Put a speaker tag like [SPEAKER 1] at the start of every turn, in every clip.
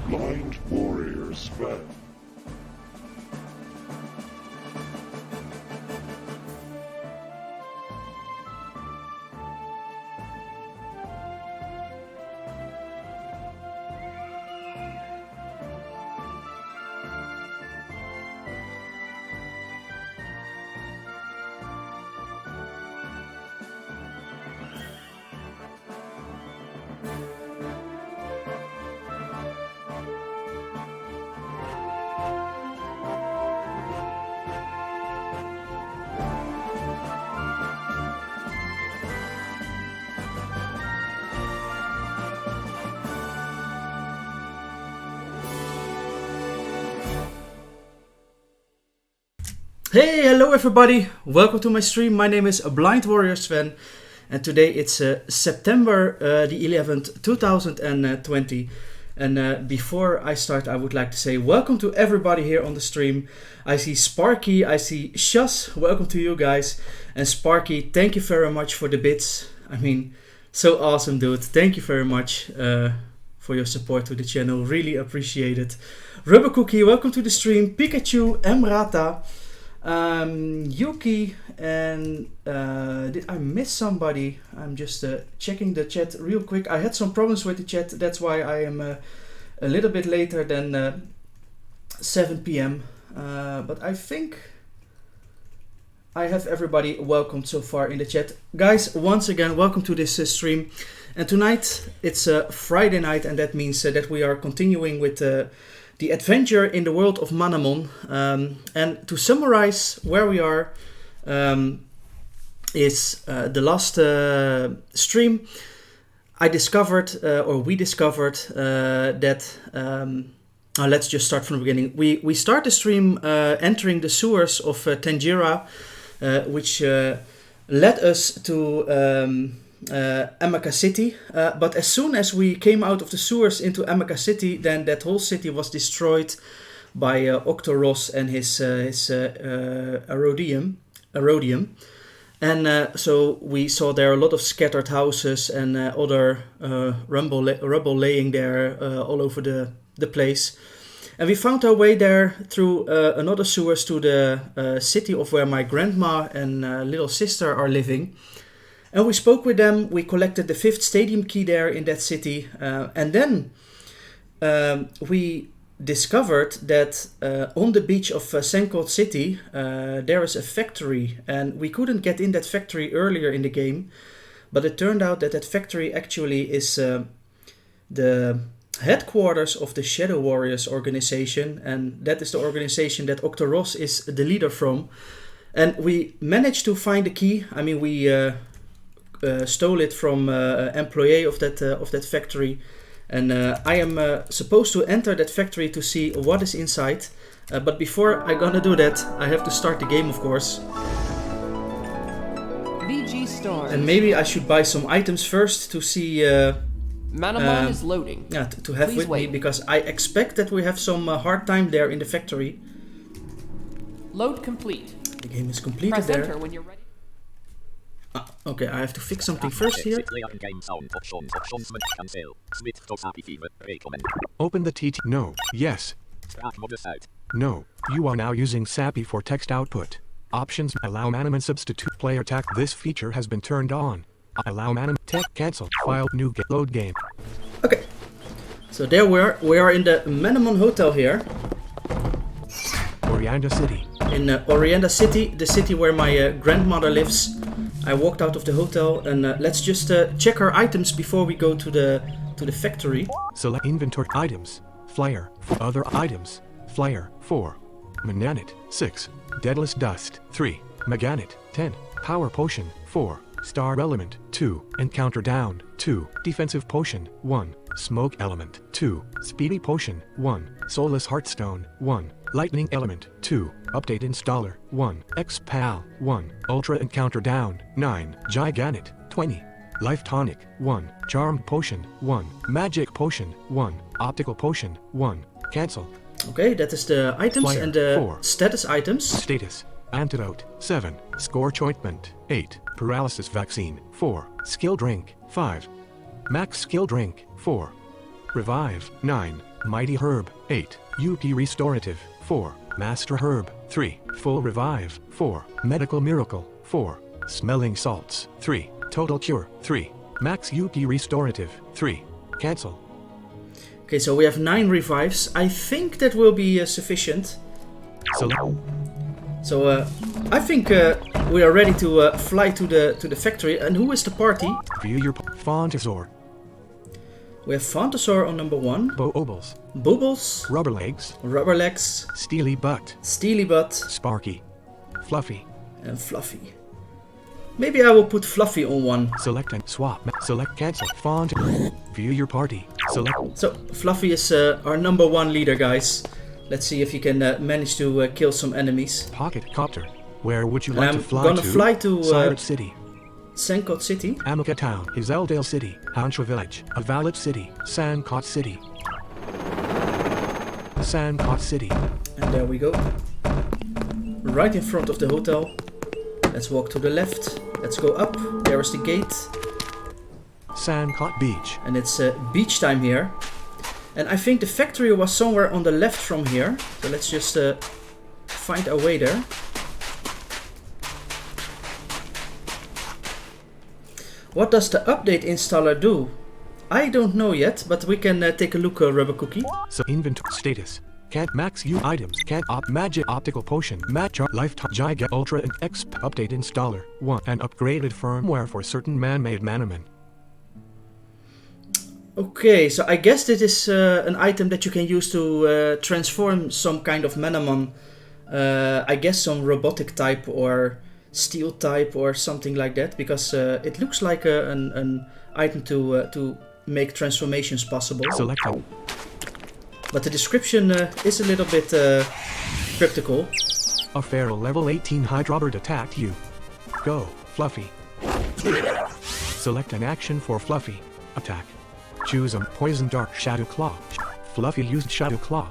[SPEAKER 1] Blind Warrior Sven.
[SPEAKER 2] Hey, hello everybody, welcome to my stream. My name is BlindWarriorSven and today it's September the 11th, 2020. And before I start, I would like to say welcome to everybody here on the stream. I see Sparky, I see Shus, welcome to you guys. And Sparky, thank you very much for the bits. I mean, so awesome dude, thank you very much for your support to the channel, really appreciate it. Rubber Cookie, welcome to the stream. Pikachu, Emrata. Yuki, and did I miss somebody? I'm just checking the chat real quick. I had some problems with the chat, that's why I am a little bit later than 7 p.m. But I think I have everybody welcomed so far in the chat. Guys, once again, welcome to this stream. And tonight it's Friday night, and that means that we are continuing with the adventure in the world of Manamon. And to summarize where we are is the last stream I discovered, or we discovered, that let's just start from the beginning. We start the stream entering the sewers of Tangeria, which led us to Amaka City, but as soon as we came out of the sewers into Amaka City, then that whole city was destroyed by Octoross and his Erodium. And so we saw there a lot of scattered houses and other rubble laying there all over the place. And we found our way there through another sewers to the city of where my grandma and little sister are living. And we spoke with them, we collected the 5th stadium key there in that city, and then we discovered that on the beach of Senkot City there is a factory, and we couldn't get in that factory earlier in the game, but it turned out that that factory actually is the headquarters of the Shadow Warriors organization, and that is the organization that Octoross is the leader from. And we managed to find the key. I mean, we stole it from an employee of that factory, and I am supposed to enter that factory to see what is inside, but before I gonna do that, I have to start the game, of course.
[SPEAKER 3] VG Stars.
[SPEAKER 2] And maybe I should buy some items first to see
[SPEAKER 3] Manamon is loading.
[SPEAKER 2] Yeah, to have
[SPEAKER 3] Please
[SPEAKER 2] with
[SPEAKER 3] wait.
[SPEAKER 2] me, because I expect that we have some hard time there in the factory.
[SPEAKER 3] Load complete.
[SPEAKER 2] The game is completed
[SPEAKER 3] Press
[SPEAKER 2] there.
[SPEAKER 3] enter when you're ready.
[SPEAKER 2] Okay, I have to fix something first here.
[SPEAKER 4] Open the TT. No. Yes. No. You are now using SAPI for text output. Options. Allow Manamon substitute player tag. This feature has been turned on. Allow Manamon tech cancel. File new load game.
[SPEAKER 2] Okay. So there we are in the Manamon Hotel here.
[SPEAKER 4] Orianda City.
[SPEAKER 2] In Orianda City, the city where my grandmother lives. I walked out of the hotel, and let's just check our items before we go to the factory.
[SPEAKER 4] Select inventory items. Flyer. Other items. Flyer 4. Mananit 6. Deadless Dust 3. Meganit 10. Power Potion 4. Star Element 2. Encounter Down 2. Defensive Potion 1. Smoke Element 2. Speedy Potion 1. Soulless Heartstone 1. Lightning Element 2. Update Installer 1. X-Pal 1. Ultra Encounter Down 9. Giganit 20. Life Tonic 1. Charmed Potion 1. Magic Potion 1. Optical Potion 1. Cancel.
[SPEAKER 2] Okay, that is the items.
[SPEAKER 4] Flyer,
[SPEAKER 2] and the
[SPEAKER 4] 4.
[SPEAKER 2] status items.
[SPEAKER 4] Status. Antidote 7. Scorch Ointment 8. Paralysis Vaccine 4. Skill Drink 5. Max Skill Drink 4. Revive, 9. Mighty Herb, 8. UP Restorative, 4. Master Herb, 3. Full Revive, 4. Medical Miracle, 4. Smelling Salts, 3. Total Cure, 3. Max UP Restorative, 3. Cancel.
[SPEAKER 2] Okay, so we have 9 revives. I think that will be sufficient.
[SPEAKER 4] Select.
[SPEAKER 2] So I think we are ready to fly to the factory. And who is the party?
[SPEAKER 4] View your Fontosaur,
[SPEAKER 2] We have Fontosaur on number 1.
[SPEAKER 4] Boobles,
[SPEAKER 2] Bubbles,
[SPEAKER 4] Rubber Legs,
[SPEAKER 2] Rubber Legs,
[SPEAKER 4] Steely Butt,
[SPEAKER 2] Steely Butt,
[SPEAKER 4] Sparky, Fluffy.
[SPEAKER 2] and Fluffy. Maybe I will put Fluffy on 1.
[SPEAKER 4] Select and swap. Select cancel. Font. View your party. Select.
[SPEAKER 2] So Fluffy is our number 1 leader, guys. Let's see if he can manage to kill some enemies.
[SPEAKER 4] Pocket Copter. Where would you
[SPEAKER 2] And
[SPEAKER 4] like
[SPEAKER 2] I'm
[SPEAKER 4] to fly
[SPEAKER 2] gonna
[SPEAKER 4] to?
[SPEAKER 2] fly to
[SPEAKER 4] Siret City,
[SPEAKER 2] Sancot City.
[SPEAKER 4] Amica Town, Iseldale City, Hansha Village, Avalet City, Sandcott City. Sandcott City.
[SPEAKER 2] And there we go. Right in front of the hotel. Let's walk to the left. Let's go up. There is the gate.
[SPEAKER 4] Sandcott Beach.
[SPEAKER 2] And it's beach time here. And I think the factory was somewhere on the left from here. So let's just find our way there. What does the update installer do? I don't know yet, but we can take a look, Rubber Cookie.
[SPEAKER 4] So inventory status. Can't max U items. Can't magic optical potion. Match lifetime Giga Ultra and Exp update installer. 1. An upgraded firmware for certain man-made Manamon.
[SPEAKER 2] Okay, so I guess this is an item that you can use to transform some kind of Manamon. I guess some robotic type or steel type or something like that, because it looks like an item to make transformations possible.
[SPEAKER 4] Select.
[SPEAKER 2] But the description is a little bit cryptical.
[SPEAKER 4] A feral level 18 Hydrobird attacked you. Go, Fluffy. Select an action for Fluffy. Attack. Choose a Poison Dart Shadow Claw. Fluffy used Shadow Claw.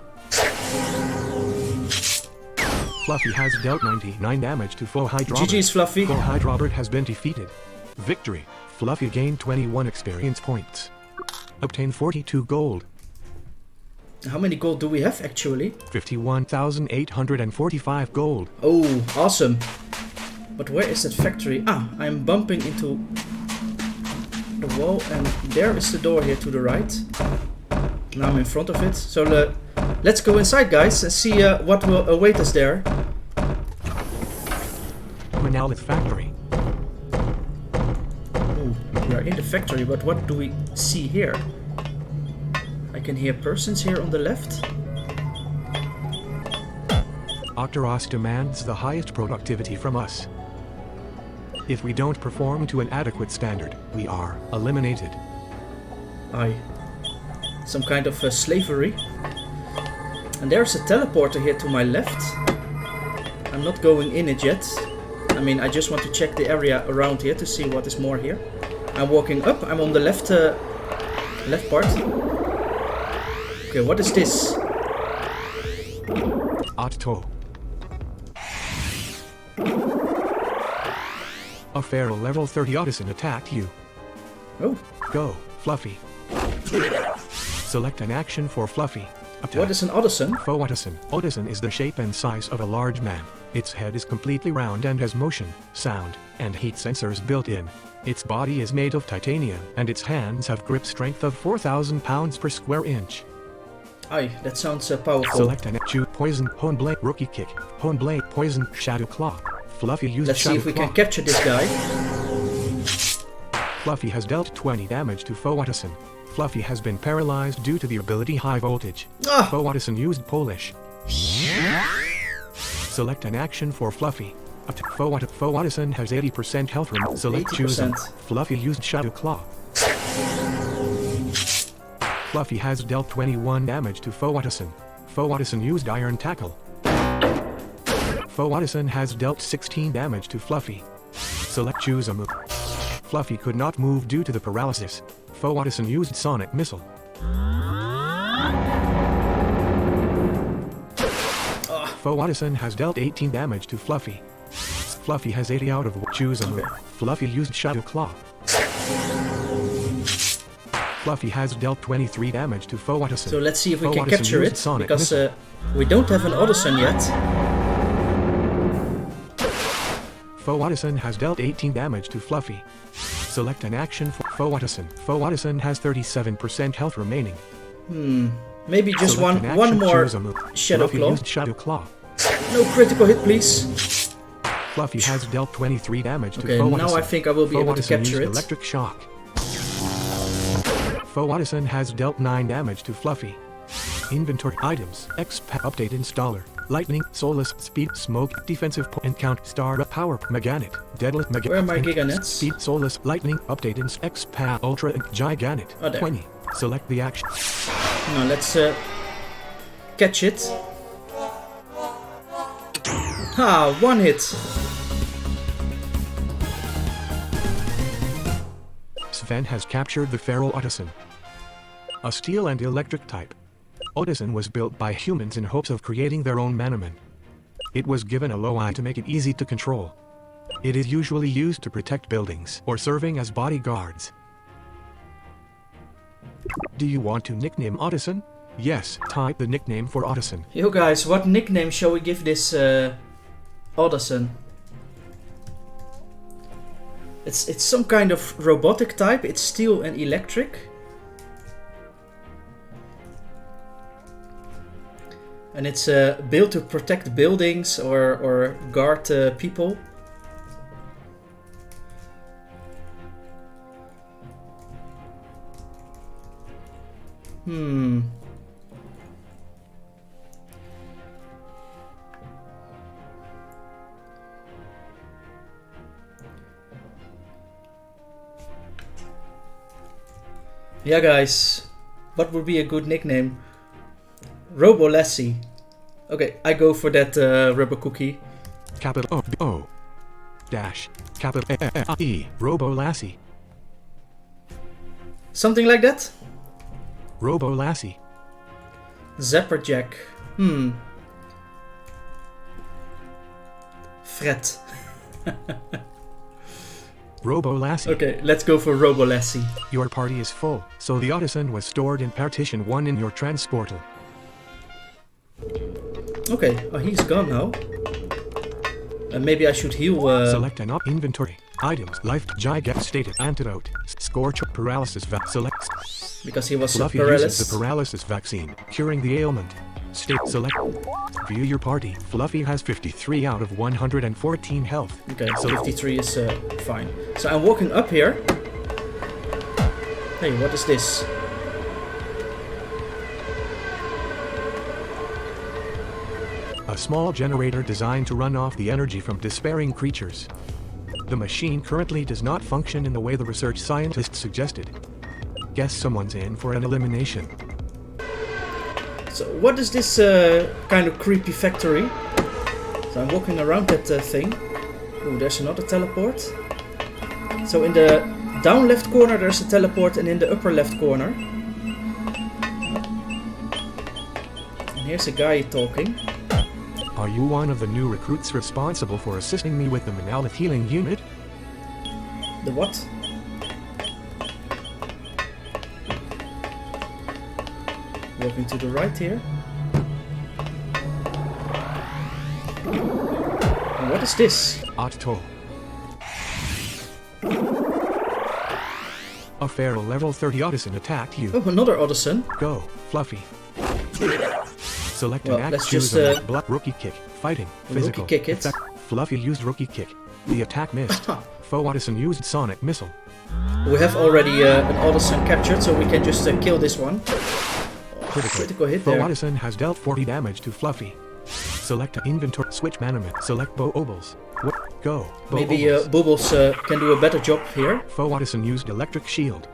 [SPEAKER 4] Fluffy has dealt 99 damage to full Hydrobird.
[SPEAKER 2] GG's Fluffy.
[SPEAKER 4] Full Hydrobird has been defeated. Victory. Fluffy gained 21 experience points. Obtain 42 gold.
[SPEAKER 2] How many gold do we have actually?
[SPEAKER 4] 51,845 gold.
[SPEAKER 2] Oh, awesome. But where is that factory? Ah, I'm bumping into the wall and there is the door here to the right. Now I'm in front of it. So let's go inside, guys, and see what will await us there.
[SPEAKER 4] Manalith Factory.
[SPEAKER 2] Oh, we are in the factory, but what do we see here? I can hear persons here on the left.
[SPEAKER 4] Octoross demands the highest productivity from us. If we don't perform to an adequate standard, we are eliminated.
[SPEAKER 2] Aye. Some kind of slavery. And there's a teleporter here to my left. I'm not going in it yet. I mean, I just want to check the area around here to see what is more here. I'm walking up. I'm on the left part. Okay, what is this?
[SPEAKER 4] Otto. A feral level 30 Ottoson attacked you.
[SPEAKER 2] Oh,
[SPEAKER 4] Go, Fluffy. Select an action for Fluffy. Attack.
[SPEAKER 2] what is an Ottoson?
[SPEAKER 4] Faux Ottoson. Ottoson is the shape and size of a large man. Its head is completely round and has motion, sound, and heat sensors built in. Its body is made of titanium, and its hands have grip strength of 4,000 pounds per square inch.
[SPEAKER 2] Aye, that sounds powerful.
[SPEAKER 4] Select an Chew Poison Hornblade Rookie Kick. Hornblade Poison Shadow Claw. Fluffy used
[SPEAKER 2] Let's
[SPEAKER 4] Shadow
[SPEAKER 2] see if we
[SPEAKER 4] Claw.
[SPEAKER 2] can capture this guy.
[SPEAKER 4] Fluffy has dealt 20 damage to Faux Ottoson. Fluffy has been paralyzed due to the ability High Voltage.
[SPEAKER 2] Ah!
[SPEAKER 4] Faux Ottoson used Polish. Select an action for Fluffy. Faux Ottoson has 80% health room. Select choose.
[SPEAKER 2] 80%.
[SPEAKER 4] Fluffy used Shadow Claw. Fluffy has dealt 21 damage to Faux Ottoson. Faux Ottoson used Iron Tackle. Faux Ottoson has dealt 16 damage to Fluffy. Select choose a move. Fluffy could not move due to the paralysis. Faux Ottoson used Sonic Missile. Faux Ottoson has dealt 18 damage to Fluffy. Fluffy has 80 out of choose a move. Fluffy used Shadow Claw. Fluffy has dealt 23 damage to Foe Ottoson.
[SPEAKER 2] So let's see if we can
[SPEAKER 4] Ottoson
[SPEAKER 2] capture
[SPEAKER 4] used
[SPEAKER 2] it,
[SPEAKER 4] Sonic
[SPEAKER 2] because
[SPEAKER 4] Missile.
[SPEAKER 2] we don't have an Ottoson yet.
[SPEAKER 4] Foe Ottoson has dealt 18 damage to Fluffy. Select an action for Foe Ottoson. Foe Ottoson has 37% health remaining.
[SPEAKER 2] Maybe just
[SPEAKER 4] Select an
[SPEAKER 2] one
[SPEAKER 4] action,
[SPEAKER 2] more
[SPEAKER 4] choose a move.
[SPEAKER 2] Shadow
[SPEAKER 4] Fluffy
[SPEAKER 2] Claw.
[SPEAKER 4] used Shadow Claw.
[SPEAKER 2] No critical hit, please.
[SPEAKER 4] Fluffy has dealt 23 damage to
[SPEAKER 2] Okay,
[SPEAKER 4] Foe
[SPEAKER 2] now
[SPEAKER 4] Ottoson.
[SPEAKER 2] I think I will be
[SPEAKER 4] Foe
[SPEAKER 2] able to
[SPEAKER 4] Ottoson
[SPEAKER 2] capture
[SPEAKER 4] used
[SPEAKER 2] it.
[SPEAKER 4] Electric Shock. Foe Ottoson has dealt 9 damage to Fluffy. Inventory items. X-Pack update installer. Lightning, Soulless, Speed, Smoke, Defensive and Count, Star, Power, Meganet, Deadlift, Meganet.
[SPEAKER 2] Where are my Giganets?
[SPEAKER 4] Speed, Soulless, Lightning, update ins X-Pack, Ultra, and Giganet.
[SPEAKER 2] Oh, there.
[SPEAKER 4] 20. Select the action.
[SPEAKER 2] Now let's catch it. Ha, one hit.
[SPEAKER 4] Sven has captured the Feral Ottoson. A steel and electric type. Ottoson was built by humans in hopes of creating their own Manamon. It was given a low eye to make it easy to control. It is usually used to protect buildings or serving as bodyguards. Do you want to nickname Ottoson? Yes, type the nickname for Ottoson.
[SPEAKER 2] Yo guys, what nickname shall we give this Ottoson? It's some kind of robotic type. It's steel and electric. And it's built to protect buildings or guard people. Yeah guys, what would be a good nickname? Robo Lassie. Okay, I go for that rubber cookie.
[SPEAKER 4] Capital O dash capital E Robo Lassie.
[SPEAKER 2] Something like that?
[SPEAKER 4] Robo Lassie.
[SPEAKER 2] Zapper Jack. Fred.
[SPEAKER 4] Robo Lassie.
[SPEAKER 2] Okay, let's go for Robo Lassie.
[SPEAKER 4] Your party is full, so the Ottoson was stored in Partition 1 in your transporter.
[SPEAKER 2] Okay, oh, he's gone now. Maybe I should heal.
[SPEAKER 4] Select an inventory. Items. Life. Gigant stated. Antidote. Scorch. Paralysis. Select.
[SPEAKER 2] Because he was
[SPEAKER 4] Fluffy
[SPEAKER 2] paralyzed.
[SPEAKER 4] uses the paralysis vaccine, curing the ailment. State select. View your party. Fluffy has 53 out of 114 health.
[SPEAKER 2] Okay, so 53 is fine. So I'm walking up here. Hey, what is this?
[SPEAKER 4] A small generator designed to run off the energy from despairing creatures. The machine currently does not function in the way the research scientists suggested. Guess someone's in for an elimination.
[SPEAKER 2] So what is this kind of creepy factory? So I'm walking around that thing. Oh, there's another teleport. So in the down left corner there's a teleport, and in the upper left corner. And here's a guy talking.
[SPEAKER 4] Are you one of the new recruits responsible for assisting me with the Monolith Healing Unit?
[SPEAKER 2] The what? Walking to the right here. And what is this?
[SPEAKER 4] Otto. A feral level 30 Ottoson attacked you.
[SPEAKER 2] Oh, another Ottoson.
[SPEAKER 4] Go, Fluffy. Select
[SPEAKER 2] Well,
[SPEAKER 4] an act,
[SPEAKER 2] let's
[SPEAKER 4] choose
[SPEAKER 2] just,
[SPEAKER 4] a block rookie kick, fighting,
[SPEAKER 2] rookie
[SPEAKER 4] physical.
[SPEAKER 2] kick it.
[SPEAKER 4] Effect. Fluffy used rookie kick. The attack missed. Foe Ottoson used sonic missile.
[SPEAKER 2] We have already an Ottoson captured, so we can just kill this one. Critical hit
[SPEAKER 4] Foe
[SPEAKER 2] there.
[SPEAKER 4] Ottoson has dealt 40 damage to Fluffy. Select an inventory, switch Manamon. Select Bo Obels. Go. Bo
[SPEAKER 2] Maybe
[SPEAKER 4] Obels.
[SPEAKER 2] Bubbles can do a better job here.
[SPEAKER 4] Foe Ottoson used electric shield.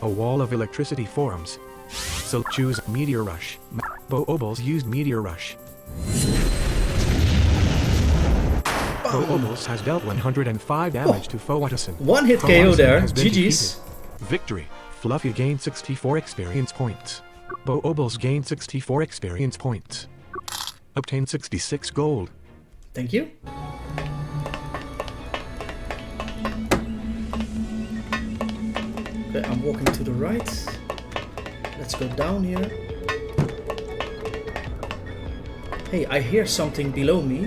[SPEAKER 4] A wall of electricity forms. So choose Meteor Rush. Bo Obels used Meteor Rush. Bo Obels has dealt 105 damage to Foe Ottoson.
[SPEAKER 2] One hit
[SPEAKER 4] Foe
[SPEAKER 2] KO
[SPEAKER 4] Ottoson
[SPEAKER 2] there.
[SPEAKER 4] has been
[SPEAKER 2] GG's.
[SPEAKER 4] defeated. Victory. Fluffy gained 64 experience points. Bo Obels gained 64 experience points. Obtained 66 gold.
[SPEAKER 2] Thank you. Okay, I'm walking to the right. Let's go down here. Hey, I hear something below me.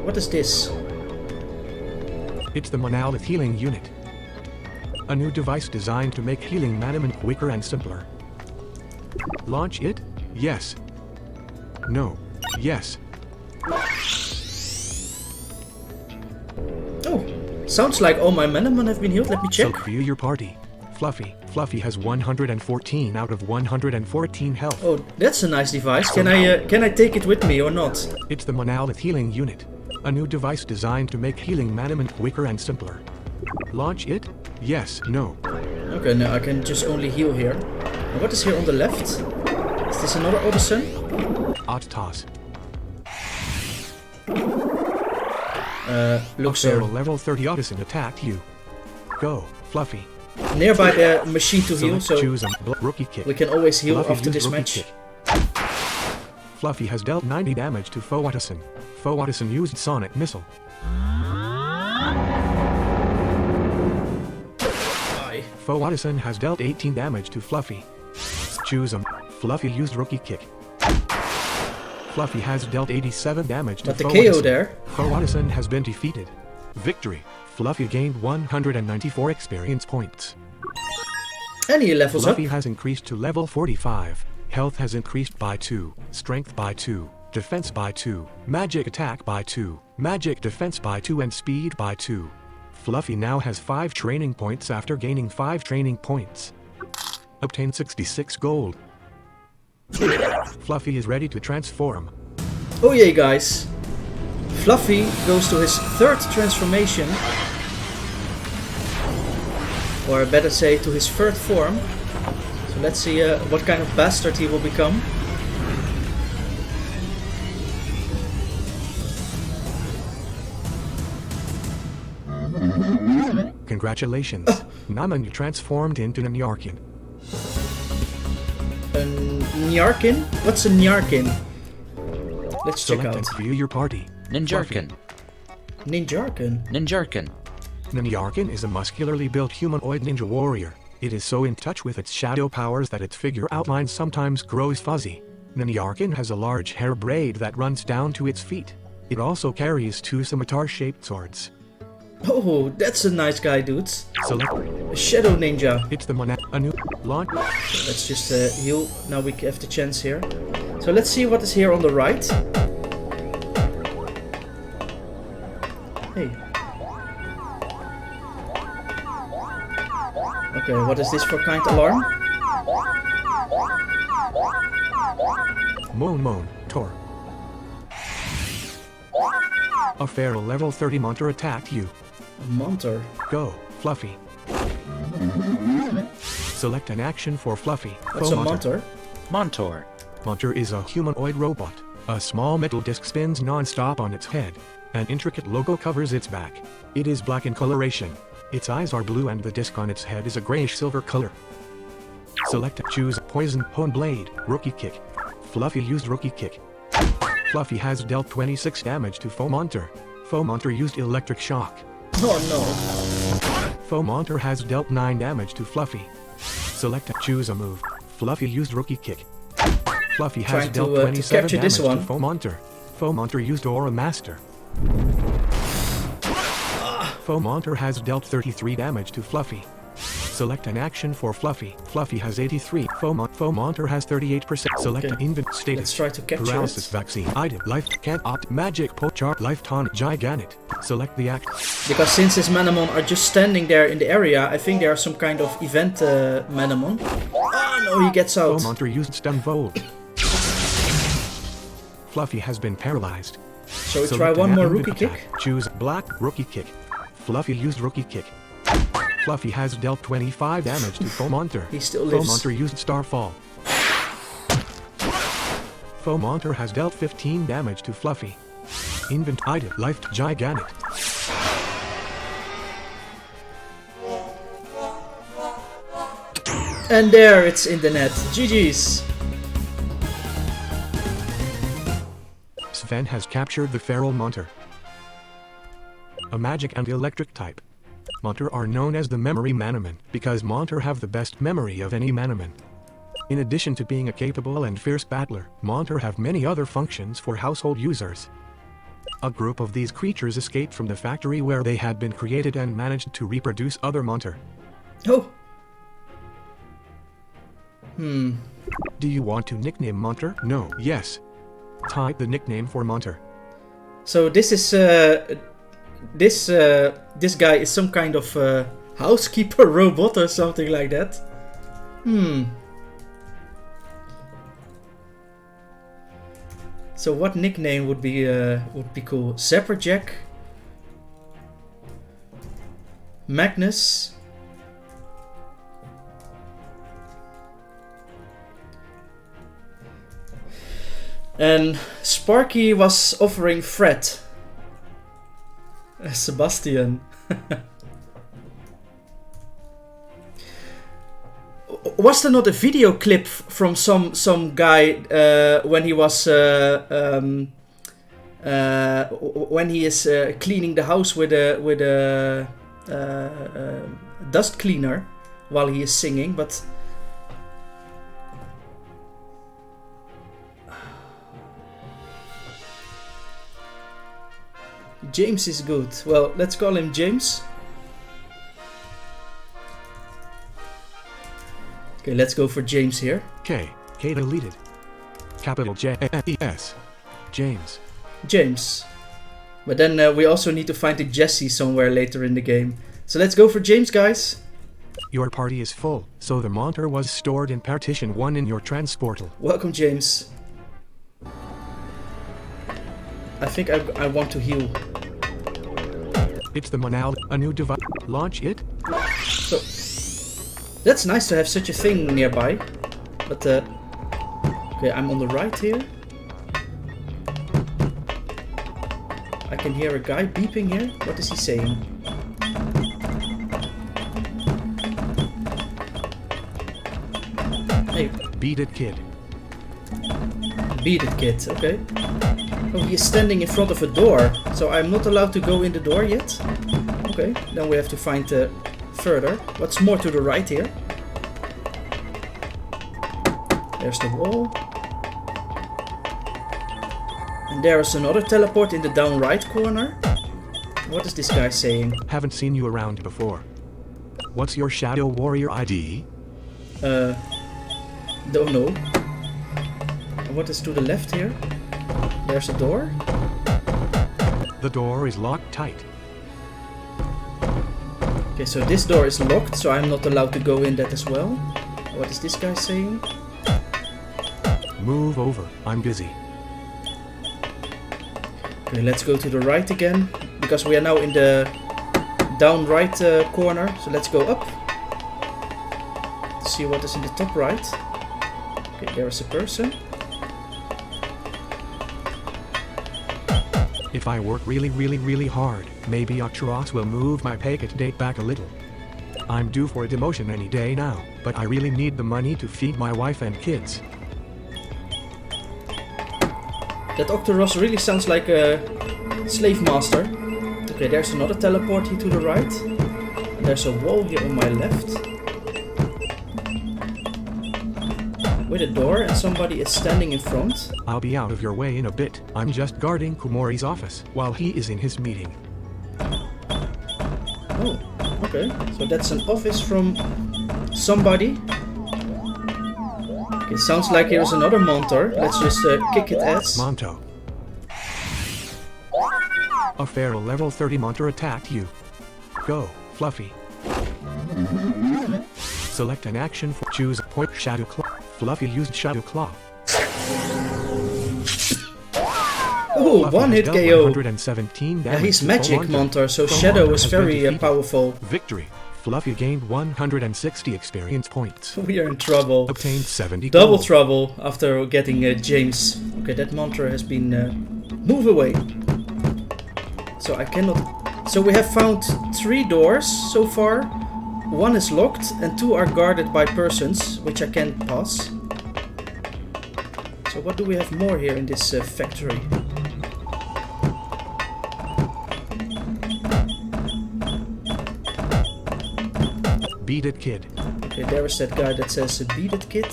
[SPEAKER 2] What is this?
[SPEAKER 4] It's the Monolith Healing Unit. A new device designed to make healing Manamon quicker and simpler. Launch it? Yes. No. Yes.
[SPEAKER 2] Oh, sounds like all my Manamon have been healed. Let me check.
[SPEAKER 4] So view your party. Fluffy. Fluffy has 114 out of 114 health.
[SPEAKER 2] Oh, that's a nice device. Can I take it with me or not?
[SPEAKER 4] It's the Monolith Healing Unit. A new device designed to make healing Manamon quicker and simpler. Launch it? Yes. No.
[SPEAKER 2] Okay, no, I can just only heal here. And what is here on the left? Is this another Odyssey?
[SPEAKER 4] Octoross.
[SPEAKER 2] Looks
[SPEAKER 4] A feral level 30 Odyssey attacked you. Go, Fluffy.
[SPEAKER 2] nearby the machine to heal, so
[SPEAKER 4] choose a rookie kick.
[SPEAKER 2] we can always heal
[SPEAKER 4] Fluffy
[SPEAKER 2] after
[SPEAKER 4] used
[SPEAKER 2] this
[SPEAKER 4] rookie
[SPEAKER 2] match.
[SPEAKER 4] kick. Fluffy has dealt 90 damage to Faux Odyssey. Faux Odyssey used Sonic Missile.
[SPEAKER 2] Bye.
[SPEAKER 4] Faux Odyssey has dealt 18 damage to Fluffy. Choose him. Fluffy used rookie kick. Fluffy has dealt 87 damage to
[SPEAKER 2] But the
[SPEAKER 4] Faux
[SPEAKER 2] KO
[SPEAKER 4] Odyssey.
[SPEAKER 2] there.
[SPEAKER 4] Faux Odyssey has been defeated. Victory. Fluffy gained 194 experience points.
[SPEAKER 2] And he levels up.
[SPEAKER 4] Fluffy has increased to level 45. Health has increased by 2. Strength by 2. Defense by 2. Magic attack by 2. Magic defense by 2 and speed by 2. Fluffy now has 5 training points after gaining 5 training points. Obtain 66 gold. Fluffy is ready to transform.
[SPEAKER 2] Oh yeah, guys. Fluffy goes to his third transformation. Or better say, to his third form. So let's see what kind of bastard he will become.
[SPEAKER 4] Congratulations. Naman, you transformed into Nyarkin.
[SPEAKER 2] A Nyarkin? What's a Nyarkin? Let's check
[SPEAKER 4] Select
[SPEAKER 2] out.
[SPEAKER 4] and view your party.
[SPEAKER 5] Ninjarkin.
[SPEAKER 2] Ninjarkin.
[SPEAKER 5] Ninjarkin.
[SPEAKER 4] Nyarkin is a muscularly built humanoid ninja warrior. It is so in touch with its shadow powers that its figure outline sometimes grows fuzzy. Nyarkin has a large hair braid that runs down to its feet. It also carries 2 scimitar-shaped swords.
[SPEAKER 2] Oh, that's a nice guy, dudes.
[SPEAKER 4] Select.
[SPEAKER 2] A shadow ninja.
[SPEAKER 4] It's the a new launch.
[SPEAKER 2] Let's just heal. Now we have the chance here. So let's see what is here on the right. Hey. Okay, what is this for kind alarm?
[SPEAKER 4] Moan, Tor. A feral level 30 monster attacked you.
[SPEAKER 2] A Monter.
[SPEAKER 4] Go, Fluffy. Select an action for Fluffy.
[SPEAKER 2] What's a Monter?
[SPEAKER 5] Montor.
[SPEAKER 4] Monter is a humanoid robot. A small metal disc spins non-stop on its head. An intricate logo covers its back. It is black in coloration. Its eyes are blue and the disc on its head is a grayish-silver color. Select choose Poison Hone Blade, Rookie Kick. Fluffy used Rookie Kick. Fluffy has dealt 26 damage to Fomonter. Fomonter used Electric Shock.
[SPEAKER 2] Oh no.
[SPEAKER 4] Fomonter has dealt 9 damage to Fluffy. Select choose a move. Fluffy used Rookie Kick. Fluffy has
[SPEAKER 2] Trying
[SPEAKER 4] dealt
[SPEAKER 2] to
[SPEAKER 4] 27
[SPEAKER 2] capture
[SPEAKER 4] damage
[SPEAKER 2] this one.
[SPEAKER 4] to Fomonter. Fomonter used Aura Master. Fomonter has dealt 33 damage to Fluffy. Select an action for Fluffy. Fluffy has 83. Fomonter has 38%. Select
[SPEAKER 2] Okay.
[SPEAKER 4] an invent status.
[SPEAKER 2] Let's try to capture
[SPEAKER 4] Paralysis
[SPEAKER 2] it.
[SPEAKER 4] vaccine. Item. Life. Can't opt. Magic. Pochar. Lifetime. Gigantic. Select the act.
[SPEAKER 2] Because since his Manamon are just standing there in the area, I think they are some kind of event Manamon. Oh no, he gets out.
[SPEAKER 4] Fomonter used Stun Volt. Fluffy has been paralyzed.
[SPEAKER 2] So we try
[SPEAKER 4] Select
[SPEAKER 2] one
[SPEAKER 4] an
[SPEAKER 2] more
[SPEAKER 4] invent
[SPEAKER 2] rookie
[SPEAKER 4] attack.
[SPEAKER 2] kick.
[SPEAKER 4] Choose Black Rookie Kick. Fluffy used Rookie Kick. Fluffy has dealt 25 damage to Fomonter.
[SPEAKER 2] He still lives.
[SPEAKER 4] Fomonter used Starfall. Fomonter has dealt 15 damage to Fluffy. Invent item. Life Gigantic.
[SPEAKER 2] And there, it's in the net. GG's.
[SPEAKER 4] Sven has captured the feral Monter. A magic and electric type. Monter are known as the memory Manamon because Monter have the best memory of any Manamon. In addition to being a capable and fierce battler, Monter have many other functions for household users. A group of these creatures escaped from the factory where they had been created and managed to reproduce other Monter.
[SPEAKER 2] Oh.
[SPEAKER 4] Do you want to nickname Monter? No. Yes. Type the nickname for Monter.
[SPEAKER 2] So this is this guy is some kind of housekeeper robot or something like that. So what nickname would be cool? Zapperjack, Magnus. And Sparky was offering Fred. Sebastian. Was there not a video clip from some guy when he was when he is cleaning the house with a dust cleaner while he is singing? But James is good. Well, let's call him James. Okay, let's go for James here.
[SPEAKER 4] K deleted. Capital J-E-S. James.
[SPEAKER 2] James. But then we also need to find a Jesse somewhere later in the game. So let's go for James, guys.
[SPEAKER 4] Your party is full, so the Monter was stored in partition 1 in your transportal.
[SPEAKER 2] Welcome, James. I think I want to heal.
[SPEAKER 4] It's the Monal, a new device. Launch it.
[SPEAKER 2] So that's nice to have such a thing nearby. But okay, I'm on the right here. I can hear a guy beeping here. What is he saying? Hey.
[SPEAKER 4] Beat it, kid.
[SPEAKER 2] Beat it, kid. Okay. Oh, he is standing in front of a door, so I'm not allowed to go in the door yet. Okay, then we have to find further. What's more to the right here? There's the wall. And there is another teleport in the down right corner. What is this guy saying?
[SPEAKER 4] Haven't seen you around before. What's your Shadow Warrior ID?
[SPEAKER 2] Don't know. And what is to the left here? There's a door.
[SPEAKER 4] The door is locked tight.
[SPEAKER 2] Okay, so this door is locked, so I'm not allowed to go in that as well. What is this guy saying?
[SPEAKER 4] Move over, I'm busy.
[SPEAKER 2] Okay, let's go to the right again, because we are now in the down right corner. So let's go up. See what is in the top right. Okay, there is a person.
[SPEAKER 4] If I work really hard, maybe Octoross will move my payment date back a little. I'm due for a demotion any day now, but I really need the money to feed my wife and kids.
[SPEAKER 2] That Octoross really sounds like a slave master. Okay, there's another teleport here to the right. And there's a wall here on my left. With a door, and somebody is standing in front.
[SPEAKER 4] I'll be out of your way in a bit. I'm just guarding Kumori's office while he is in his meeting.
[SPEAKER 2] Oh, okay. So that's an office from somebody. Okay, sounds like here's another Monter. Let's just kick it ass.
[SPEAKER 4] Monto. A feral level 30 Monter attacked you. Go, Fluffy. Select an action for choose a point Shadow Claw. Fluffy used Shadow Claw.
[SPEAKER 2] Oh, one hit KO.
[SPEAKER 4] 117 damage.
[SPEAKER 2] Yeah, he's magic Monter, so Shadow is very powerful.
[SPEAKER 4] Victory. Fluffy gained 160 experience points.
[SPEAKER 2] We are in trouble.
[SPEAKER 4] Obtained 70
[SPEAKER 2] Double
[SPEAKER 4] gold.
[SPEAKER 2] trouble after getting James. Okay, that Monter has been... move away. So I cannot... So we have found 3 doors so far. 1 is locked and 2 are guarded by persons, which I can't pass. So what do we have more here in this factory?
[SPEAKER 4] Beat it, kid.
[SPEAKER 2] Okay, there is that guy that says beat it, kid.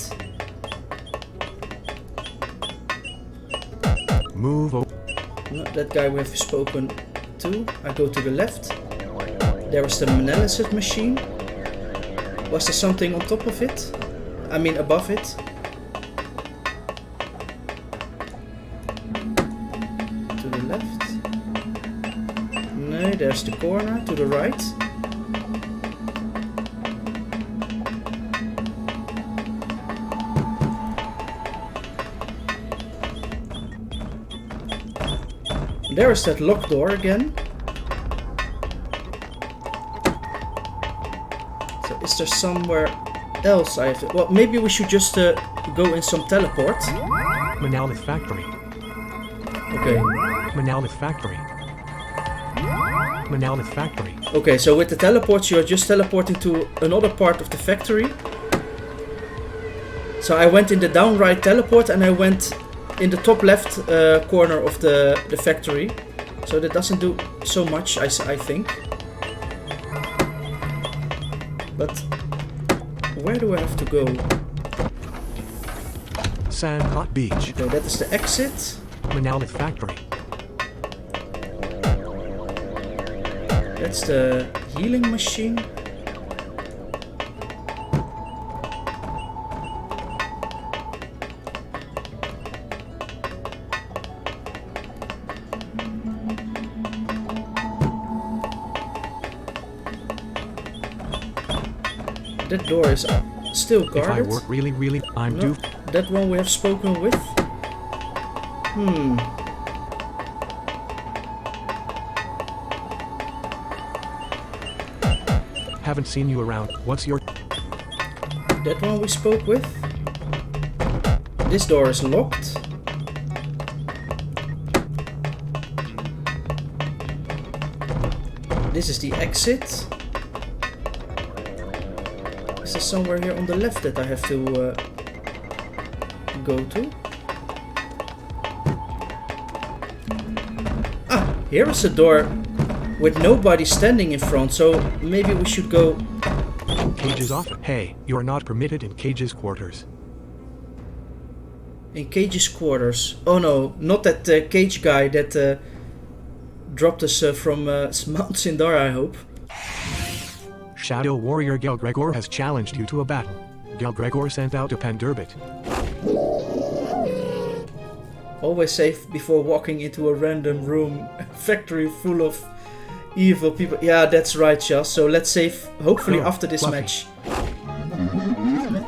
[SPEAKER 4] Move over.
[SPEAKER 2] No, that guy we have spoken to. I go to the left. There is the analysis machine. Was there something on top of it? I mean above it? To the left. No, there's the corner. To the right. There is that locked door again. So is there somewhere else I have to... Well, maybe we should just go in some teleport.
[SPEAKER 4] Monolith Factory.
[SPEAKER 2] Okay.
[SPEAKER 4] Monolith Factory. Monolith Factory.
[SPEAKER 2] Okay, so with the teleports you're just teleporting to another part of the factory. So I went in the down right teleport and I went in the top left corner of the factory. So that doesn't do so much, I think. But where do I have to go?
[SPEAKER 4] Sandcott Beach.
[SPEAKER 2] Okay, that is the exit.
[SPEAKER 4] Monolith Factory.
[SPEAKER 2] That's the healing machine. That door is still guarded.
[SPEAKER 4] If I work really, I'm
[SPEAKER 2] No,
[SPEAKER 4] due.
[SPEAKER 2] that one we have spoken with.
[SPEAKER 4] Haven't seen you around. What's your...
[SPEAKER 2] That one we spoke with. This door is locked. This is the exit. Is there somewhere here on the left that I have to go to? Ah, here is a door with nobody standing in front, so maybe we should go...
[SPEAKER 4] Cage's office. Hey, you're not permitted in Cage's quarters.
[SPEAKER 2] In Cage's quarters. Oh no, not that Cage guy that dropped us from Mount Sindara, I hope.
[SPEAKER 4] Shadow Warrior Gelgregor has challenged you to a battle. Gelgregor sent out a Pandurbit.
[SPEAKER 2] Always safe before walking into a random room, factory full of evil people. Yeah, that's right, Jas. So let's save, hopefully
[SPEAKER 4] Oh,
[SPEAKER 2] after this
[SPEAKER 4] Fluffy.
[SPEAKER 2] match.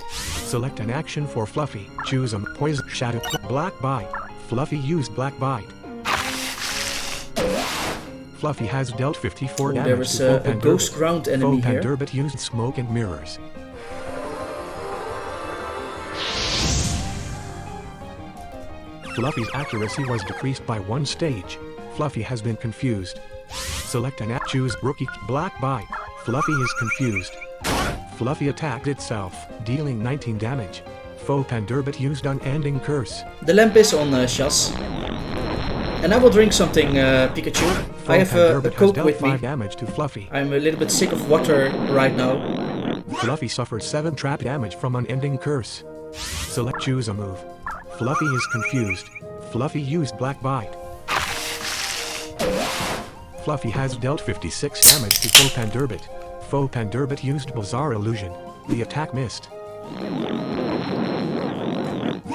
[SPEAKER 4] Select an action for Fluffy. Choose a poison shadow. Black Bite. Fluffy used Black Bite. Fluffy has dealt 54
[SPEAKER 2] Oh,
[SPEAKER 4] damage
[SPEAKER 2] there is
[SPEAKER 4] to
[SPEAKER 2] a
[SPEAKER 4] Pandurbit.
[SPEAKER 2] ghost ground enemy here.
[SPEAKER 4] Pandurbit used smoke and mirrors. Fluffy's accuracy was decreased by 1 stage. Fluffy has been confused. Select an act. Choose Rookie. Black Bite. Fluffy is confused. Fluffy attacked itself, dealing 19 damage. Faux Pandurbit used Unending Curse.
[SPEAKER 2] The lamp is on, Jas. And I will drink something, Pikachu. I have a
[SPEAKER 4] Pandurbit has
[SPEAKER 2] Coke
[SPEAKER 4] dealt
[SPEAKER 2] with me.
[SPEAKER 4] 5 damage to Fluffy.
[SPEAKER 2] I'm a little bit sick of water right now.
[SPEAKER 4] Fluffy suffered 7 trap damage from Unending Curse. Select choose a move. Fluffy is confused. Fluffy used Black Bite. Fluffy has dealt 56 damage to Faux Pandurbit. Faux Pandurbit used Bizarre Illusion. The attack missed.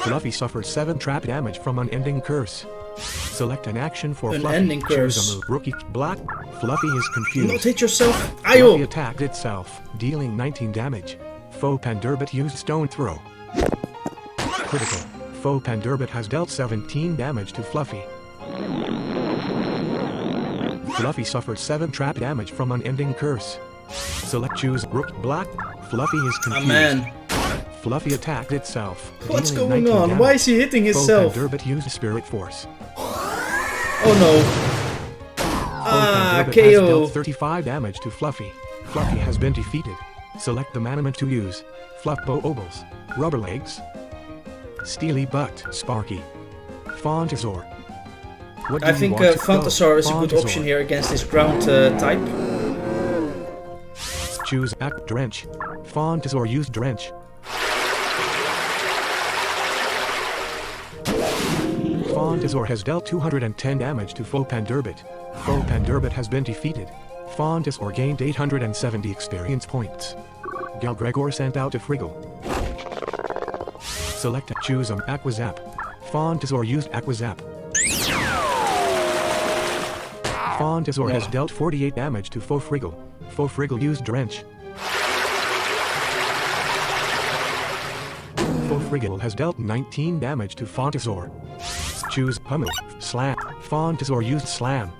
[SPEAKER 4] Fluffy suffered 7 trap damage from Unending Curse. Select an action for
[SPEAKER 2] Unending
[SPEAKER 4] Fluffy.
[SPEAKER 2] Curse.
[SPEAKER 4] Choose a move. Rookie. Black. Fluffy is confused.
[SPEAKER 2] Not hit yourself.
[SPEAKER 4] Fluffy
[SPEAKER 2] Ayo!
[SPEAKER 4] attacked itself, dealing 19 damage. Faux Pandurbit used Stone Throw. Critical. Faux Pandurbit has dealt 17 damage to Fluffy. Fluffy suffered 7 trap damage from Unending Curse. Select choose Rook Black. Fluffy is confused.
[SPEAKER 2] man.
[SPEAKER 4] Fluffy attacked itself.
[SPEAKER 2] What's
[SPEAKER 4] dealing
[SPEAKER 2] going
[SPEAKER 4] 19
[SPEAKER 2] on?
[SPEAKER 4] damage.
[SPEAKER 2] Why is he hitting himself?
[SPEAKER 4] Faux Pandurbit used Spirit Force.
[SPEAKER 2] Oh no. Ah,
[SPEAKER 4] Pandurbit has
[SPEAKER 2] KO.
[SPEAKER 4] dealt 35 damage to Fluffy. Fluffy has been defeated. Select the Manamon to use. Fluffbo Obols. Rubber Legs. Steely Butt. Sparky. Fontasaur. What do
[SPEAKER 2] I
[SPEAKER 4] you
[SPEAKER 2] think
[SPEAKER 4] want to
[SPEAKER 2] Fantasaur is a good
[SPEAKER 4] Fontasaur.
[SPEAKER 2] option here against this ground type.
[SPEAKER 4] choose act drench. Fontasaur used drench. Fontasaur has dealt 210 damage to Faux Panderbit. Faux Panderbit has been defeated. Fontasaur gained 870 experience points. Galgregor sent out a Friggle. Select choose Aquazap. Fontasaur used Aquazap. Fontasaur has dealt 48 damage to Faux Friggle. Faux Friggle used Drench. Faux Friggle has dealt 19 damage to Fontasaur. Choose Pummel. Slam. Fontasaur used Slam.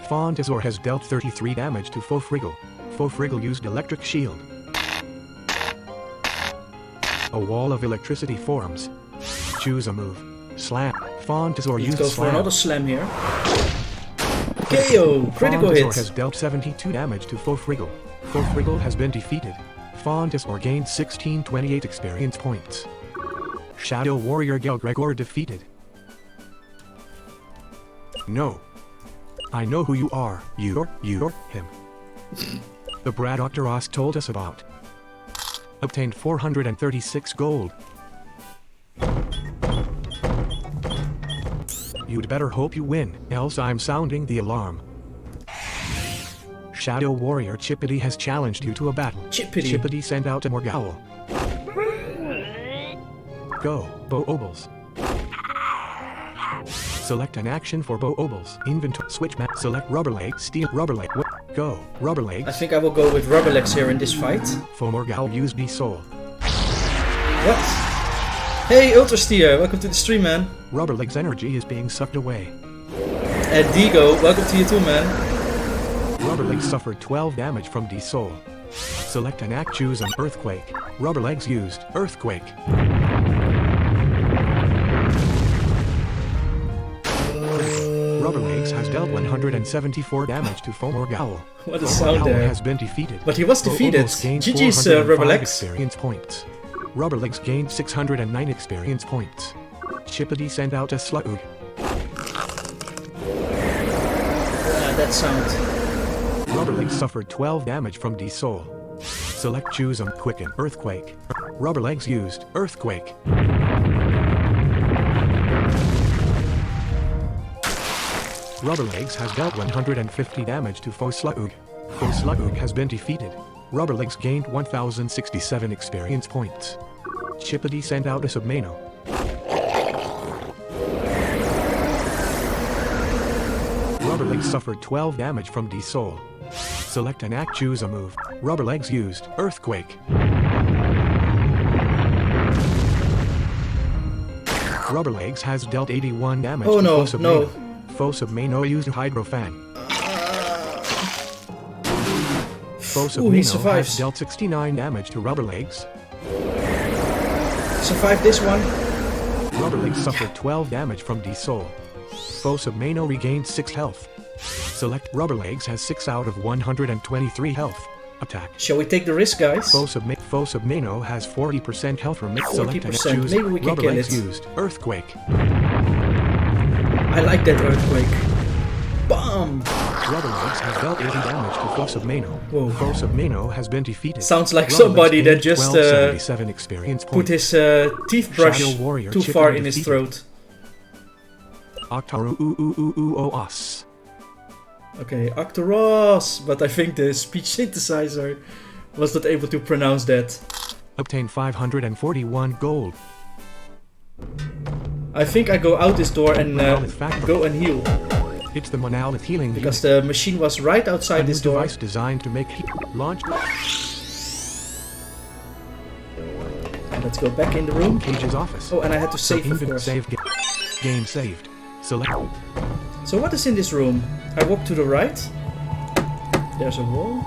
[SPEAKER 4] Fontasaur has dealt 33 damage to Faux Friggle. Faux Friggle used Electric Shield. A wall of electricity forms. Choose a move. Slam. Fontasaur used
[SPEAKER 2] Let's go
[SPEAKER 4] Slam.
[SPEAKER 2] for another slam here. KO! Critical hit!
[SPEAKER 4] Fontasaur has dealt 72 damage to Faux Friggle. Faux Friggle has been defeated. Fontasaur gained 1628 experience points. Shadow Warrior Galgregor defeated. No. I know who you are. You're him. The Brad Octoross told us about. Obtained 436 gold. You'd better hope you win, else I'm sounding the alarm. Shadow Warrior Chippity has challenged you to a battle. Chippity sent out a Morgowl. Go, Bo-Obles. Select an action for Bo-Obles. Inventory switch map. Select Rubberleg. Steal Rubberleg. Go, Rubberleg.
[SPEAKER 2] I think I will go with Rubberlegs here in this fight.
[SPEAKER 4] For Morgowl use D-Soul.
[SPEAKER 2] What? Hey, Ultrasteer, welcome to the stream, man.
[SPEAKER 4] Rubberleg's energy is being sucked away.
[SPEAKER 2] Digo, welcome to you too, man.
[SPEAKER 4] Rubberleg suffered 12 damage from D-Soul. Select an act, choose an Earthquake. Rubberlegs used Earthquake. Rubberlegs has dealt 174 damage to Fomorgowl.
[SPEAKER 2] What a sound there.
[SPEAKER 4] Has been defeated.
[SPEAKER 2] But he was defeated. GG's, Rubberlegs.
[SPEAKER 4] Experience points. Rubberlegs gained 609 experience points. Chippity sent out a Slug.
[SPEAKER 2] That sound.
[SPEAKER 4] Rubberlegs suffered 12 damage from D-Soul. Select choose Quicken Earthquake. Rubberlegs used Earthquake. Rubberlegs has dealt 150 damage to Faux Slug. Faux Slug has been defeated. Rubberlegs gained 1067 experience points. Chippity sent out a Submano. Rubberlegs suffered 12 damage from D-Soul. Select an act, choose a move. Rubberlegs used Earthquake. Rubberlegs has dealt 81 damage to Faux Submano.
[SPEAKER 2] No.
[SPEAKER 4] Faux Submano used Hydrofan. Faux Submano has dealt 69 damage to Rubberlegs.
[SPEAKER 2] Survive this one.
[SPEAKER 4] Rubberlegs suffered 12 damage from D-Soul. Faux Submano regained 6 health. Select Rubberlegs has 6 out of 123 health. Attack.
[SPEAKER 2] Shall we take the risk, guys?
[SPEAKER 4] Faux Submano has 40% health from mix.
[SPEAKER 2] 40%. Maybe we can kill it.
[SPEAKER 4] Used Earthquake.
[SPEAKER 2] I like that Earthquake. Bam!
[SPEAKER 4] Rubberlegs has dealt 80 damage to Faux Submano.
[SPEAKER 2] Whoa.
[SPEAKER 4] Faux Submano has been defeated.
[SPEAKER 2] Sounds like somebody that just put his teeth brush too far in his throat.
[SPEAKER 4] Octoross.
[SPEAKER 2] Okay, Octoross, but I think the speech synthesizer was not able to pronounce that.
[SPEAKER 4] Obtain 541 gold.
[SPEAKER 2] I think I go out this door and go and heal.
[SPEAKER 4] It's the Monolith healing
[SPEAKER 2] because the machine was right outside this door.
[SPEAKER 4] Device designed to make launch.
[SPEAKER 2] Let's go back in the room.
[SPEAKER 4] Cage's office.
[SPEAKER 2] Oh, and I had to save, of course.
[SPEAKER 4] Game saved. Select.
[SPEAKER 2] So what is in this room? I walk to the right. There's a wall.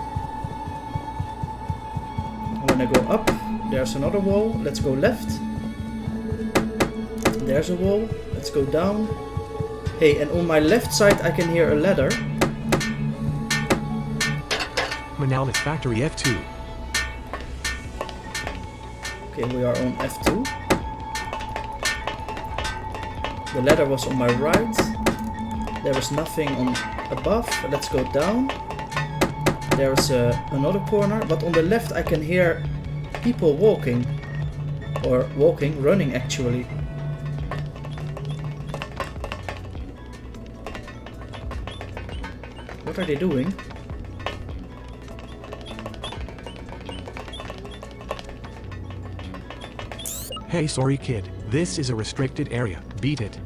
[SPEAKER 2] And when I go up, there's another wall. Let's go left. There's a wall. Let's go down. Hey, and on my left side I can hear a ladder.
[SPEAKER 4] Monolith Factory F2.
[SPEAKER 2] Okay, we are on F2. The ladder was on my right. There was nothing on above. Let's go down. there's another corner, but on the left I can hear people walking. Or running actually. What are they doing?
[SPEAKER 4] Hey, sorry kid, this is a restricted area. Beat it.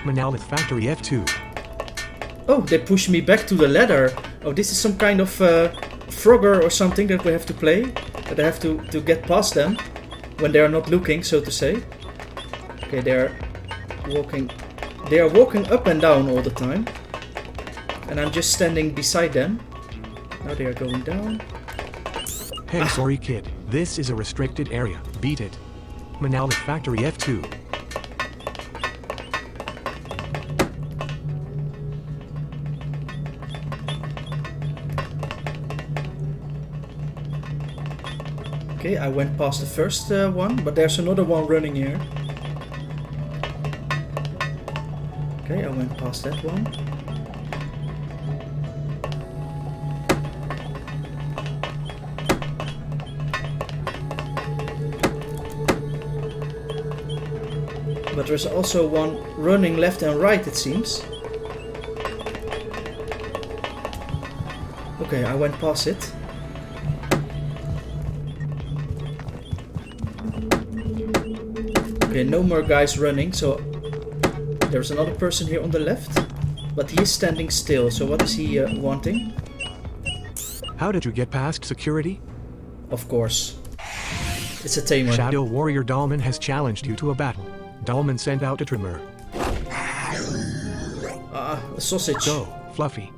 [SPEAKER 4] Monolith Factory F2.
[SPEAKER 2] Oh, they push me back to the ladder. Oh, this is some kind of Frogger or something that we have to play. That I have to get past them when they are not looking, so to say. Okay, they are walking up and down all the time. And I'm just standing beside them. Now they are going down.
[SPEAKER 4] Hey, sorry kid, this is a restricted area. Beat it. Monolith Factory F2.
[SPEAKER 2] Okay, I went past the first one, but there's another one running here. Okay, I went past that one. But there's also one running left and right, it seems. Okay, I went past it. Okay, no more guys running, so there's another person here on the left, but he is standing still, so what is he wanting?
[SPEAKER 4] How did you get past security?
[SPEAKER 2] Of course. It's a tamer.
[SPEAKER 4] Shadow Warrior Dalman has challenged you to a battle. Dalman sent out a trimmer.
[SPEAKER 2] A sausage.
[SPEAKER 4] Go, Fluffy.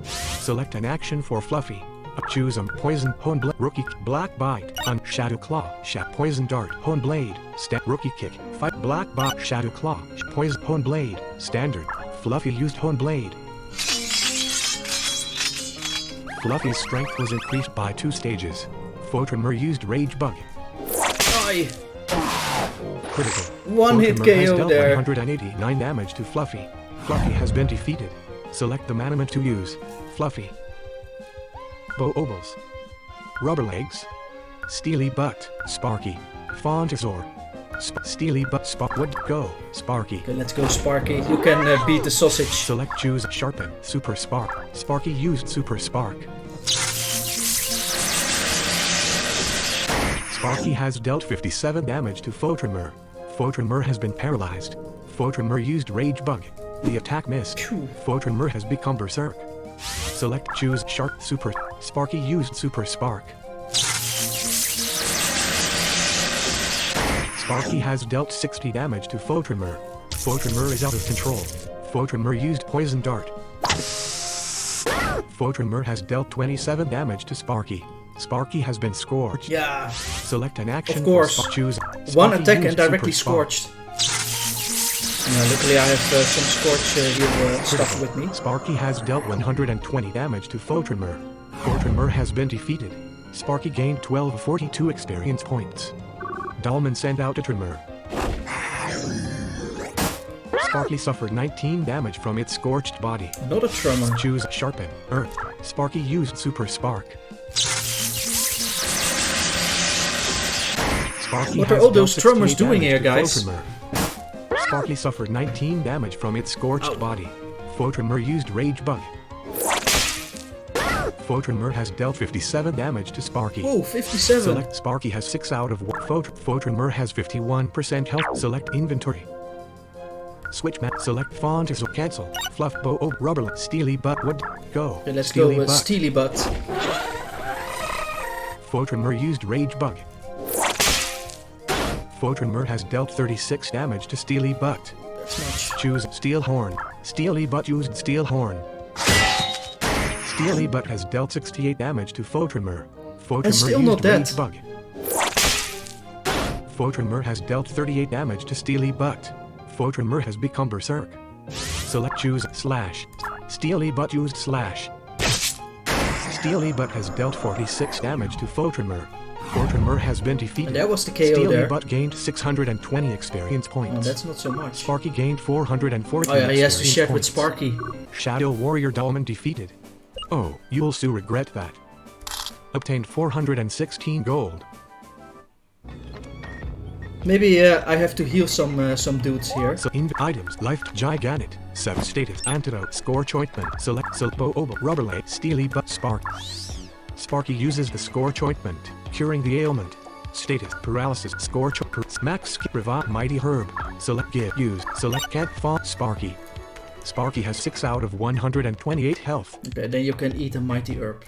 [SPEAKER 4] Select an action for Fluffy. Choose a Poison Hornblade Rookie Black Bite on Shadow Claw. Poison Dart Hornblade Step Rookie Kick. Fight Black Bite Shadow Claw. Poison Hornblade Standard. Fluffy used Hornblade. Fluffy's strength was increased by 2 stages. Fotrimmer used Rage Bug.
[SPEAKER 2] Aye.
[SPEAKER 4] Critical.
[SPEAKER 2] One hit
[SPEAKER 4] Fotrimmer has
[SPEAKER 2] KO
[SPEAKER 4] dealt
[SPEAKER 2] there.
[SPEAKER 4] 189 damage to Fluffy. Fluffy has been defeated. Select the Manamon to use. Fluffy. Bo-Obles. Rubber Legs. Steely Butt. Sparky. Fontasaur. Steely Butt. Would go. Sparky.
[SPEAKER 2] Okay, let's go Sparky. You can beat the sausage.
[SPEAKER 4] Select choose Sharpen. Super Spark. Sparky used Super Spark. Sparky has dealt 57 damage to Fotrimmer. Fotrimmer has been paralyzed. Fotrimmer used Rage Bug. The attack missed.
[SPEAKER 2] Phew.
[SPEAKER 4] Fotrimmer has become Berserk. Select choose Sharp Super. Sparky used Super Spark. Sparky has dealt 60 damage to Fotrimmer. Fotrimmer is out of control. Fotrimmer used Poison Dart. Fotrimmer has dealt 27 damage to Sparky. Sparky has been scorched.
[SPEAKER 2] Yeah,
[SPEAKER 4] Select an action.
[SPEAKER 2] of course.
[SPEAKER 4] Choose
[SPEAKER 2] One
[SPEAKER 4] Sparky
[SPEAKER 2] attack
[SPEAKER 4] used
[SPEAKER 2] and directly
[SPEAKER 4] Super Spark.
[SPEAKER 2] scorched. Luckily I have some scorch here stuff with me.
[SPEAKER 4] Sparky has dealt 120 damage to Fotrimmer. Fotrimmer has been defeated. Sparky gained 1242 experience points. Dalman sent out a trimmer. Sparky suffered 19 damage from its scorched body.
[SPEAKER 2] Not a tremor.
[SPEAKER 4] Choose Sharpen, Earth. Sparky used Super Spark. Sparky
[SPEAKER 2] What
[SPEAKER 4] has
[SPEAKER 2] are all those
[SPEAKER 4] dealt
[SPEAKER 2] tremors
[SPEAKER 4] 68
[SPEAKER 2] doing
[SPEAKER 4] damage
[SPEAKER 2] here,
[SPEAKER 4] to
[SPEAKER 2] guys?
[SPEAKER 4] Fotrimmer. Sparky suffered 19 damage from its scorched body. Fotrimmer used Rage Bug. Fotrimmer has dealt 57 damage to Sparky.
[SPEAKER 2] Oh, 57.
[SPEAKER 4] Select Sparky has 6 out of 1. Fotrimmer has 51% health. Select Inventory. Switch map. Select Font is cancel. Fluff Bow Rubber Steely Butt Wood. Go.
[SPEAKER 2] Okay, let's
[SPEAKER 4] Steely
[SPEAKER 2] go with
[SPEAKER 4] Butt.
[SPEAKER 2] Steely Butt.
[SPEAKER 4] Fotrimmer used Rage Bug. Fotrimmer has dealt 36 damage to Steely Butt.
[SPEAKER 2] That's much.
[SPEAKER 4] Choose Steel Horn. Steely Butt used Steel Horn. Steely Butt has dealt 68 damage to Fotrimmer. Fotrimmer
[SPEAKER 2] still
[SPEAKER 4] used
[SPEAKER 2] not dead.
[SPEAKER 4] Rage Bug. Fotrimmer has dealt 38 damage to Steely Butt. Fotrimmer has become Berserk. Select choose Slash. Steely Butt used Slash. Steely Butt has dealt 46 damage to Fotrimmer. Fotrimmer has been defeated.
[SPEAKER 2] And that was the KO
[SPEAKER 4] Steely
[SPEAKER 2] there.
[SPEAKER 4] Butt gained 620 experience points.
[SPEAKER 2] Oh, that's not so much.
[SPEAKER 4] Sparky gained 440
[SPEAKER 2] Oh yeah, he has to
[SPEAKER 4] experience
[SPEAKER 2] share with
[SPEAKER 4] points.
[SPEAKER 2] Sparky.
[SPEAKER 4] Shadow Warrior Dalman defeated. Oh, you'll soon regret that. Obtained 416 gold.
[SPEAKER 2] Maybe I have to heal some dudes here.
[SPEAKER 4] So in items, life gigantic, 7 status, antidote, scorch ointment, select, silpo, oval, rubber leg, steely but spark. Sparky uses the scorch ointment, curing the ailment. Status, paralysis, scorch, max, revive, mighty herb. Select give, use, select can't fall, Sparky. Sparky has 6 out of 128 health.
[SPEAKER 2] Okay, then you can eat a mighty herb.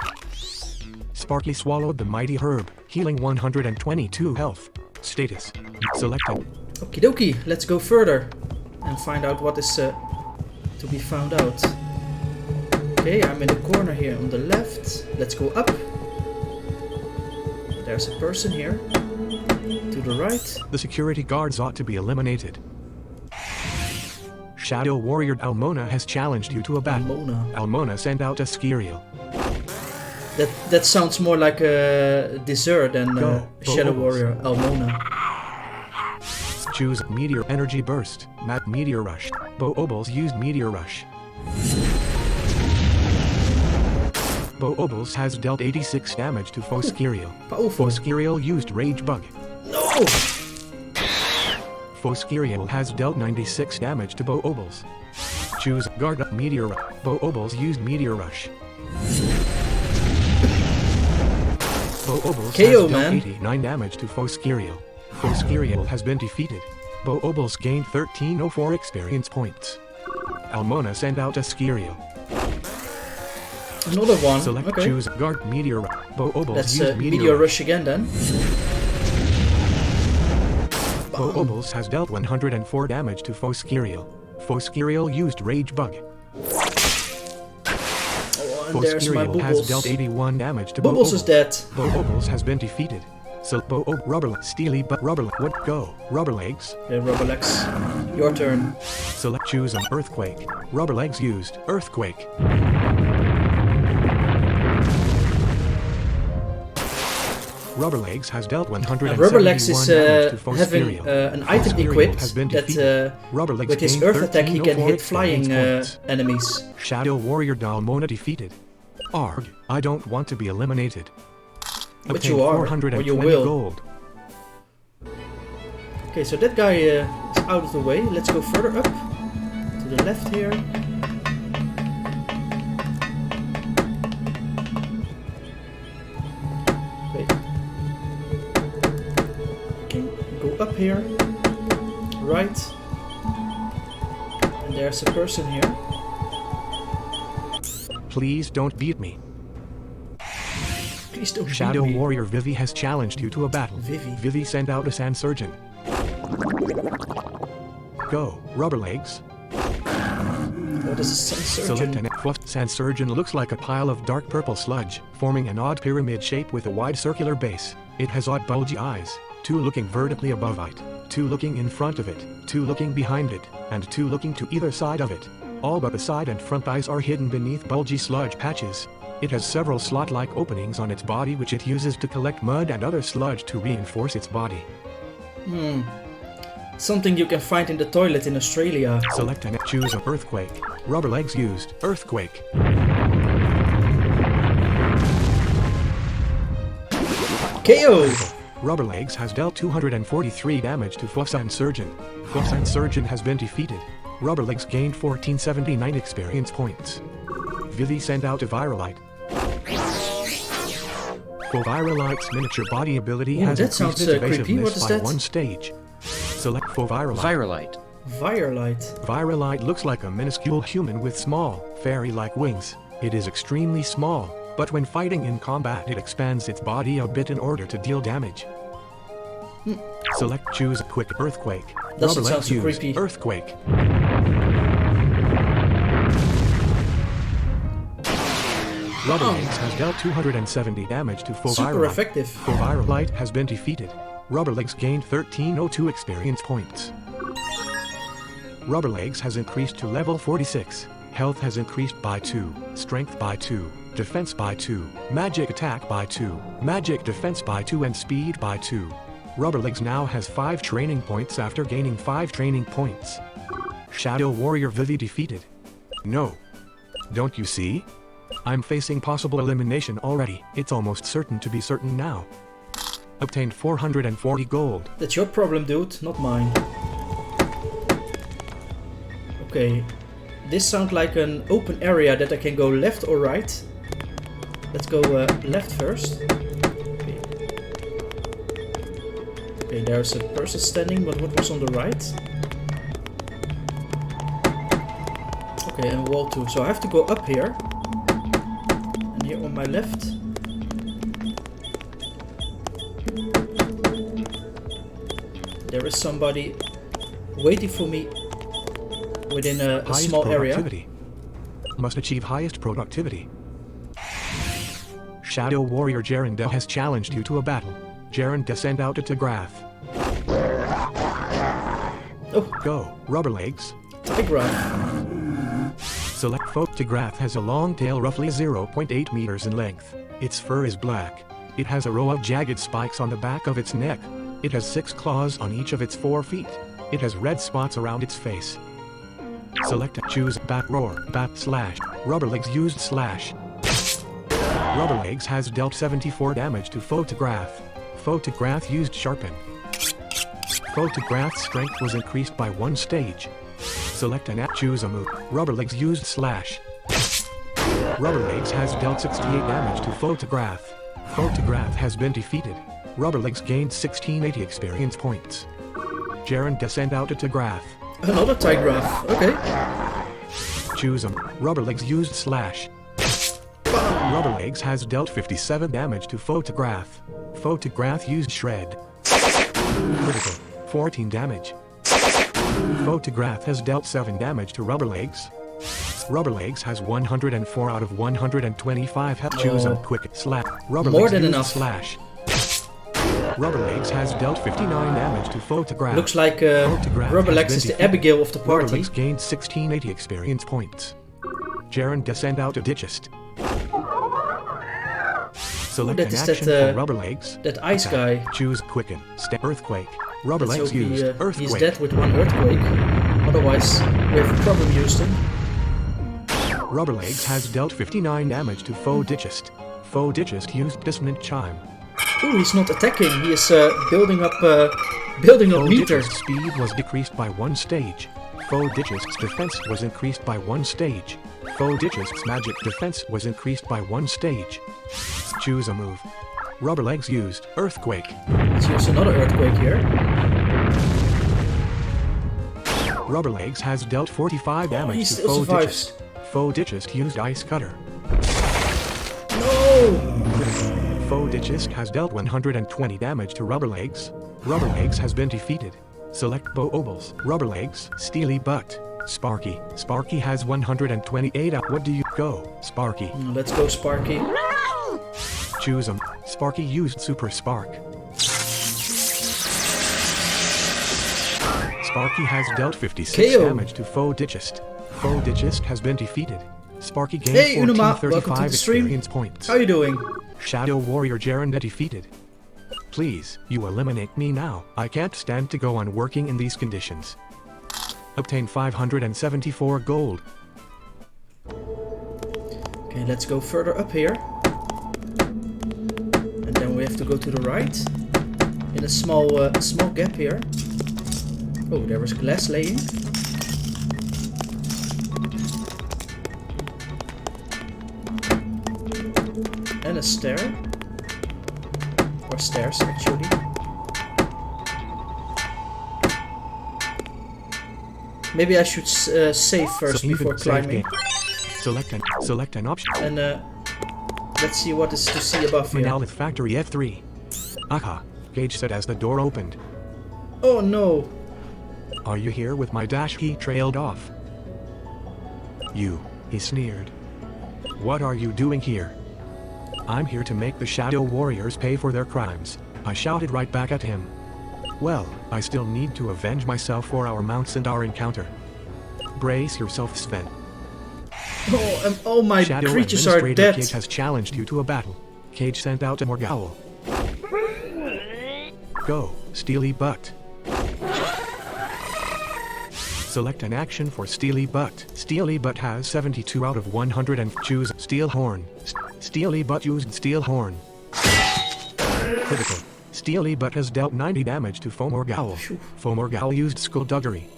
[SPEAKER 4] Sparky swallowed the mighty herb, healing 122 health. Status, selected.
[SPEAKER 2] Okie dokie, let's go further and find out what is to be found out. Okay, I'm in the corner here on the left. Let's go up. There's a person here. To the right.
[SPEAKER 4] The security guards ought to be eliminated. Shadow Warrior Almona has challenged you to a battle.
[SPEAKER 2] Almona.
[SPEAKER 4] Almona sent out a Skiriel.
[SPEAKER 2] That sounds more like a dessert than Shadow
[SPEAKER 4] Bo-Obos.
[SPEAKER 2] Warrior Almona.
[SPEAKER 4] Choose Meteor Energy Burst, Map Meteor Rush. Bo-Obos used Meteor Rush. Bo-Obos has dealt 86 damage to Foskiriel.
[SPEAKER 2] Powerful.
[SPEAKER 4] Foskiriel used Rage Bug.
[SPEAKER 2] No!
[SPEAKER 4] Foskiriel has dealt 96 damage to Bo-Obos. Choose Guard Up Meteor Rush. Bo-Obos used Meteor Rush. Bo-Obos
[SPEAKER 2] KO,
[SPEAKER 4] has dealt
[SPEAKER 2] man.
[SPEAKER 4] 89 damage to Foskiriel. Foskiriel has been defeated. Bo-Obos gained 1304 experience points. Almona sent out a Skiriel.
[SPEAKER 2] Another one.
[SPEAKER 4] Select
[SPEAKER 2] Okay.
[SPEAKER 4] choose Guard Meteor Rush. Bo-Obos
[SPEAKER 2] Let's
[SPEAKER 4] used
[SPEAKER 2] Meteor Rush again then.
[SPEAKER 4] Bo-Obos has dealt 104 damage to Foskiriel. Foskiriel used Rage Bug.
[SPEAKER 2] Oh, and there's my
[SPEAKER 4] Foskiriel has dealt
[SPEAKER 2] Bubbles.
[SPEAKER 4] 81 damage to
[SPEAKER 2] Bubbles is dead.
[SPEAKER 4] Bo-Obos has been defeated. So Rubber Steely but Rubber what go? Rubber Legs.
[SPEAKER 2] Okay, Rubber Legs. Your turn.
[SPEAKER 4] Select choose an Earthquake. Rubber Legs used Earthquake. Rubber Legs has dealt 171
[SPEAKER 2] Rubber Legs is
[SPEAKER 4] damage to
[SPEAKER 2] having
[SPEAKER 4] Foskiriel.
[SPEAKER 2] an item
[SPEAKER 4] Foskiriel
[SPEAKER 2] equipped
[SPEAKER 4] has been
[SPEAKER 2] that
[SPEAKER 4] defeated. Rubber Legs
[SPEAKER 2] with his
[SPEAKER 4] gained
[SPEAKER 2] earth attack he can
[SPEAKER 4] 1304
[SPEAKER 2] hit flying
[SPEAKER 4] experience points.
[SPEAKER 2] enemies.
[SPEAKER 4] Shadow Warrior Dalmona defeated. Arg, I don't want to be eliminated.
[SPEAKER 2] But
[SPEAKER 4] Obtained
[SPEAKER 2] you are, or
[SPEAKER 4] 420
[SPEAKER 2] you will.
[SPEAKER 4] gold.
[SPEAKER 2] Okay, so that guy is out of the way. Let's go further up. To the left here. Okay. Can go up here. Right. And there's a person here.
[SPEAKER 4] Please don't beat me.
[SPEAKER 2] Please don't
[SPEAKER 4] Shadow
[SPEAKER 2] beat me.
[SPEAKER 4] Warrior Vivi has challenged you to a battle.
[SPEAKER 2] Vivi.
[SPEAKER 4] Vivi sent out a Sand Surgeon. Go, Rubber Legs.
[SPEAKER 2] What is a Sand
[SPEAKER 4] Select
[SPEAKER 2] Surgeon?
[SPEAKER 4] an fluffed Sand Surgeon looks like a pile of dark purple sludge, forming an odd pyramid shape with a wide circular base. It has odd bulgy eyes, 2 looking vertically above it, 2 looking in front of it, 2 looking behind it, and 2 looking to either side of it. All but the side and front eyes are hidden beneath bulgy sludge patches. It has several slot-like openings on its body which it uses to collect mud and other sludge to reinforce its body.
[SPEAKER 2] Something you can find in the toilet in Australia.
[SPEAKER 4] Select and choose an Earthquake. Rubber Legs used Earthquake.
[SPEAKER 2] KO!
[SPEAKER 4] Rubber Legs has dealt 243 damage to Fluffsand Surgeon. Fluffsand Surgeon has been defeated. Rubber Legs gained 1479 experience points. Vivi sent out a Viralite. For Viralite's miniature body ability
[SPEAKER 2] Ooh,
[SPEAKER 4] has
[SPEAKER 2] that
[SPEAKER 4] increased
[SPEAKER 2] sounds,
[SPEAKER 4] its
[SPEAKER 2] creepy. What
[SPEAKER 4] evasiveness
[SPEAKER 2] is
[SPEAKER 4] by
[SPEAKER 2] that?
[SPEAKER 4] 1 stage. Select for Viralite.
[SPEAKER 3] Viralite.
[SPEAKER 2] Viralite.
[SPEAKER 4] Viralite looks like a minuscule human with small, fairy-like wings. It is extremely small, but when fighting in combat it expands its body a bit in order to deal damage. Select choose a quick Earthquake.
[SPEAKER 2] Doesn't
[SPEAKER 4] Rubber
[SPEAKER 2] sound
[SPEAKER 4] Legs
[SPEAKER 2] so
[SPEAKER 4] used
[SPEAKER 2] creepy.
[SPEAKER 4] Earthquake. Rubber Legs has dealt 270 damage to full
[SPEAKER 2] Super
[SPEAKER 4] Viralite.
[SPEAKER 2] effective.
[SPEAKER 4] Full Viralite has been defeated. Rubber Legs gained 1302 experience points. Rubber Legs has increased to level 46. Health has increased by 2, Strength by 2, Defense by 2, Magic Attack by 2, Magic Defense by 2 and Speed by 2. Rubber Legs now has 5 training points after gaining 5 training points. Shadow Warrior Vivi defeated. No. Don't you see? I'm facing possible elimination already. It's almost certain to be certain now. Obtained 440 gold.
[SPEAKER 2] That's your problem, dude, not mine. Okay, this sounds like an open area that I can go left or right. Let's go left first. Okay. Okay, there's a person standing, but what was on the right? Okay, and wall 2. So I have to go up here. And here on my left. There is somebody waiting for me within a small area.
[SPEAKER 4] Must achieve highest productivity. Shadow Warrior Gerenda has challenged you to a battle. Gerenda sent out a Tagrath.
[SPEAKER 2] Oh,
[SPEAKER 4] Go, Rubber Legs.
[SPEAKER 2] Tagrath.
[SPEAKER 4] Select Folk Tagrath has a long tail roughly 0.8 meters in length. Its fur is black. It has a row of jagged spikes on the back of its neck. It has 6 claws on each of its 4 feet. It has red spots around its face. Select choose Bat Roar, Bat Slash. Rubber Legs used Slash. Rubber Legs has dealt 74 damage to Photograth. Photograth used Sharpen. Photograth's strength was increased by 1 stage. Select an app, choose a move. Rubber Legs used Slash. Rubber Legs has dealt 68 damage to Photograph. Photograph has been defeated. Rubber Legs gained 1680 experience points. Jaren sent out a Tagrath.
[SPEAKER 2] Another Tagrath, okay.
[SPEAKER 4] Choose him. Rubber Legs used Slash. Rubber Legs has dealt 57 damage to Photograph. Photograph used Shred. Critical. 14 damage. Photograph has dealt 7 damage to Rubber Legs. Rubber Legs has 104 out of 125 health. Choose him. Quick Slash. Rubber
[SPEAKER 2] More
[SPEAKER 4] Legs
[SPEAKER 2] than
[SPEAKER 4] used
[SPEAKER 2] enough.
[SPEAKER 4] Slash. Rubber Legs has dealt 59 damage to Photograph.
[SPEAKER 2] Looks like
[SPEAKER 4] Photograph
[SPEAKER 2] Rubber
[SPEAKER 4] has
[SPEAKER 2] Legs
[SPEAKER 4] been
[SPEAKER 2] is the
[SPEAKER 4] defeated.
[SPEAKER 2] Abigail of the
[SPEAKER 4] Rubber
[SPEAKER 2] party.
[SPEAKER 4] Legs gained 1680 experience points. Jaren sent out a Ditchist. Select
[SPEAKER 2] that
[SPEAKER 4] an
[SPEAKER 2] is
[SPEAKER 4] action
[SPEAKER 2] that,
[SPEAKER 4] for Rubber Legs.
[SPEAKER 2] that ice
[SPEAKER 4] Attack.
[SPEAKER 2] guy.
[SPEAKER 4] Choose Quicken. Earthquake. Rubber
[SPEAKER 2] Let's
[SPEAKER 4] Legs
[SPEAKER 2] hope
[SPEAKER 4] used Earthquake.
[SPEAKER 2] he's dead with 1 earthquake. Otherwise, we have a problem, Houston.
[SPEAKER 4] Rubber Legs has dealt 59 damage to Foe Ditchist. Foe Ditchist used Dissonant Chime.
[SPEAKER 2] Ooh, he's not attacking. He is building up meter.
[SPEAKER 4] Ditchist's speed was decreased by 1 stage. Foe Ditchist's defense was increased by 1 stage. Foe Ditchist's magic defense was increased by 1 stage. Choose a move. Rubber Legs used Earthquake.
[SPEAKER 2] Let's use another earthquake here.
[SPEAKER 4] Rubber Legs has dealt 45 damage
[SPEAKER 2] he
[SPEAKER 4] to
[SPEAKER 2] still
[SPEAKER 4] Foe
[SPEAKER 2] survives.
[SPEAKER 4] Ditchist. Foe Ditchist used Ice Cutter.
[SPEAKER 2] No!
[SPEAKER 4] Foe Ditchist has dealt 120 damage to Rubber Legs. Rubber Legs has been defeated. Select Bo Obols. Rubber Legs, Steely Butt. Sparky. Sparky has 128 out. What do you go? Sparky.
[SPEAKER 2] Let's go, Sparky.
[SPEAKER 4] Choose him. Sparky used Super Spark. Sparky has dealt 56
[SPEAKER 2] KO.
[SPEAKER 4] damage to Foe Ditchist. Foe Ditchist has been defeated. Sparky gained
[SPEAKER 2] Hey, Unuma, welcome to
[SPEAKER 4] 1435
[SPEAKER 2] the stream.
[SPEAKER 4] experience points.
[SPEAKER 2] How are you doing?
[SPEAKER 4] Shadow Warrior Jaren defeated. Please, you eliminate me now. I can't stand to go on working in these conditions. Obtain 574 gold.
[SPEAKER 2] Okay, let's go further up here. And then we have to go to the right. In a small gap here. Oh, there was glass laying. And a stair. Or stairs, actually. Maybe I should save first
[SPEAKER 4] So even
[SPEAKER 2] before
[SPEAKER 4] save
[SPEAKER 2] climbing.
[SPEAKER 4] game. Select an option.
[SPEAKER 2] And let's see what is to see above here.
[SPEAKER 4] Monolith Factory F3. Aha. Gage said as the door opened.
[SPEAKER 2] Oh no!
[SPEAKER 4] Are you here with my dash? He trailed off. You, he sneered. What are you doing here? I'm here to make the Shadow Warriors pay for their crimes. I shouted right back at him. Well, I still need to avenge myself for our mounts and our encounter. Brace yourself, Sven.
[SPEAKER 2] Oh, all my
[SPEAKER 4] Shadow
[SPEAKER 2] creatures are
[SPEAKER 4] Administrator
[SPEAKER 2] dead.
[SPEAKER 4] Cage has challenged you to a battle. Cage sent out a Morgowl. Go, Steely Butt. Select an action for Steely Butt. Steely Butt has 72 out of 100 and choose Steel Horn. Steely Butt used Steel Horn. Critical. Steely Butt has dealt 90 damage to Fomorgowl. Fomorgowl used Skullduggery.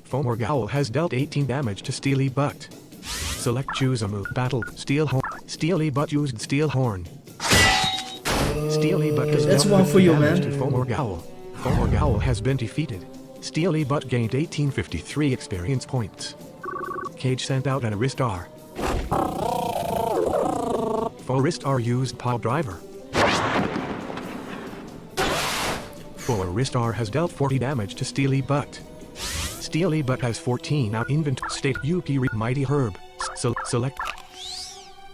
[SPEAKER 4] Fomorgowl has dealt 18 damage to Steely Butt. Select choose a move. Battle. Steel Horn. Steely Butt used Steel Horn. Steely Butt has
[SPEAKER 2] That's
[SPEAKER 4] dealt
[SPEAKER 2] one for you,
[SPEAKER 4] damage
[SPEAKER 2] man.
[SPEAKER 4] to Fomorgowl. Fomorgowl has been defeated. Steely Butt gained 1853 experience points. Cage sent out an Aristar. Aristar used Pile Driver. Aristar has dealt 40 damage to Steely Butt. Steely Butt has 14 out inventory state UP Mighty Herb. Select.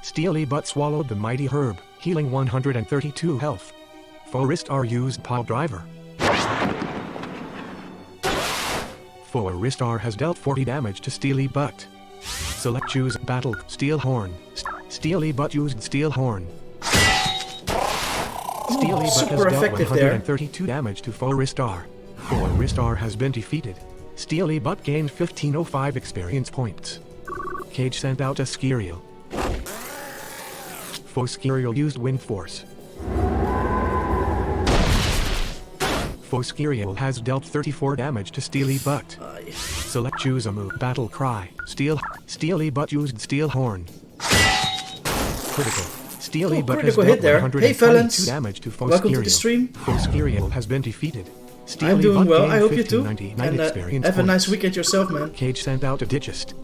[SPEAKER 4] Steely Butt swallowed the Mighty Herb, healing 132 health. Aristar used Pile Driver. Aristar has dealt 40 damage to Steely Butt. Select choose battle Steel Horn. Steely Butt used Steel Horn. Steely Butt
[SPEAKER 2] super
[SPEAKER 4] has dealt
[SPEAKER 2] effective there.
[SPEAKER 4] 132 damage to Aristar. Aristar has been defeated. Steely Butt gained 1505 experience points. Cage sent out a Skiriel. Skiriel used Wind Force. Skiriel has dealt 34 damage to Steely Butt. Select choose a move. Battle Cry. Steely Butt used Steel Horn. Critical. Steely Butt has
[SPEAKER 2] critical
[SPEAKER 4] dealt
[SPEAKER 2] hit there. Hey,
[SPEAKER 4] 122
[SPEAKER 2] fellas.
[SPEAKER 4] damage to
[SPEAKER 2] Welcome to the stream.
[SPEAKER 4] Skiriel has been defeated. Steely
[SPEAKER 2] I'm doing
[SPEAKER 4] Butt
[SPEAKER 2] well,
[SPEAKER 4] gained
[SPEAKER 2] I hope you too.
[SPEAKER 4] 1599
[SPEAKER 2] And
[SPEAKER 4] experience
[SPEAKER 2] have a nice
[SPEAKER 4] points.
[SPEAKER 2] weekend yourself, man.
[SPEAKER 4] Cage sent out a Digist.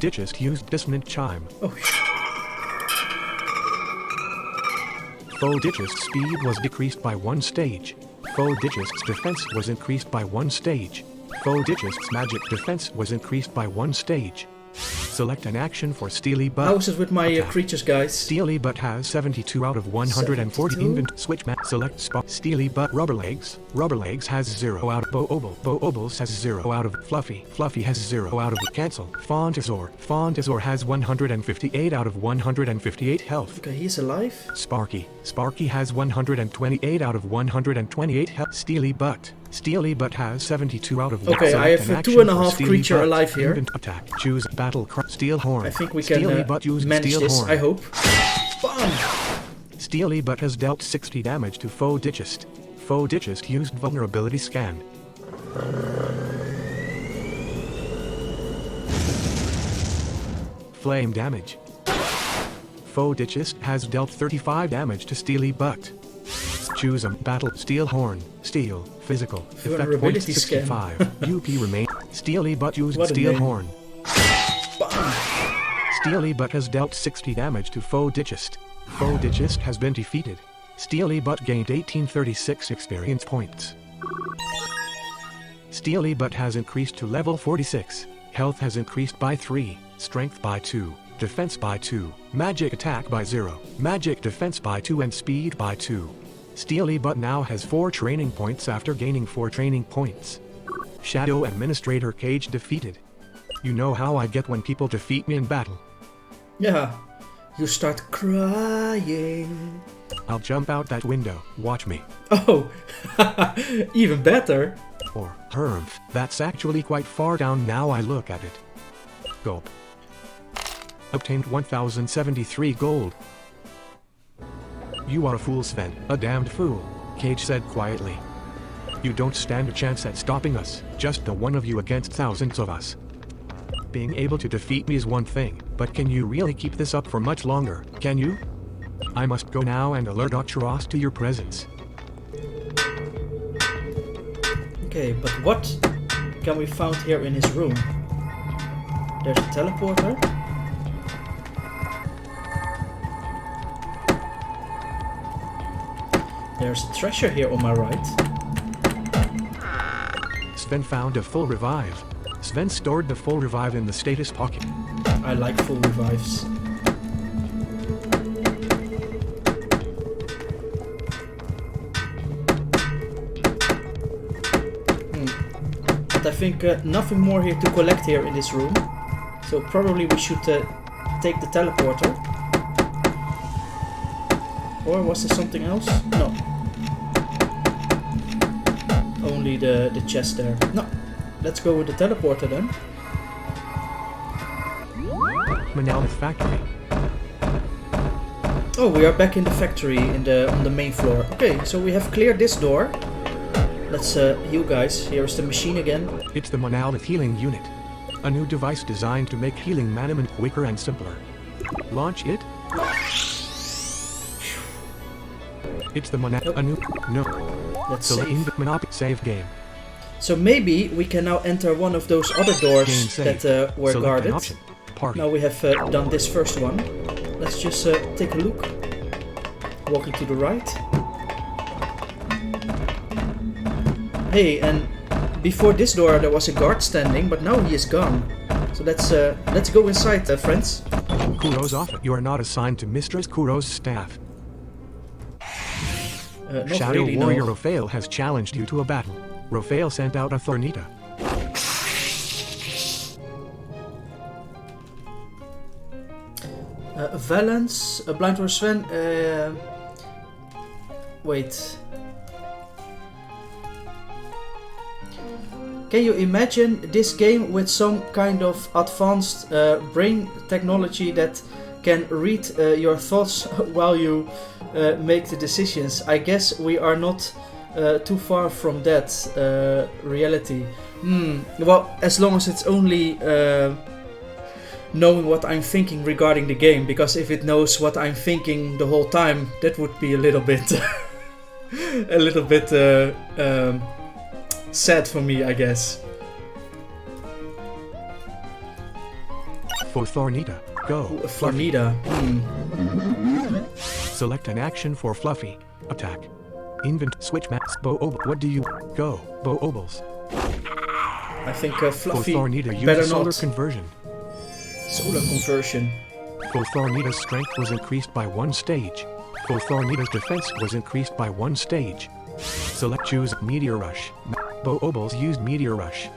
[SPEAKER 4] Digist used Dissonant Chime.
[SPEAKER 2] Oh,
[SPEAKER 4] Digist's speed was decreased by 1 stage. Digist's defense was increased by 1 stage. Digist's magic defense was increased by 1 stage. Select an action for Steely Butt.
[SPEAKER 2] how is it with my
[SPEAKER 4] Attack.
[SPEAKER 2] creatures, guys?
[SPEAKER 4] Steely Butt has 72 out of 140 invent. Switch map. Select spot. Steely Butt. Rubberlegs. Rubberlegs has 0 out of Bo-Obel. Bo-Obels has 0 out of Fluffy. Fluffy has 0 out of Cancel. Fauntazor. Fauntazor has 158 out of 158 health.
[SPEAKER 2] Okay, he's alive.
[SPEAKER 4] Sparky. Sparky has 128 out of 128 health. Steely Butt. Steely Butt has 72 out of 1.
[SPEAKER 2] Okay, I have a 2.5 creature alive here.
[SPEAKER 4] Attack. Choose battle. Steel Horn.
[SPEAKER 2] I think we can
[SPEAKER 4] Steely Butt used
[SPEAKER 2] manage
[SPEAKER 4] Steel
[SPEAKER 2] this,
[SPEAKER 4] Horn.
[SPEAKER 2] I hope. Bam!
[SPEAKER 4] Steely Butt has dealt 60 damage to Digist. Digist used Vulnerability Scan. Flame damage. Digist has dealt 35 damage to Steely Butt. Choose a battle. Steel Horn. Steel. Physical. Effect point
[SPEAKER 2] Vulnerability scan.
[SPEAKER 4] 65. UP remain. Steely Butt used
[SPEAKER 2] What a
[SPEAKER 4] Steel
[SPEAKER 2] name.
[SPEAKER 4] Horn.
[SPEAKER 2] Bam!
[SPEAKER 4] Steely Butt has dealt 60 damage to Digist. Digist has been defeated. Steely Butt gained 1836 experience points. Steely Butt has increased to level 46. Health has increased by 3, Strength by 2, Defense by 2, Magic Attack by 0, Magic Defense by 2 and Speed by 2. Steely Butt now has 4 training points after gaining 4 training points. Shadow Administrator Cage defeated. You know how I get when people defeat me in battle.
[SPEAKER 2] Yeah, you start crying.
[SPEAKER 4] I'll jump out that window, watch me.
[SPEAKER 2] Oh, even better.
[SPEAKER 4] Or, Hermf, that's actually quite far down now I look at it. Gulp. Obtained 1073 gold. You are a fool, Sven, a damned fool, Cage said quietly. You don't stand a chance at stopping us, just the one of you against thousands of us. Being able to defeat me is one thing, but can you really keep this up for much longer, can you? I must go now and alert Octoross to your presence.
[SPEAKER 2] Okay, but what can we find here in his room? There's a teleporter. There's a treasure here on my right.
[SPEAKER 4] Sven found a full revive. Sven stored the full revive in the status pocket.
[SPEAKER 2] I like full revives. But I think nothing more here to collect here in this room. So probably we should take the teleporter. Or was there something else? No. Oh only the chest there. No, let's go with the teleporter then.
[SPEAKER 4] Manamon factory.
[SPEAKER 2] Oh, we are back in the factory on the main floor. Okay, so we have cleared this door. Let's heal, guys. Here's the machine again.
[SPEAKER 4] It's the Manamon healing unit. A new device designed to make healing Manamon quicker and simpler. Launch it. It's the Manamon. A new. No.
[SPEAKER 2] Let's
[SPEAKER 4] Select
[SPEAKER 2] save.
[SPEAKER 4] Monopoly save game.
[SPEAKER 2] So maybe we can now enter one of those other doors
[SPEAKER 4] Game save.
[SPEAKER 2] that were
[SPEAKER 4] Select
[SPEAKER 2] guarded.
[SPEAKER 4] an option. Party.
[SPEAKER 2] Now we have done this first one. Let's just take a look. Walking to the right. Hey, and before this door there was a guard standing, but now he is gone. So let's go inside, friends.
[SPEAKER 4] Kuro's off. You are not assigned to Mistress Kuro's staff.
[SPEAKER 2] Not
[SPEAKER 4] Shadow
[SPEAKER 2] really,
[SPEAKER 4] Warrior
[SPEAKER 2] no.
[SPEAKER 4] Raphael has challenged you to a battle. Raphael sent out a Thornita.
[SPEAKER 2] Valence, BlindWarriorSven. Wait. Can you imagine this game with some kind of advanced brain technology that can read your thoughts while you make the decisions? I guess we are not too far from that reality. Well, as long as it's only knowing what I'm thinking regarding the game, because if it knows what I'm thinking the whole time, that would be a little bit sad for me, I guess.
[SPEAKER 4] For Thornita, go.
[SPEAKER 2] Thornita.
[SPEAKER 4] Select an action for Fluffy. Attack. Switch maps. What do you go? Bo-obles.
[SPEAKER 2] I think
[SPEAKER 4] For
[SPEAKER 2] Fluffy
[SPEAKER 4] Thornita,
[SPEAKER 2] better
[SPEAKER 4] use solar
[SPEAKER 2] not.
[SPEAKER 4] conversion.
[SPEAKER 2] Solar conversion.
[SPEAKER 4] For Thornita's strength was increased by 1 stage. For Thornita's defense was increased by 1 stage. Select choose Meteor Rush. Bo-obles used Meteor Rush.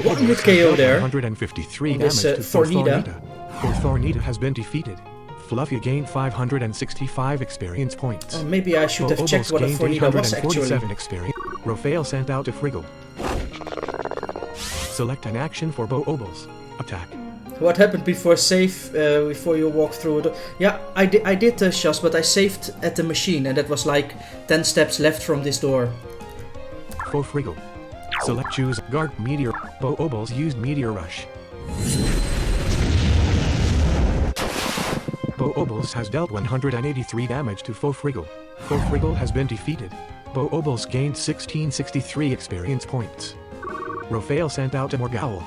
[SPEAKER 2] One with KO there.
[SPEAKER 4] 153
[SPEAKER 2] On
[SPEAKER 4] damage
[SPEAKER 2] this,
[SPEAKER 4] to
[SPEAKER 2] Thornita.
[SPEAKER 4] For Thornita has been defeated. Fluffy gained 565 experience points.
[SPEAKER 2] Oh, maybe I should have
[SPEAKER 4] Bo-obles
[SPEAKER 2] checked what a
[SPEAKER 4] gained
[SPEAKER 2] Thornita was actually.
[SPEAKER 4] 847 experience. Raphael sent out a Friggle. Select an action for Bo-obles. Attack.
[SPEAKER 2] What happened before save, before you walk through it? Yeah, I did Shaz, but I saved at the machine, and that was like 10 steps left from this door.
[SPEAKER 4] For Friggle. Select choose guard Meteor. Bo-obles used Meteor Rush. Bo-obles has dealt 183 damage to Friggle. Friggle has been defeated. Bo-obles gained 1663 experience points. Raphael sent out a Morgal.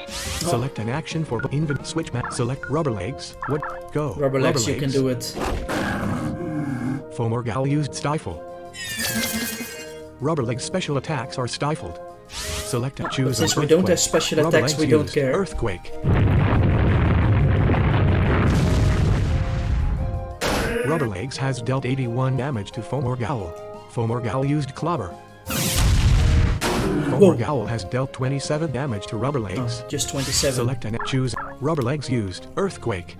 [SPEAKER 4] Select an action for switch map. Select Rubber Legs. What? Go.
[SPEAKER 2] Rubber legs, you can do it.
[SPEAKER 4] For Morgal used Stifle. Rubber Legs special attacks are stifled. Select and choose
[SPEAKER 2] Since
[SPEAKER 4] an
[SPEAKER 2] we don't
[SPEAKER 4] Earthquake.
[SPEAKER 2] have special
[SPEAKER 4] Rubber
[SPEAKER 2] attacks,
[SPEAKER 4] Legs
[SPEAKER 2] we don't
[SPEAKER 4] used
[SPEAKER 2] care.
[SPEAKER 4] Earthquake. Rubber Legs has dealt 81 damage to Fomorgal. Fomorgal used Clobber. Fomorgal has dealt 27 damage to Rubber Legs.
[SPEAKER 2] Just 27.
[SPEAKER 4] Select and choose Rubber Legs used Earthquake.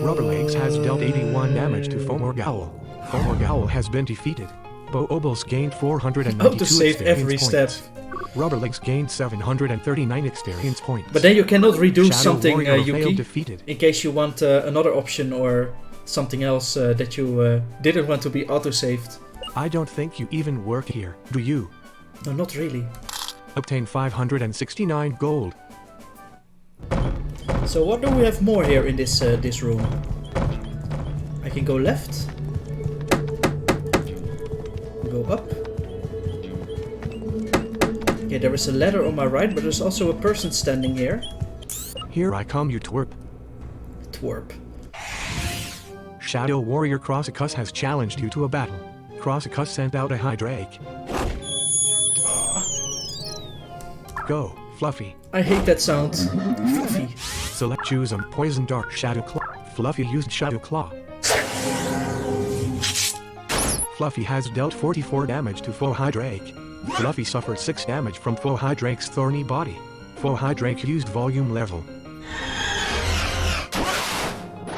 [SPEAKER 4] Rubber Legs has dealt 81 damage to Fomorgal. Fomorgal has been defeated. Bo-obles gained 492
[SPEAKER 2] How to save
[SPEAKER 4] experience
[SPEAKER 2] every
[SPEAKER 4] points.
[SPEAKER 2] step.
[SPEAKER 4] Rubber Legs gained 739 experience points.
[SPEAKER 2] But then you cannot redo
[SPEAKER 4] Shadow
[SPEAKER 2] something,
[SPEAKER 4] Warrior Raphael
[SPEAKER 2] Yuki,
[SPEAKER 4] defeated.
[SPEAKER 2] in case you want another option or something else that you didn't want to be auto-saved.
[SPEAKER 4] I don't think you even work here, do you?
[SPEAKER 2] No, not really.
[SPEAKER 4] Obtain 569 gold.
[SPEAKER 2] So what do we have more here in this this room? I can go left. Go up. Okay, there is a ladder on my right, but there's also a person standing here.
[SPEAKER 4] Here I come, you twerp.
[SPEAKER 2] Twerp.
[SPEAKER 4] Shadow Warrior Crossicus has challenged you to a battle. Crossicus sent out a Hydrake. Go, Fluffy.
[SPEAKER 2] I hate that sound. Fluffy.
[SPEAKER 4] Select choose a Poison Dart Shadow Claw. Fluffy used Shadow Claw. Fluffy has dealt 44 damage to Full Hydrake. Fluffy suffered 6 damage from Full Hydrake's thorny body. Full Hydrake used Volume Level.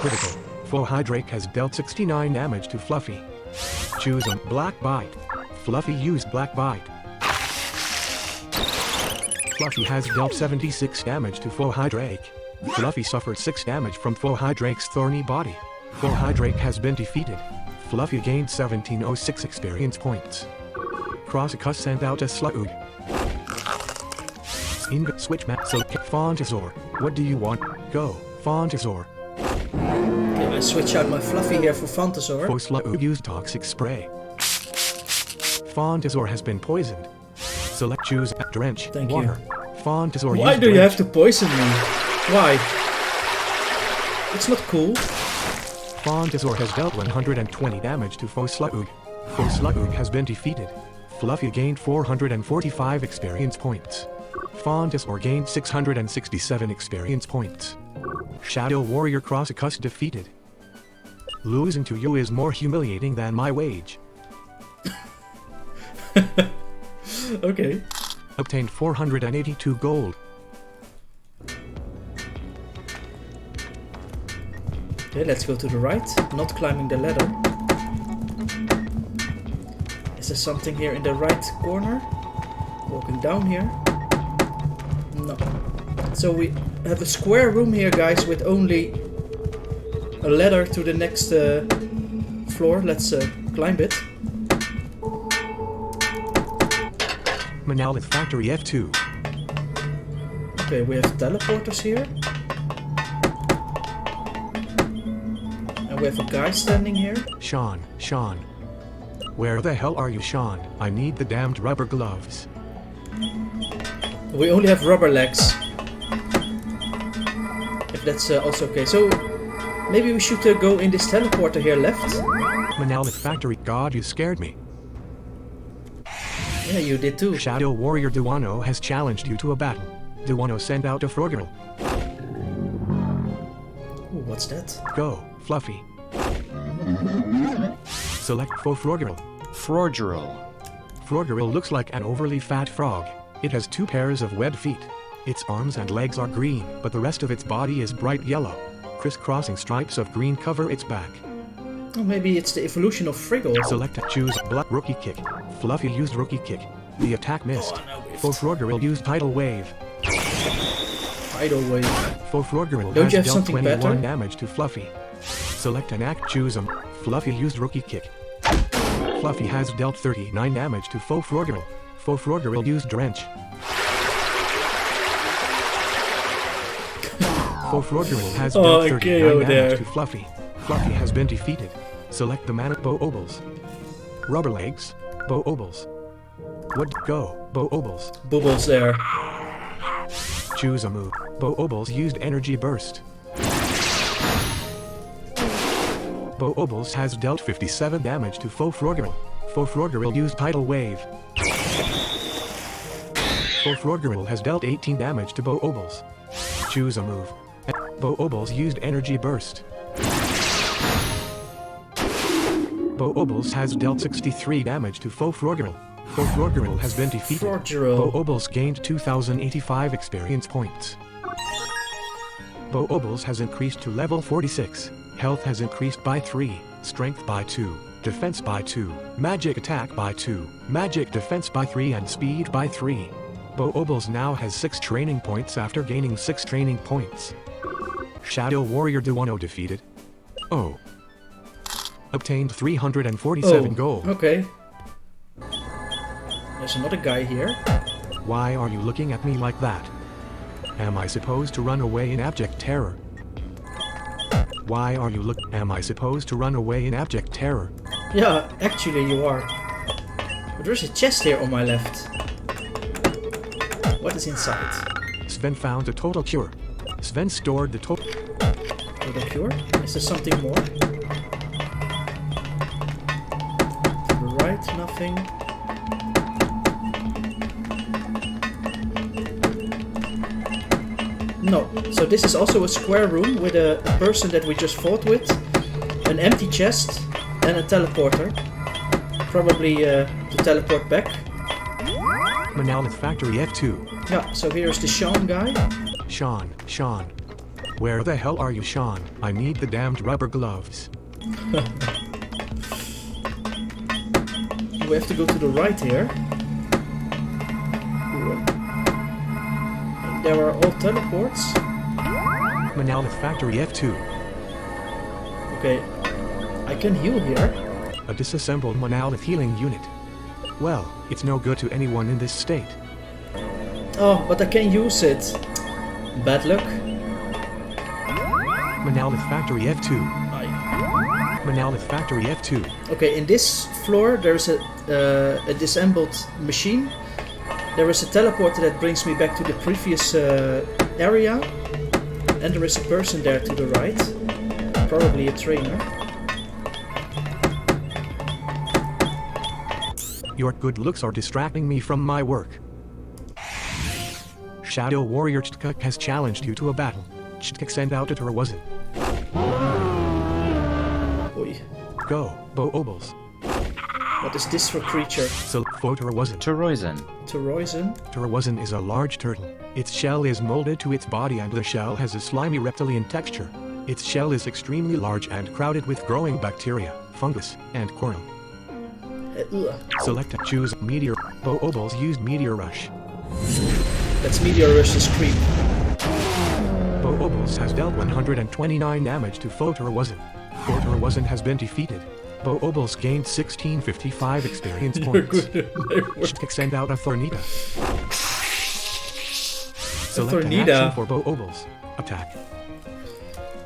[SPEAKER 4] critical. Full Hydrake has dealt 69 damage to Fluffy. Choose a Black Bite. Fluffy used Black Bite. Fluffy has dealt 76 damage to Full Hydrake. Fluffy suffered 6 damage from Full Hydrake's thorny body. Full Hydrake has been defeated. Fluffy gained 1706 experience points. Crossicus sent out a Slug. Ingot switch map so Fontasaur. What do you want? Go, Fontasaur.
[SPEAKER 2] Okay, I switch out my Fluffy here for Fontasaur.
[SPEAKER 4] For Slug use Toxic Spray. Fontasaur has been poisoned. Select choose Drench.
[SPEAKER 2] Thank
[SPEAKER 4] Water.
[SPEAKER 2] you.
[SPEAKER 4] Fontasaur
[SPEAKER 2] Why
[SPEAKER 4] use
[SPEAKER 2] do you
[SPEAKER 4] Drench.
[SPEAKER 2] have to poison me? Why? It's not cool.
[SPEAKER 4] Fontasaur has dealt 120 damage to Foslug. Foslug has been defeated. Fluffy gained 445 experience points. Fontasaur gained 667 experience points. Shadow Warrior Crossicus defeated. Losing to you is more humiliating than my wage.
[SPEAKER 2] Okay.
[SPEAKER 4] Obtained 482 gold.
[SPEAKER 2] Okay, let's go to the right. Not climbing the ladder. Is there something here in the right corner? Walking down here. No. So we have a square room here, guys, with only a ladder to the next floor. Let's climb it.
[SPEAKER 4] Manalith Factory F2.
[SPEAKER 2] Okay, we have teleporters here. And we have a guy standing here.
[SPEAKER 4] Sean. Where the hell are you, Sean? I need the damned rubber gloves.
[SPEAKER 2] We only have rubber legs. If that's also okay. So maybe we should go in this teleporter here left.
[SPEAKER 4] Manalith Factory. God, you scared me.
[SPEAKER 2] Yeah, you did too.
[SPEAKER 4] Shadow Warrior Duano has challenged you to a battle. Duano sent out a Froggerl.
[SPEAKER 2] Ooh, what's that?
[SPEAKER 4] Go, Fluffy. Select for Froggerl.
[SPEAKER 1] Froggerl.
[SPEAKER 4] Froggerl looks like an overly fat frog. It has 2 pairs of webbed feet. Its arms and legs are green, but the rest of its body is bright yellow. Crisscrossing stripes of green cover its back.
[SPEAKER 2] Oh, maybe it's the evolution of Friggle.
[SPEAKER 4] Select choose Blood Rookie Kick. Fluffy used Rookie Kick. The attack missed.
[SPEAKER 2] Oh, no, whiffed.
[SPEAKER 4] For Froggerl used Tidal Wave.
[SPEAKER 2] Tidal wave.
[SPEAKER 4] For Froggerl
[SPEAKER 2] Don't
[SPEAKER 4] has
[SPEAKER 2] you have
[SPEAKER 4] dealt
[SPEAKER 2] something
[SPEAKER 4] 21
[SPEAKER 2] better?
[SPEAKER 4] damage to Fluffy. Select an act, choose him. Fluffy used Rookie Kick. Fluffy has dealt 39 damage to Faux Froggerl. Faux Froggerl used Drench. Faux Froggerl has dealt 39 damage to Fluffy. Fluffy has been defeated. Select the mana Bo Obles. Rubber legs. Bo Obles. What go? Bo Obles.
[SPEAKER 2] Bubbles there.
[SPEAKER 4] Choose a move. Bo Obles used Energy Burst. Bo Obles has dealt 57 damage to Faux Froggerl. Faux Froggerl used Tidal Wave. Faux Froggerl has dealt 18 damage to Bo Obles. Choose a move. Bo Obles used Energy Burst. Bo Obles has dealt 63 damage to Faux Froggerl. Faux Froggerl has been defeated.
[SPEAKER 2] Froggerl.
[SPEAKER 4] Bo Obles gained 2,085 experience points. Bo Obles has increased to level 46. Health has increased by 3, Strength by 2, Defense by 2, Magic Attack by 2, Magic Defense by 3 and Speed by 3. Bo Obles now has 6 training points after gaining 6 training points. Shadow Warrior Duano defeated. Oh. Obtained 347 gold.
[SPEAKER 2] Okay. There's another guy here.
[SPEAKER 4] Why are you looking at me like that? Am I supposed to run away in abject terror? Why are you Am I supposed to run away in abject terror?
[SPEAKER 2] Yeah, actually you are. But there's a chest here on my left. What is inside?
[SPEAKER 4] Sven found a total cure. Sven stored the total.
[SPEAKER 2] Total cure? Is there something more? To the right, nothing. No. So this is also a square room with a person that we just fought with, an empty chest, and a teleporter. Probably to teleport back.
[SPEAKER 4] Manalith Factory F2.
[SPEAKER 2] Yeah, so here's the Sean guy.
[SPEAKER 4] Sean. Where the hell are you, Sean? I need the damned rubber gloves.
[SPEAKER 2] We have to go to the right here. There are all teleports.
[SPEAKER 4] Monolith Factory F2.
[SPEAKER 2] Okay, I can heal here.
[SPEAKER 4] A disassembled monolith healing unit. Well, it's no good to anyone in this state.
[SPEAKER 2] Oh, but I can use it. Bad luck.
[SPEAKER 4] Monolith Factory F2.
[SPEAKER 2] Aye.
[SPEAKER 4] Monolith Factory F2.
[SPEAKER 2] Okay, in this floor there's a disassembled machine. There is a teleporter that brings me back to the previous area. And there is a person there to the right. Probably a trainer.
[SPEAKER 4] Your good looks are distracting me from my work. Shadow Warrior Chtkuk has challenged you to a battle. Chtkuk send out a Torozen.
[SPEAKER 2] Oi.
[SPEAKER 4] Go, Bo-Obles.
[SPEAKER 2] What is this for creature?
[SPEAKER 4] So, Torozen.
[SPEAKER 5] Torozen.
[SPEAKER 4] Torozen is a large turtle. Its shell is molded to its body and the shell has a slimy reptilian texture. Its shell is extremely large and crowded with growing bacteria, fungus, and coral. Select and choose Meteor. Bo-Obles used Meteor Rush.
[SPEAKER 2] That's Meteor Rush's creep.
[SPEAKER 4] Bo-Obles has dealt 129 damage to Torozen. Torozen has been defeated. Bo-Obles gained 1655 experience points. Chtkuk send out a Thornita. Select an action for Bo-Obles. Attack.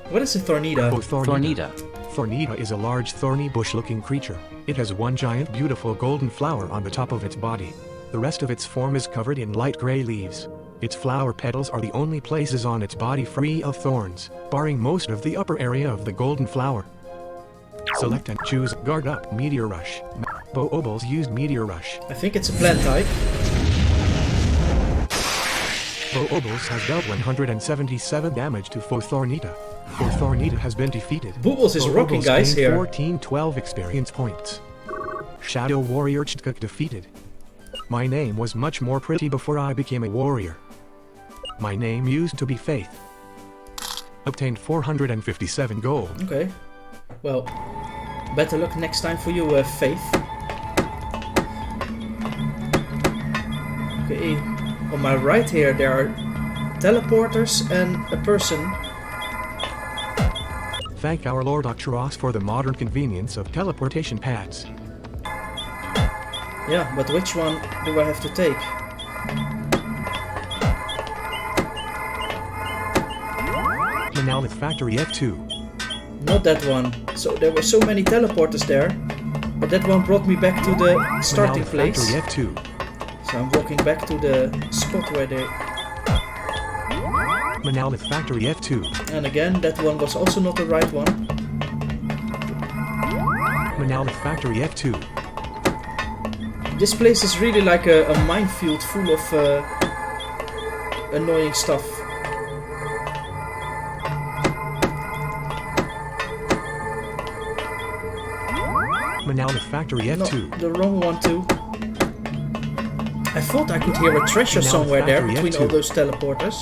[SPEAKER 2] What is a Thornita?
[SPEAKER 5] Thornita.
[SPEAKER 4] Thornita is a large thorny bush-looking creature. It has one giant beautiful golden flower on the top of its body. The rest of its form is covered in light gray leaves. Its flower petals are the only places on its body free of thorns, barring most of the upper area of the golden flower. Select and choose Guard Up Meteor Rush. Bo-Obles used Meteor Rush.
[SPEAKER 2] I think it's a plant type.
[SPEAKER 4] Bo-Obles has dealt 177 damage to Thornita. Thornita has been defeated.
[SPEAKER 2] Boobles is rocking, guys, here.
[SPEAKER 4] 1412 experience points. Shadow Warrior Chtkuk defeated. My name was much more pretty before I became a warrior. My name used to be Faith. Obtained 457 gold.
[SPEAKER 2] Okay. Well, better luck next time for you, Faith. Okay. On my right here there are teleporters and a person.
[SPEAKER 4] Thank our Lord Octoross for the modern convenience of teleportation pads.
[SPEAKER 2] Yeah, but which one do I have to take?
[SPEAKER 4] Monolith Factory F2.
[SPEAKER 2] Not that one. So there were so many teleporters there. But that one brought me back to the starting
[SPEAKER 4] Monolith
[SPEAKER 2] place.
[SPEAKER 4] Factory F2.
[SPEAKER 2] So I'm walking back to the spot where they...
[SPEAKER 4] Monolith Factory F2.
[SPEAKER 2] And again, that one was also not the right one.
[SPEAKER 4] Monolith Factory F2.
[SPEAKER 2] This place is really like a minefield full of annoying stuff.
[SPEAKER 4] Monolith Factory F2.
[SPEAKER 2] No, the wrong one too. I thought I could hear a treasure
[SPEAKER 4] Monolith
[SPEAKER 2] somewhere there
[SPEAKER 4] Factory
[SPEAKER 2] between
[SPEAKER 4] F2.
[SPEAKER 2] all those teleporters.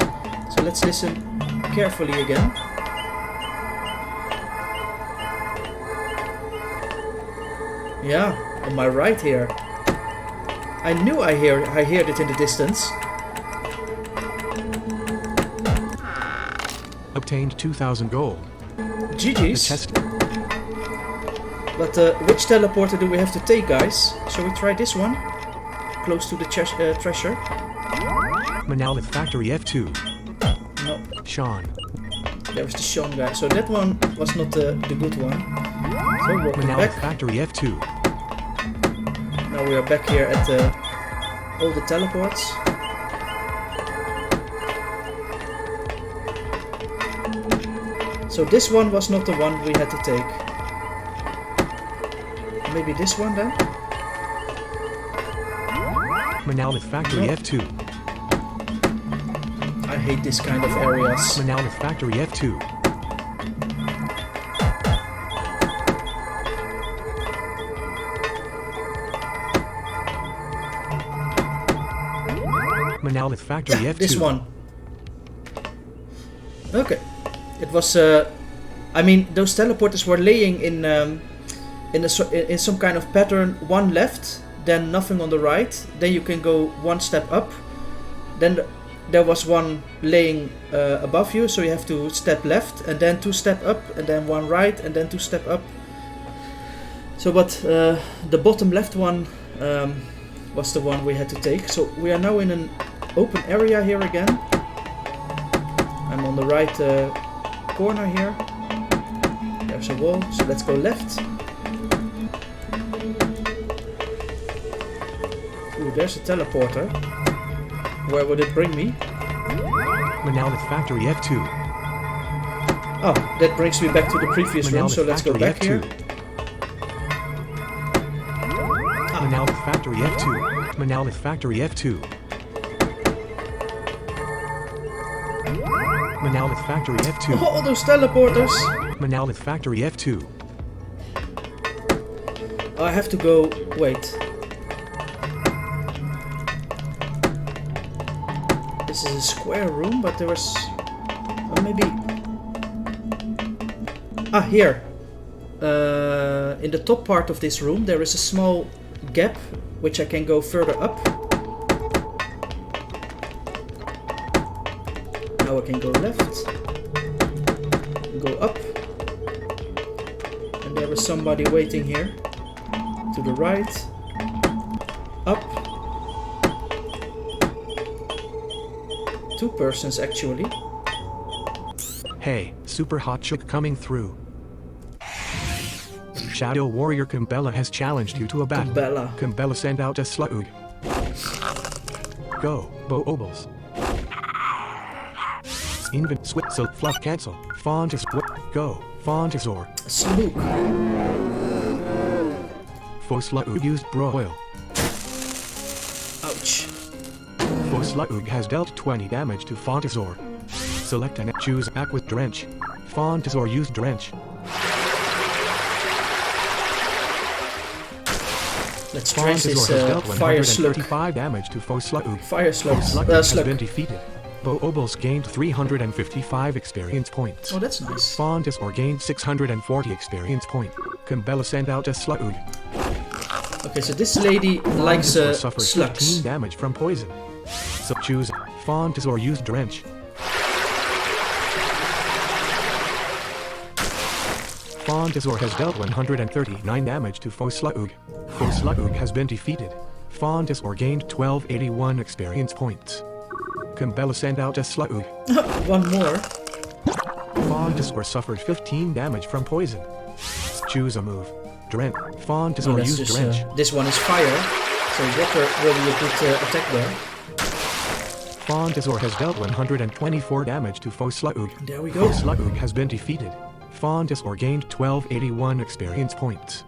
[SPEAKER 2] So let's listen carefully again. Yeah, on my right here. I knew I heard it in the distance.
[SPEAKER 4] Obtained 2000 gold. The
[SPEAKER 2] GG's.
[SPEAKER 4] chest.
[SPEAKER 2] But which teleporter do we have to take, guys? Shall we try this one? Close to the treasure.
[SPEAKER 4] Monolith Factory F2.
[SPEAKER 2] No,
[SPEAKER 4] Sean.
[SPEAKER 2] there's the Sean guy. So that one was not the good one. So walking
[SPEAKER 4] Monolith
[SPEAKER 2] back.
[SPEAKER 4] Factory F2.
[SPEAKER 2] Now we are back here at all the teleports. So this one was not the one we had to take. Maybe this one then?
[SPEAKER 4] Monolith Factory
[SPEAKER 2] No.
[SPEAKER 4] F2.
[SPEAKER 2] I hate this kind of areas.
[SPEAKER 4] Monolith Factory F2. Monolith Factory
[SPEAKER 2] Yeah,
[SPEAKER 4] F2.
[SPEAKER 2] this one. Okay. It was, I mean, those teleporters were laying in some kind of pattern. One left, then nothing on the right. Then you can go one step up. Then there was one laying above you, so you have to step left, and then 2 step up, and then 1 right, and then 2 step up. So, but the bottom left one was the one we had to take. So we are now in an open area here again. I'm on the right corner here. There's a wall, so let's go left. Ooh, there's a teleporter. Where would it bring me?
[SPEAKER 4] Monolith Factory F2.
[SPEAKER 2] Oh, that brings me back to the previous room, so let's go back here.
[SPEAKER 4] Monolith Factory F2. Monolith Factory F2. Monolith Factory F2.
[SPEAKER 2] Oh, those teleporters!
[SPEAKER 4] Monolith Factory F2.
[SPEAKER 2] I have to go... wait. This is a square room, but there was... maybe... Ah, here. In the top part of this room there is a small gap, which I can go further up. Now I can go left. Go up. And there is somebody waiting here. To the right. Up. 2 persons actually.
[SPEAKER 4] Hey, super hot chick coming through. Shadow Warrior Kumbella has challenged you to a battle. Kumbella send out a Slug. Go, Bo Obles. Invent Swip so Fluff cancel. Fontis go. Fontisor.
[SPEAKER 2] Slug.
[SPEAKER 4] For Slug used broil.
[SPEAKER 2] Ouch.
[SPEAKER 4] For Slug has dealt 20 damage to Fontisor. Select and choose Act with Drench. Fontisor used Drench.
[SPEAKER 2] Let's drench this fire slug.
[SPEAKER 4] 135 damage to Faux Slug.
[SPEAKER 2] Fire slug.
[SPEAKER 4] Slug has been defeated. Bo Obles gained 355 experience points.
[SPEAKER 2] Oh, that's nice.
[SPEAKER 4] Fontisor gained 640 experience point. Kumbella sent out a Slug.
[SPEAKER 2] Okay, so this lady likes
[SPEAKER 4] suffered 15
[SPEAKER 2] slugs.
[SPEAKER 4] damage from poison. So choose Fontisor used Drench. Fontisor has dealt 139 damage to Faux Slug. Faux Slug has been defeated. Fontisor gained 1281 experience points. Kumbella sent out a Slug.
[SPEAKER 2] One more.
[SPEAKER 4] Fontisor suffered 15 damage from poison. Choose a move. Drench. Fontisor used Drench.
[SPEAKER 2] This one is fire, so water will be a good attack there.
[SPEAKER 4] Fontisor has dealt 124 damage to Faux Slug.
[SPEAKER 2] There we go.
[SPEAKER 4] Faux Slug has been defeated. Fontisor gained 1281 experience points.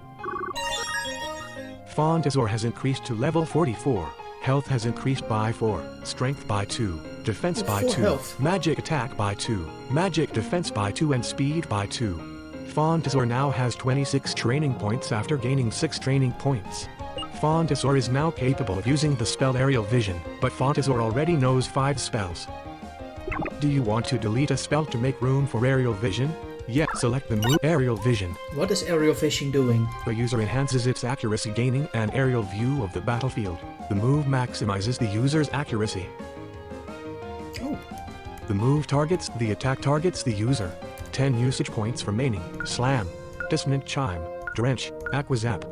[SPEAKER 4] Fontisor has increased to level 44. Health has increased by 4. Strength by 2. Defense by 2.
[SPEAKER 2] Health.
[SPEAKER 4] Magic attack by 2. Magic defense by 2 and speed by 2. Fontisor now has 26 training points after gaining 6 training points. Fontisor is now capable of using the spell Aerial Vision, but Fontisor already knows 5 spells. Do you want to delete a spell to make room for Aerial Vision? Yes, select the move Aerial Vision.
[SPEAKER 2] What is aerial vision doing?
[SPEAKER 4] The user enhances its accuracy, gaining an aerial view of the battlefield. The move maximizes the user's accuracy.
[SPEAKER 2] Oh.
[SPEAKER 4] The move targets the attack targets the user. 10 usage points remaining. Slam, Dissonant Chime, Drench, Aquazap.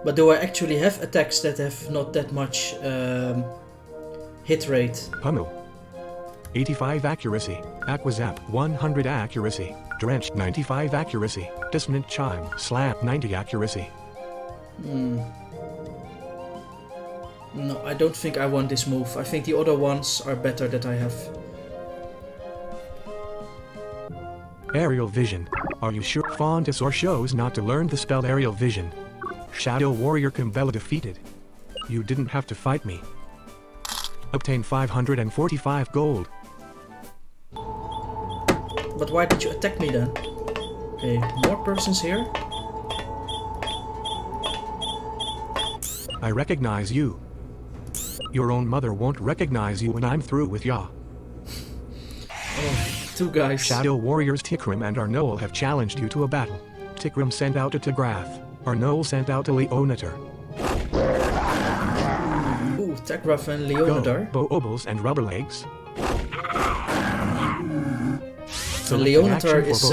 [SPEAKER 2] But do I actually have attacks that have not that much hit rate?
[SPEAKER 4] Pummel, 85 accuracy. Aquazap, 100 accuracy. Drench, 95 accuracy. Dissonant Chime, Slam, 90 accuracy.
[SPEAKER 2] No, I don't think I want this move. I think the other ones are better that I have.
[SPEAKER 4] Aerial Vision. Are you sure? Fontisor shows not to learn the spell Aerial Vision. Shadow Warrior Kumbella defeated. You didn't have to fight me. Obtain 545 gold.
[SPEAKER 2] But why did you attack me then? Okay, more persons here.
[SPEAKER 4] I recognize you. Your own mother won't recognize you when I'm through with ya.
[SPEAKER 2] Oh, two guys.
[SPEAKER 4] Shadow Warriors Tikrim and Arnoel have challenged you to a battle. Tikrim sent out a Tagrath. Arnoel sent out a Leonator.
[SPEAKER 2] Ooh, Tagrath and
[SPEAKER 4] Go,
[SPEAKER 2] Leonidar.
[SPEAKER 4] Bo-Obels and Rubberlegs.
[SPEAKER 2] So Leonator is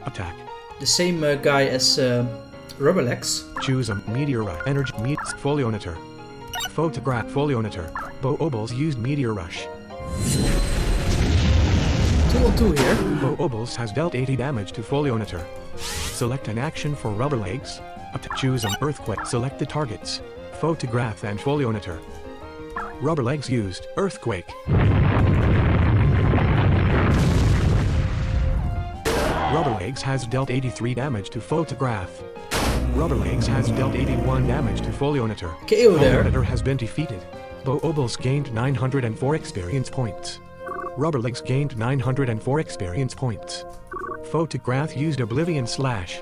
[SPEAKER 4] Attack.
[SPEAKER 2] the same guy as Rubberlegs.
[SPEAKER 4] Choose a Meteor Rush. Energy meets Folionator. Photograph Folionator. Bo-Obels used Meteor Rush.
[SPEAKER 2] 2-on-2 here.
[SPEAKER 4] Bo-Obels has dealt 80 damage to Folionator. Select an action for Rubberlegs. Choose an Earthquake. Select the targets. Photograph and Folionator. Rubberlegs used Earthquake. Rubberlegs has dealt 83 damage to Photograph. Rubberlegs has dealt 81 damage to Folionator.
[SPEAKER 2] KO there.
[SPEAKER 4] Folionator has been defeated. Bo-Obels gained 904 experience points. Rubberlegs gained 904 experience points. Photograph used Oblivion Slash.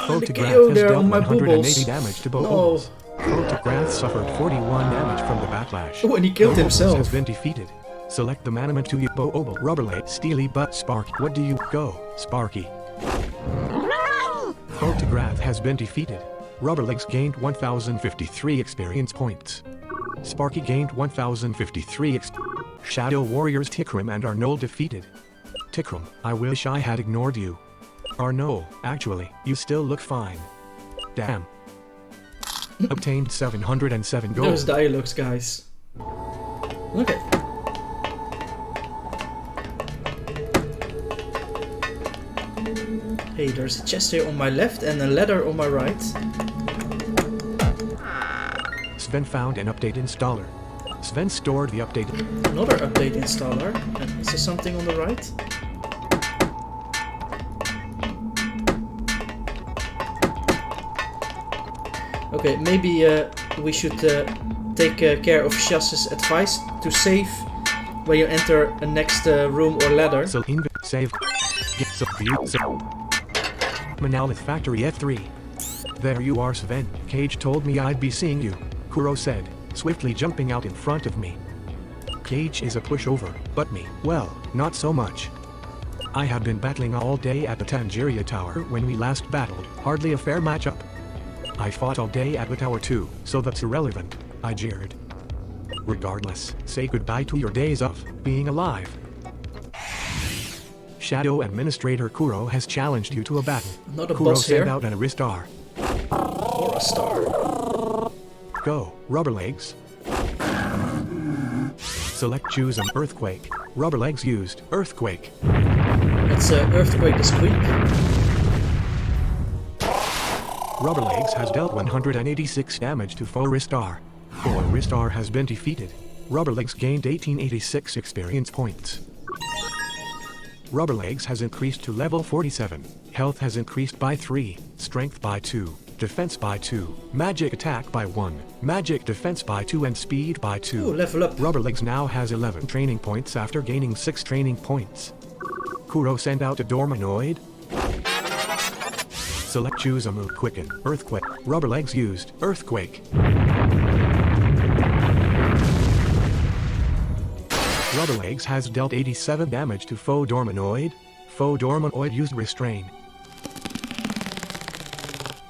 [SPEAKER 4] Photograph
[SPEAKER 2] KO
[SPEAKER 4] has
[SPEAKER 2] there
[SPEAKER 4] dealt
[SPEAKER 2] on my
[SPEAKER 4] 180
[SPEAKER 2] bubbles.
[SPEAKER 4] damage to
[SPEAKER 2] No.
[SPEAKER 4] Bo-Obels. Photograph suffered 41 damage from the backlash.
[SPEAKER 2] Oh, and he killed
[SPEAKER 4] Bo-Obels
[SPEAKER 2] himself.
[SPEAKER 4] has been defeated. Select the Manamon to you. Bo-Obel, Rubberleg, Steely Butt, Spark. What do you go, Sparky? Photograph has been defeated. Rubberlegs gained 1053 experience points. Sparky gained 1053 Shadow Warriors Tikrim and Arnoel defeated. Tikrim, I wish I had ignored you. Arnoel, actually, you still look fine. Damn. Obtained 707 gold.
[SPEAKER 2] Those dialogues, guys. Okay. Hey, there's a chest here on my left and a ladder on my right.
[SPEAKER 4] Sven found an update installer. Sven stored the update.
[SPEAKER 2] Another update installer. And is there something on the right? Okay, maybe we should take care of Shas's advice to save when you enter a next room or ladder.
[SPEAKER 4] So save. Get so view. Monolith Factory F3. There you are, Sven. Cage told me I'd be seeing you. Kuro said, swiftly jumping out in front of me. Cage is a pushover, but me, well, not so much. I had been battling all day at the Tangeria Tower when we last battled, hardly a fair matchup. I fought all day at the tower too, so that's irrelevant, I jeered. Regardless, say goodbye to your days of being alive. Shadow Administrator Kuro has challenged you to a battle.
[SPEAKER 2] Another
[SPEAKER 4] Kuro
[SPEAKER 2] boss here.
[SPEAKER 4] sent out an Aristar.
[SPEAKER 2] Or a star.
[SPEAKER 4] Go, Rubberlegs. Select choose an Earthquake. Rubberlegs used Earthquake.
[SPEAKER 2] That's Earthquake the Squeak.
[SPEAKER 4] Rubberlegs has dealt 186 damage to foe Ristar. Foe Ristar has been defeated. Rubberlegs gained 1886 experience points. Rubberlegs has increased to level 47. Health has increased by 3, Strength by 2, Defense by 2, Magic Attack by 1, Magic Defense by 2 and Speed by 2.
[SPEAKER 2] Ooh, level up.
[SPEAKER 4] Rubberlegs now has 11 training points after gaining 6 training points. Kuro sent out a Dormanoid. Select choose a move Quicken, Earthquake. Rubberlegs used Earthquake. Rubberlegs has dealt 87 damage to foe Dormanoid. Foe Dormanoid used Restrain.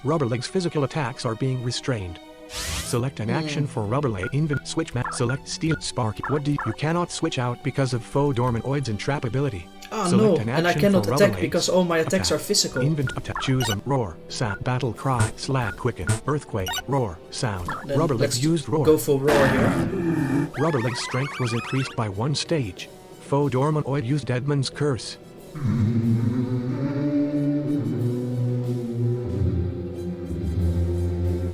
[SPEAKER 4] Rubberlegs' physical attacks are being restrained. Select an action for Rubberleg. Switch map. Select Steel Spark. What do you cannot switch out because of foe Dormanoid's entrapability.
[SPEAKER 2] Ah
[SPEAKER 4] Select
[SPEAKER 2] no,
[SPEAKER 4] an
[SPEAKER 2] and I
[SPEAKER 4] action
[SPEAKER 2] cannot
[SPEAKER 4] for
[SPEAKER 2] attack
[SPEAKER 4] Rubberlegs.
[SPEAKER 2] because all my attacks are physical.
[SPEAKER 4] Attack. Choose a roar, sound, battle cry, slap, quicken, earthquake, roar, sound.
[SPEAKER 2] Then
[SPEAKER 4] Rubberlegs
[SPEAKER 2] let's
[SPEAKER 4] used roar.
[SPEAKER 2] go for roar here.
[SPEAKER 4] Rubberleg's strength was increased by 1 stage. Foe Dormanoid used Deadman's Curse.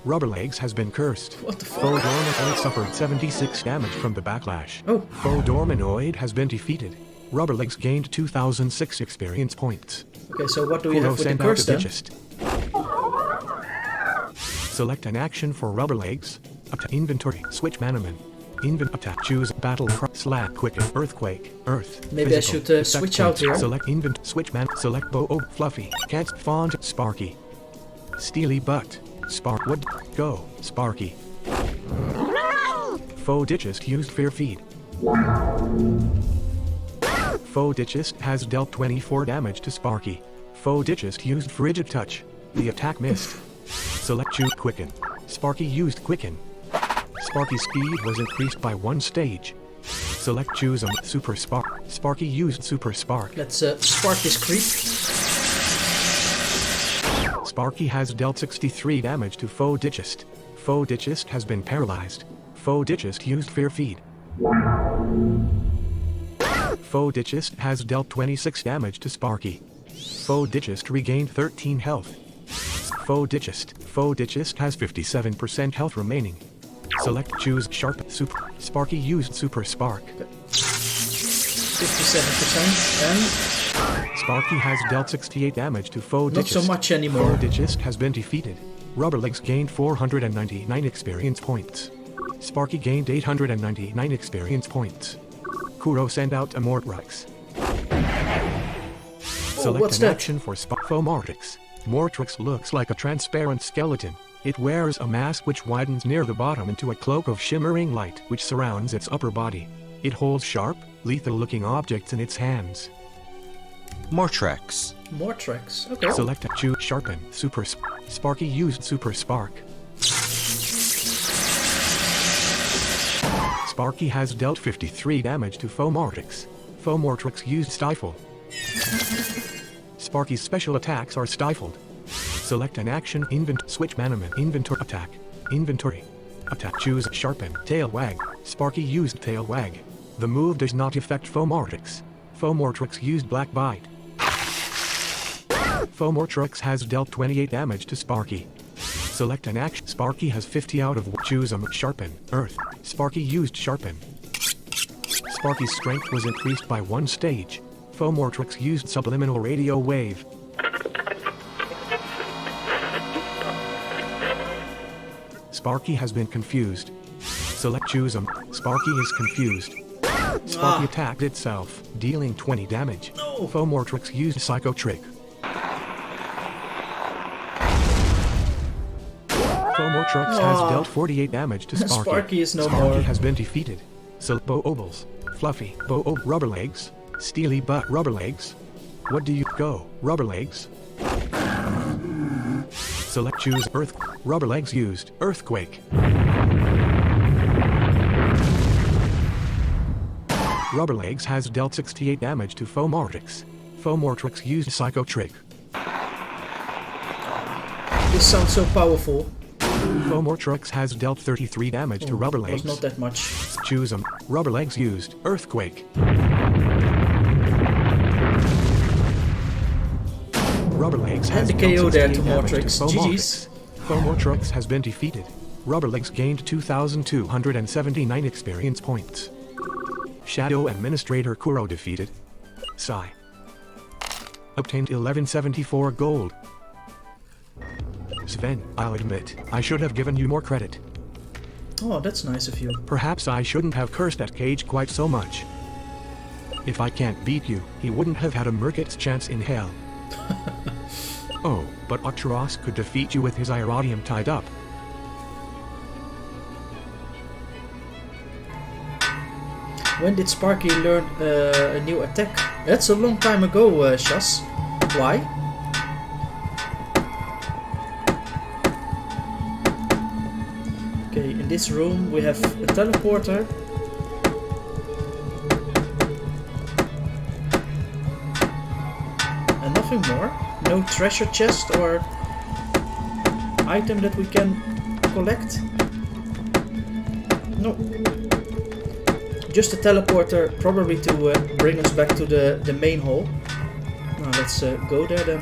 [SPEAKER 4] Rubberlegs has been cursed.
[SPEAKER 2] What the fuck?
[SPEAKER 4] Foe Dormanoid suffered 76 damage from the backlash.
[SPEAKER 2] Oh.
[SPEAKER 4] Foe Dormanoid has been defeated. Rubberlegs gained 2006 experience points.
[SPEAKER 2] Okay, so what do we
[SPEAKER 4] Kuro
[SPEAKER 2] have with the
[SPEAKER 4] sent out
[SPEAKER 2] curse
[SPEAKER 4] a
[SPEAKER 2] then?
[SPEAKER 4] Digest. Select an action for Rubberlegs. Up to inventory. Switch Manamon. Attack. Choose battle slap quicken earthquake earth.
[SPEAKER 2] Maybe I should
[SPEAKER 4] Effect
[SPEAKER 2] switch out
[SPEAKER 4] points.
[SPEAKER 2] here.
[SPEAKER 4] Select switch man. Select Fluffy. Can't font Sparky. Steely Butt. Spark would go Sparky. Foe Digest used Fear Feed. Faux-Ditchist has dealt 24 damage to Sparky. Faux-Ditchist used Frigid Touch. The attack missed. Select Choose Quicken. Sparky used Quicken. Sparky's speed was increased by 1 stage. Select Choose Super Spark. Sparky used Super Spark.
[SPEAKER 2] Let's spark this creep.
[SPEAKER 4] Sparky has dealt 63 damage to Faux-Ditchist. Faux-Ditchist has been paralyzed. Faux-Ditchist used Fear Feed. Faux-Ditchist has dealt 26 damage to Sparky. Faux-Ditchist regained 13 health. Faux-Ditchist has 57% health remaining. Select Choose Sharp Super. Sparky used Super Spark.
[SPEAKER 2] 57% and
[SPEAKER 4] Sparky has dealt 68 damage to Faux-Ditchist.
[SPEAKER 2] not so much anymore.
[SPEAKER 4] Faux-Ditchist has been defeated. Rubberlegs gained 499 experience points. Sparky gained 899 experience points. Kuro sent out a Mortrix. Select
[SPEAKER 2] what's
[SPEAKER 4] an
[SPEAKER 2] that?
[SPEAKER 4] action for Mortrix. Mortrix looks like a transparent skeleton. It wears a mask which widens near the bottom into a cloak of shimmering light which surrounds its upper body. It holds sharp, lethal-looking objects in its hands.
[SPEAKER 5] Mortrex.
[SPEAKER 2] Mortrex. Okay.
[SPEAKER 4] Select a Choose Sharpen Super Sparky used Super Spark. Sparky has dealt 53 damage to Faux-Mortrix. Faux-Mortrix used Stifle. Sparky's special attacks are stifled. Select an action switch Manamon inventory attack. Inventory. Attack choose Sharpen Tail Wag. Sparky used Tail Wag. The move does not affect Faux-Mortrix. Faux-Mortrix used Black Bite. Faux-Mortrix has dealt 28 damage to Sparky. Select an action. Sparky has 50 out of choose Sharpen Earth. Sparky used Sharpen. Sparky's strength was increased by 1 stage. Faux-Mortrix used Subliminal Radio Wave. Sparky has been confused. Select choose Sparky is confused. Sparky attacked itself, dealing 20 damage.
[SPEAKER 2] No.
[SPEAKER 4] Faux-Mortrix used Psycho Trick. Faux-Mortrix has dealt 48 damage to Sparky.
[SPEAKER 2] Sparky is no
[SPEAKER 4] Sparky
[SPEAKER 2] more.
[SPEAKER 4] has been defeated. Bo-Obles, Fluffy, Rubberlegs, Steely Butt Rubberlegs. What do you go, Rubberlegs? Select choose Earth. Rubberlegs used Earthquake. Rubberlegs has dealt 68 damage to Faux-Mortrix. Faux-Mortrix used Psycho Trick.
[SPEAKER 2] This sounds so powerful.
[SPEAKER 4] Faux-Mortrix has dealt 33 damage to Rubberlegs.
[SPEAKER 2] Was not that much.
[SPEAKER 4] Choose Rubberlegs used Earthquake. Rubberlegs has
[SPEAKER 2] the
[SPEAKER 4] dealt
[SPEAKER 2] KO there
[SPEAKER 4] 68
[SPEAKER 2] to
[SPEAKER 4] damage
[SPEAKER 2] Mortrix. GG's.
[SPEAKER 4] Faux-Mortrix has been defeated. Rubberlegs gained 2,279 experience points. Shadow Administrator Kuro defeated. Sigh. Obtained 1174 gold. Sven, I'll admit, I should have given you more credit.
[SPEAKER 2] Oh, that's nice of you.
[SPEAKER 4] Perhaps I shouldn't have cursed at Cage quite so much. If I can't beat you, he wouldn't have had a Murkit's chance in hell. Oh, but Octoross could defeat you with his Iridium tied up.
[SPEAKER 2] When did Sparky learn a new attack? That's a long time ago, Shas. Why? Okay, in this room we have a teleporter. And nothing more. No treasure chest or item that we can collect. No. Just a teleporter, probably to bring us back to the main hall. Now let's go there then.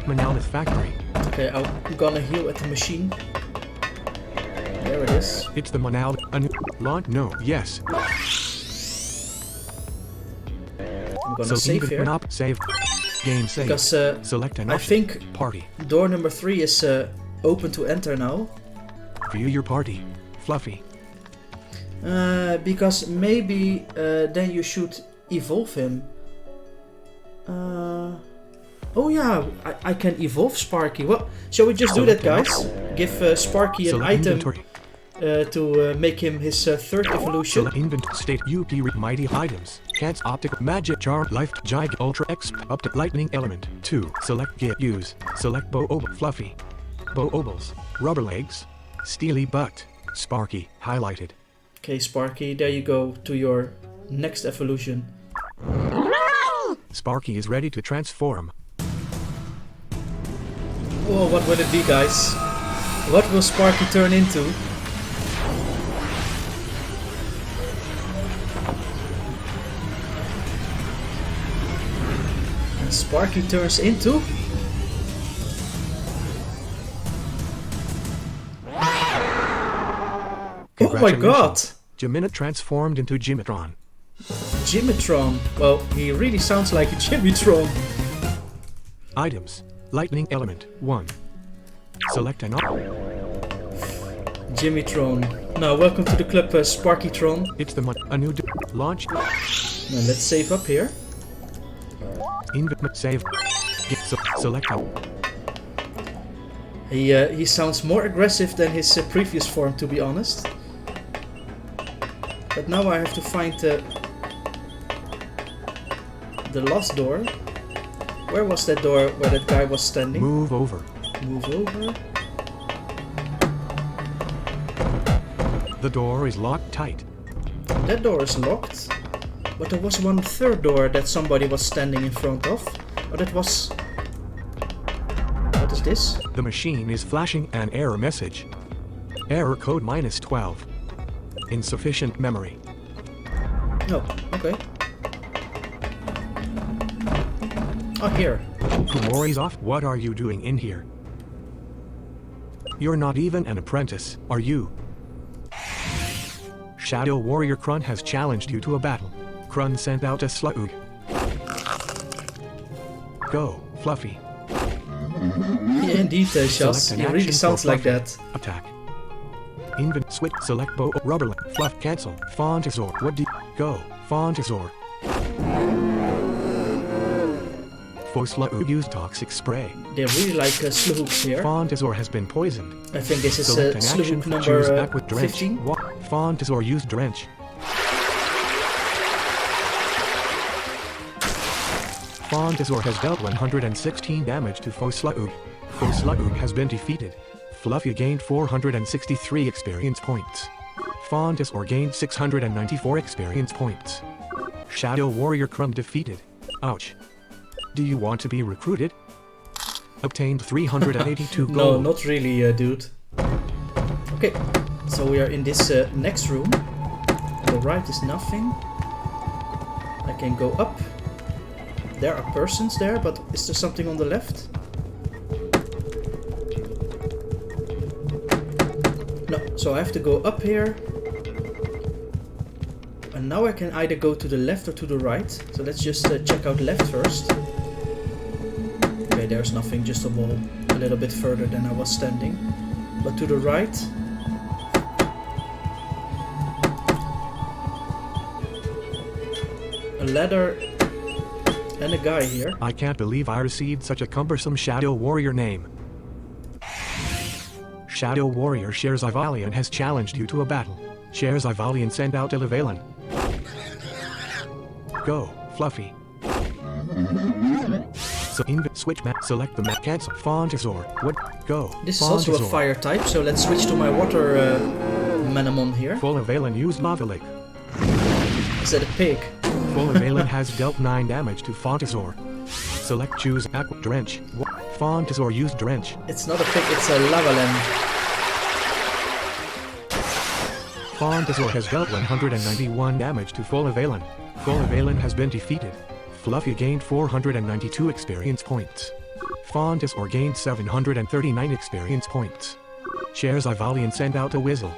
[SPEAKER 4] Manalith Factory.
[SPEAKER 2] Okay, I'm gonna heal at the machine. There it is.
[SPEAKER 4] It's the Manalith. No, yes.
[SPEAKER 2] I'm gonna
[SPEAKER 4] So
[SPEAKER 2] save
[SPEAKER 4] even
[SPEAKER 2] here.
[SPEAKER 4] when up save. Game save.
[SPEAKER 2] Because
[SPEAKER 4] Select an
[SPEAKER 2] I
[SPEAKER 4] option.
[SPEAKER 2] think
[SPEAKER 4] Party.
[SPEAKER 2] door number 3 is open to enter now.
[SPEAKER 4] View your party. Fluffy.
[SPEAKER 2] Because maybe then you should evolve him. Oh yeah, I can evolve Sparky. Well, shall we just do that,
[SPEAKER 4] Select an
[SPEAKER 2] guys? Give Sparky an
[SPEAKER 4] Select
[SPEAKER 2] item
[SPEAKER 4] inventory.
[SPEAKER 2] to make him his third evolution.
[SPEAKER 4] Select invent state UP mighty items. Cats optical magic charm life gig ultra X up to lightning element 2. Select get use. Select bow oval fluffy. Bow ovals. Rubber legs. Steely butt. Sparky highlighted.
[SPEAKER 2] Okay, Sparky, there you go to your next evolution.
[SPEAKER 4] Sparky is ready to transform.
[SPEAKER 2] Whoa, what will it be, guys? What will Sparky turn into? And Sparky turns into... Oh my god!
[SPEAKER 4] Gemini transformed into Jimitron.
[SPEAKER 2] Jimitron. Well, he really sounds like a Jimitron.
[SPEAKER 4] Items. Lightning element 1. Select an
[SPEAKER 2] Jimitron. Now, welcome to the club, Sparkytron.
[SPEAKER 4] It's the a new launch.
[SPEAKER 2] Now, let's save up here.
[SPEAKER 4] Invent save. Select out.
[SPEAKER 2] He sounds more aggressive than his previous form, to be honest. But now I have to find the last door. Where was that door where that guy was standing?
[SPEAKER 4] Move over.
[SPEAKER 2] Move over.
[SPEAKER 4] The door is locked tight.
[SPEAKER 2] That door is locked. But there was one third door that somebody was standing in front of. Oh, that was... What is this?
[SPEAKER 4] The machine is flashing an error message. Error code -12. Insufficient memory.
[SPEAKER 2] Oh, okay. Oh, here.
[SPEAKER 4] Kumori's off. What are you doing in here? You're not even an apprentice, are you? Shadow Warrior Krun has challenged you to a battle. Krun sent out a Slug. Go, Fluffy.
[SPEAKER 2] Yeah, indeed, Shaz.
[SPEAKER 4] Select an
[SPEAKER 2] It really
[SPEAKER 4] action
[SPEAKER 2] sounds
[SPEAKER 4] for
[SPEAKER 2] like
[SPEAKER 4] Fluffy.
[SPEAKER 2] that.
[SPEAKER 4] Attack. Invent switch. Select bow. Rubber. Fluff. Cancel. Fontazor. What do you... Go. Fontazor. Slug use toxic spray.
[SPEAKER 2] They really like Slugooks here.
[SPEAKER 4] Fontazor has been poisoned.
[SPEAKER 2] I think this is
[SPEAKER 4] Select an action
[SPEAKER 2] Slugook
[SPEAKER 4] choose
[SPEAKER 2] number
[SPEAKER 4] back with drench.
[SPEAKER 2] 15.
[SPEAKER 4] Fontazor use drench. Fontazor has dealt 116 damage to Slug. Slug has been defeated. Fluffy gained 463 experience points. Fontazor gained 694 experience points. Shadow Warrior Krun defeated. Ouch. Do you want to be recruited? Obtained 382 gold.
[SPEAKER 2] No, not really, dude. Okay, so we are in this next room. On the right is nothing. I can go up. There are persons there, but is there something on the left? No, so I have to go up here. And now I can either go to the left or to the right. So let's just check out left first. Okay, there's nothing, just a wall. A little bit further than I was standing. But to the right... a ladder and a guy here.
[SPEAKER 4] I can't believe I received such a cumbersome Shadow Warrior name. Shadow Warrior Sherzivalian has challenged you to a battle. Sherzivalian send out Elevalan. Go, Fluffy. So switch map, select the map, cancel. Fontazor. What? Go.
[SPEAKER 2] This is also a fire type, so let's switch to my water Manamon here.
[SPEAKER 4] Full-Avalan use Lava Lake.
[SPEAKER 2] Is that a pig?
[SPEAKER 4] Full-Avalan has dealt 9 damage to Fontazor. Select choose Aqua Drench. Fontazor use Drench.
[SPEAKER 2] It's not a pig, it's a Lavaland.
[SPEAKER 4] Fontazor has dealt 191 damage to Full-Avalan. Full-Avalan has been defeated. Fluffy gained 492 experience points. Fontazor gained 739 experience points. Sherzivalian sent out a Whizzle.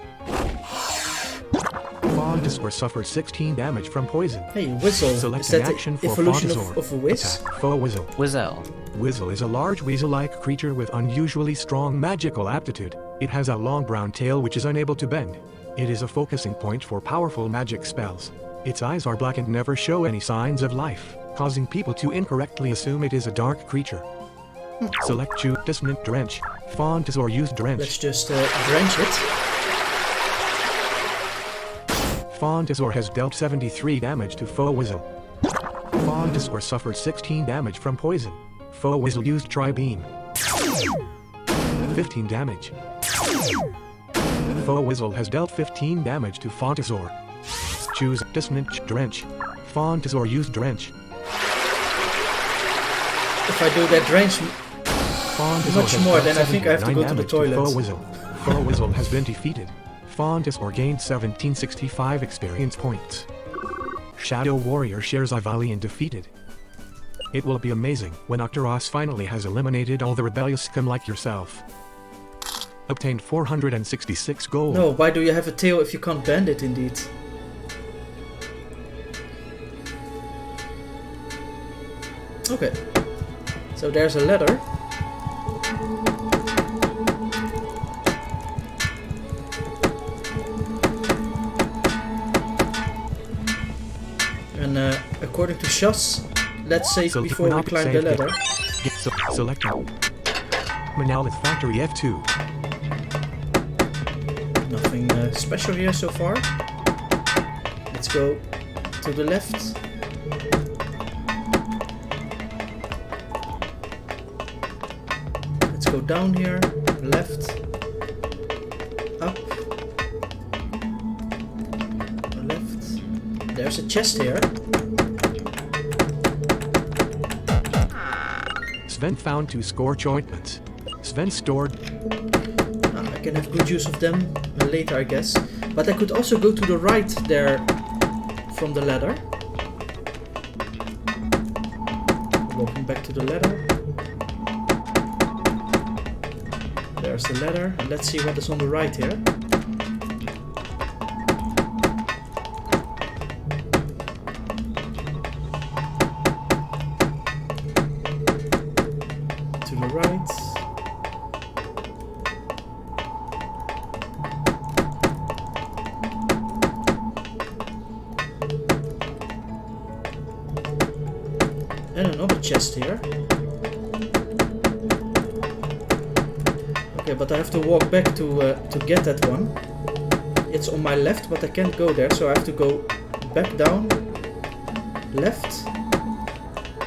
[SPEAKER 4] Fontazor suffered 16 damage from poison.
[SPEAKER 2] Hey, Whizzle.
[SPEAKER 4] Select
[SPEAKER 2] Is
[SPEAKER 4] an
[SPEAKER 2] that
[SPEAKER 4] action
[SPEAKER 2] the
[SPEAKER 4] for
[SPEAKER 2] evolution
[SPEAKER 4] Fontazor.
[SPEAKER 2] of a Whiz?
[SPEAKER 4] Attack. Foe Whizzle.
[SPEAKER 5] Whizzle.
[SPEAKER 4] Whizzle is a large weasel-like creature with unusually strong magical aptitude. It has a long brown tail which is unable to bend. It is a focusing point for powerful magic spells. Its eyes are black and never show any signs of life, causing people to incorrectly assume it is a dark creature. Select choose Dissonant Drench. Fontazor use Drench.
[SPEAKER 2] Let's just drench it.
[SPEAKER 4] Fontasaur has dealt 73 damage to Fowizzle. Fontasaur suffered 16 damage from poison. Fowizzle used Tri-Beam. 15 damage. Fowizzle has dealt 15 damage to Fontasaur. Choose Dissonant Drench. Fontasaur used Drench.
[SPEAKER 2] If I do that drench
[SPEAKER 4] Fontasaur
[SPEAKER 2] much
[SPEAKER 4] has
[SPEAKER 2] more,
[SPEAKER 4] dealt
[SPEAKER 2] then I think I have to
[SPEAKER 4] 79
[SPEAKER 2] go to the
[SPEAKER 4] damage
[SPEAKER 2] toilet.
[SPEAKER 4] Fowizzle. Fowizzle has been defeated. Fontasaur gained 1765 experience points. Shadow Warrior shares Ivalian defeated. It will be amazing when Octoross finally has eliminated all the rebellious scum like yourself. Obtained 466 gold.
[SPEAKER 2] No, why do you have a tail if you can't bend it indeed? Okay. So there's a ladder. And according to Shas, let's save
[SPEAKER 4] Select
[SPEAKER 2] before we
[SPEAKER 4] Monopoly
[SPEAKER 2] climb the
[SPEAKER 4] save
[SPEAKER 2] ladder.
[SPEAKER 4] Select Monolith Factory F2.
[SPEAKER 2] Nothing special here so far. Let's go to the left. Let's go down here, left, up, left. There's a chest here.
[SPEAKER 4] Sven found 2 scorch ointments. Sven stored.
[SPEAKER 2] I can have good use of them later, I guess. But I could also go to the right there from the ladder. Walking back to the ladder. There's the ladder. And let's see what is on the right here. To the right. And another chest here. Okay, but I have to walk back to get that one. It's on my left, but I can't go there, so I have to go back down, left,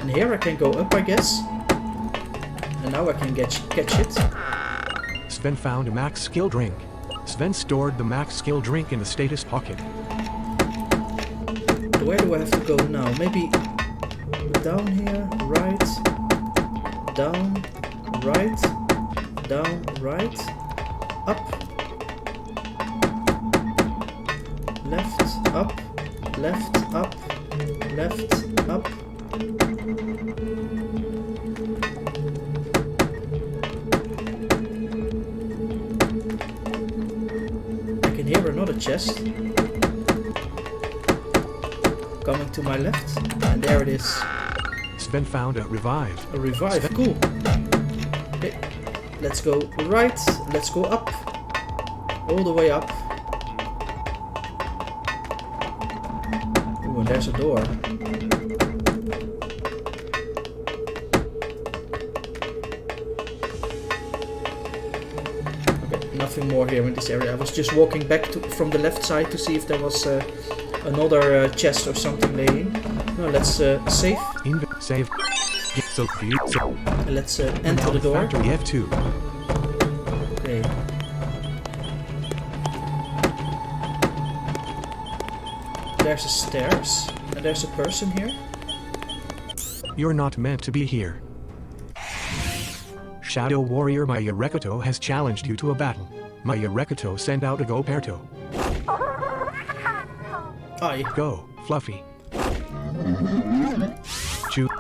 [SPEAKER 2] and here I can go up, I guess. And now I can catch it.
[SPEAKER 4] Sven found a max skill drink. Sven stored the max skill drink in the status pocket.
[SPEAKER 2] Where do I have to go now? Maybe down here, right, down, right, down, right, up, left, up, left, up, left, up. I can hear another chest coming to my left, and there it is.
[SPEAKER 4] Sven found a revive.
[SPEAKER 2] A revive, cool. Okay, let's go right, let's go up, all the way up. Ooh, and there's a door. Okay, nothing more here in this area. I was just walking back from the left side to see if there was another chest or something laying. No, let's save.
[SPEAKER 4] Save.
[SPEAKER 2] Let's enter the door.
[SPEAKER 4] Factory F2.
[SPEAKER 2] Okay. There's a stairs, and there's a person here.
[SPEAKER 4] You're not meant to be here. Shadow Warrior Mayarekoto has challenged you to a battle. Mayarekoto send out a Goperto.
[SPEAKER 2] Aye.
[SPEAKER 4] Go, Fluffy. Shoot.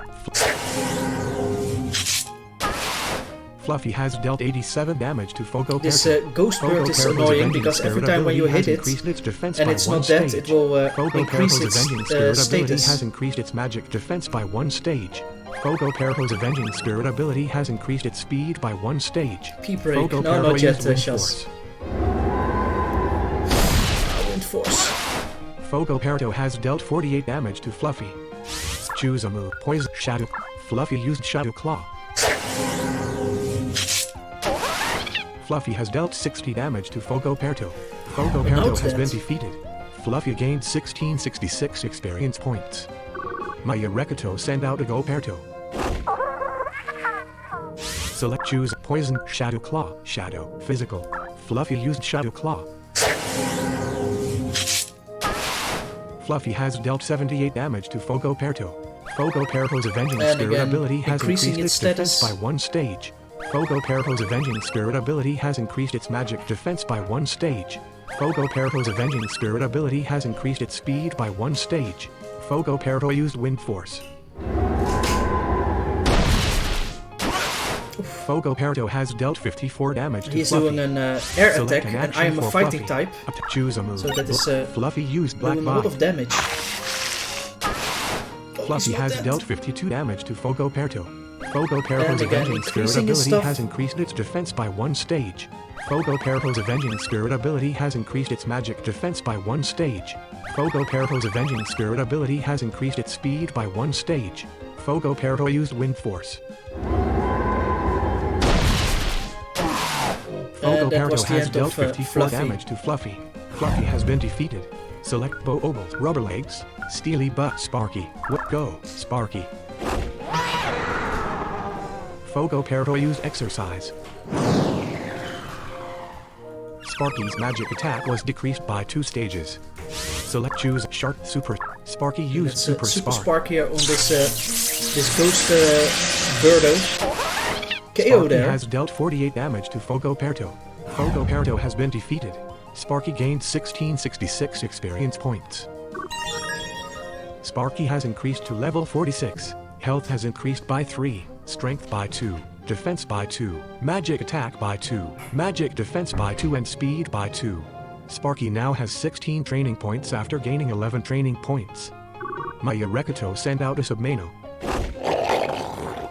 [SPEAKER 4] Fluffy has dealt 87 damage to Fogo
[SPEAKER 2] This
[SPEAKER 4] Perto.
[SPEAKER 2] ghost bird is annoying because every time when you hit it and it's not dead, it will increase its status.
[SPEAKER 4] Has increased its magic defense by 1 stage. Fogo Perto's Avenging Spirit ability has increased its speed by 1 stage.
[SPEAKER 2] P-break.
[SPEAKER 4] Fogo
[SPEAKER 2] No,
[SPEAKER 4] Perto
[SPEAKER 2] not yet,
[SPEAKER 4] used Wind
[SPEAKER 2] Shaz.
[SPEAKER 4] Force.
[SPEAKER 2] Wind force.
[SPEAKER 4] Fogo Perto has dealt 48 damage to Fluffy. Choose a move. Poison. Shadow. Fluffy used Shadow Claw. Fluffy has dealt 60 damage to Fogo Perto. Fogo Perto has been defeated. Fluffy gained 1666 experience points. Maya Rekato sent out a Goperto. Select choose Poison, Shadow Claw, Shadow, Physical. Fluffy used Shadow Claw. Fluffy has dealt 78 damage to Fogoperto. Fogoperto's Avenging
[SPEAKER 2] And
[SPEAKER 4] Spirit
[SPEAKER 2] again,
[SPEAKER 4] ability has
[SPEAKER 2] increasing
[SPEAKER 4] increased
[SPEAKER 2] its
[SPEAKER 4] its defense
[SPEAKER 2] status.
[SPEAKER 4] by 1 stage. Fogoperto's Avenging Spirit ability has increased its magic defense by 1 stage. Fogoperto's Avenging Spirit ability has increased its speed by 1 stage. Fogoperto used Wind Force. Fogoperto has dealt 54 damage to
[SPEAKER 2] He's
[SPEAKER 4] Fluffy.
[SPEAKER 2] doing an air
[SPEAKER 4] Select
[SPEAKER 2] attack,
[SPEAKER 4] an
[SPEAKER 2] and
[SPEAKER 4] action
[SPEAKER 2] I am a
[SPEAKER 4] for
[SPEAKER 2] fighting
[SPEAKER 4] Fluffy.
[SPEAKER 2] type,
[SPEAKER 4] Choose a move.
[SPEAKER 2] so that is
[SPEAKER 4] Fluffy used Black
[SPEAKER 2] doing a lot
[SPEAKER 4] Bile.
[SPEAKER 2] of damage.
[SPEAKER 4] Fluffy
[SPEAKER 2] he's not
[SPEAKER 4] has
[SPEAKER 2] dead.
[SPEAKER 4] dealt 52 damage to Fogoperto. Fogoperto's
[SPEAKER 2] And again,
[SPEAKER 4] Avenging Spirit
[SPEAKER 2] increasing his
[SPEAKER 4] ability
[SPEAKER 2] stuff.
[SPEAKER 4] has increased its defense by 1 stage. Fogoperto's Avenging Spirit ability has increased its magic defense by 1 stage. Fogoperto's Avenging Spirit ability has increased its speed by 1 stage. Fogoperto used Wind Force.
[SPEAKER 2] And that
[SPEAKER 4] Fogoperto
[SPEAKER 2] was the
[SPEAKER 4] has
[SPEAKER 2] end
[SPEAKER 4] dealt
[SPEAKER 2] of
[SPEAKER 4] 54
[SPEAKER 2] Fluffy.
[SPEAKER 4] damage to Fluffy. Fluffy has been defeated. Select Bo-Obel, Rubber Legs, Steely Butt, Sparky. What go, Sparky. Fogoperto used Exercise. Sparky's magic attack was decreased by 2 stages. Select choose Sharp Super. Sparky used
[SPEAKER 2] That's
[SPEAKER 4] Super
[SPEAKER 2] Super
[SPEAKER 4] Spark.
[SPEAKER 2] Spark here on this ghost birdo. KO
[SPEAKER 4] Sparky
[SPEAKER 2] there.
[SPEAKER 4] has dealt 48 damage to Fogoperto. Fogoperto has been defeated. Sparky gained 1666 experience points. Sparky has increased to level 46. Health has increased by 3, Strength by 2, Defense by 2, Magic Attack by 2, Magic Defense by 2 and Speed by 2. Sparky now has 16 training points after gaining 11 training points. Maya Rekato sent out a Submano.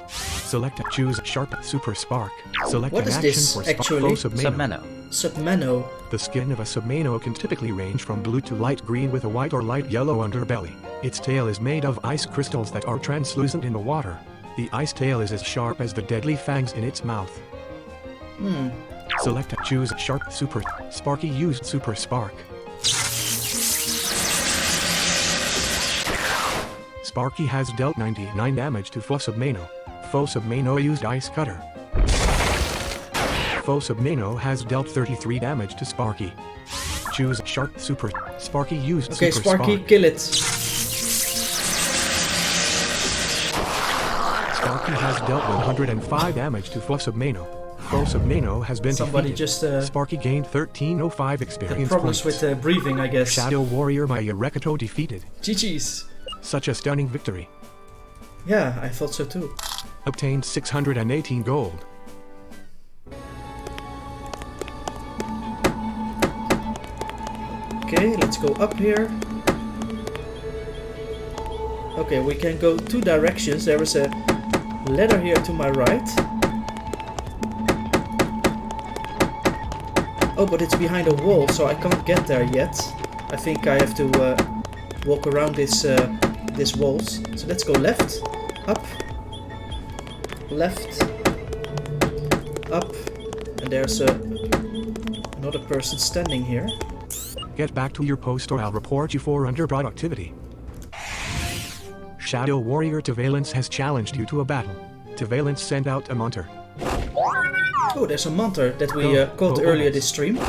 [SPEAKER 4] Select choose Sharp Super Spark. Select
[SPEAKER 2] What
[SPEAKER 4] an
[SPEAKER 2] is
[SPEAKER 4] action
[SPEAKER 2] this,
[SPEAKER 4] for
[SPEAKER 2] actually?
[SPEAKER 5] Submano.
[SPEAKER 2] Submano.
[SPEAKER 4] The skin of a Submano can typically range from blue to light green with a white or light yellow underbelly. Its tail is made of ice crystals that are translucent in the water. The ice tail is as sharp as the deadly fangs in its mouth. Select choose Sharp Super. Sparky used Super Spark. Sparky has dealt 99 damage to Submano. Submano used Ice Cutter. Submano has dealt 33 damage to Sparky. Choose Sharp Super. Sparky used
[SPEAKER 2] Okay,
[SPEAKER 4] Super
[SPEAKER 2] Sparky,
[SPEAKER 4] Spark.
[SPEAKER 2] kill it.
[SPEAKER 4] Sparky has dealt 105 damage to Submano. Submano has been
[SPEAKER 2] Somebody
[SPEAKER 4] defeated.
[SPEAKER 2] just
[SPEAKER 4] Sparky gained 1305 experience
[SPEAKER 2] problems
[SPEAKER 4] points.
[SPEAKER 2] with breathing, I guess.
[SPEAKER 4] Shadow Warrior Maya Rekato defeated.
[SPEAKER 2] GG's.
[SPEAKER 4] Such a stunning victory.
[SPEAKER 2] Yeah, I thought so too.
[SPEAKER 4] Obtained 618 gold.
[SPEAKER 2] Okay, let's go up here. Okay, we can go 2 directions. There is a ladder here to my right. Oh, but it's behind a wall, so I can't get there yet. I think I have to walk around this walls. So let's go left, up, left, up, and there's another person standing here.
[SPEAKER 4] Get back to your post or I'll report you for underproductivity. Shadow Warrior Tavalence has challenged you to a battle. Tavalence sent out a Munter.
[SPEAKER 2] Oh, there's a monster that we
[SPEAKER 4] Go,
[SPEAKER 2] caught
[SPEAKER 4] Bo
[SPEAKER 2] earlier
[SPEAKER 4] Obels.
[SPEAKER 2] this stream.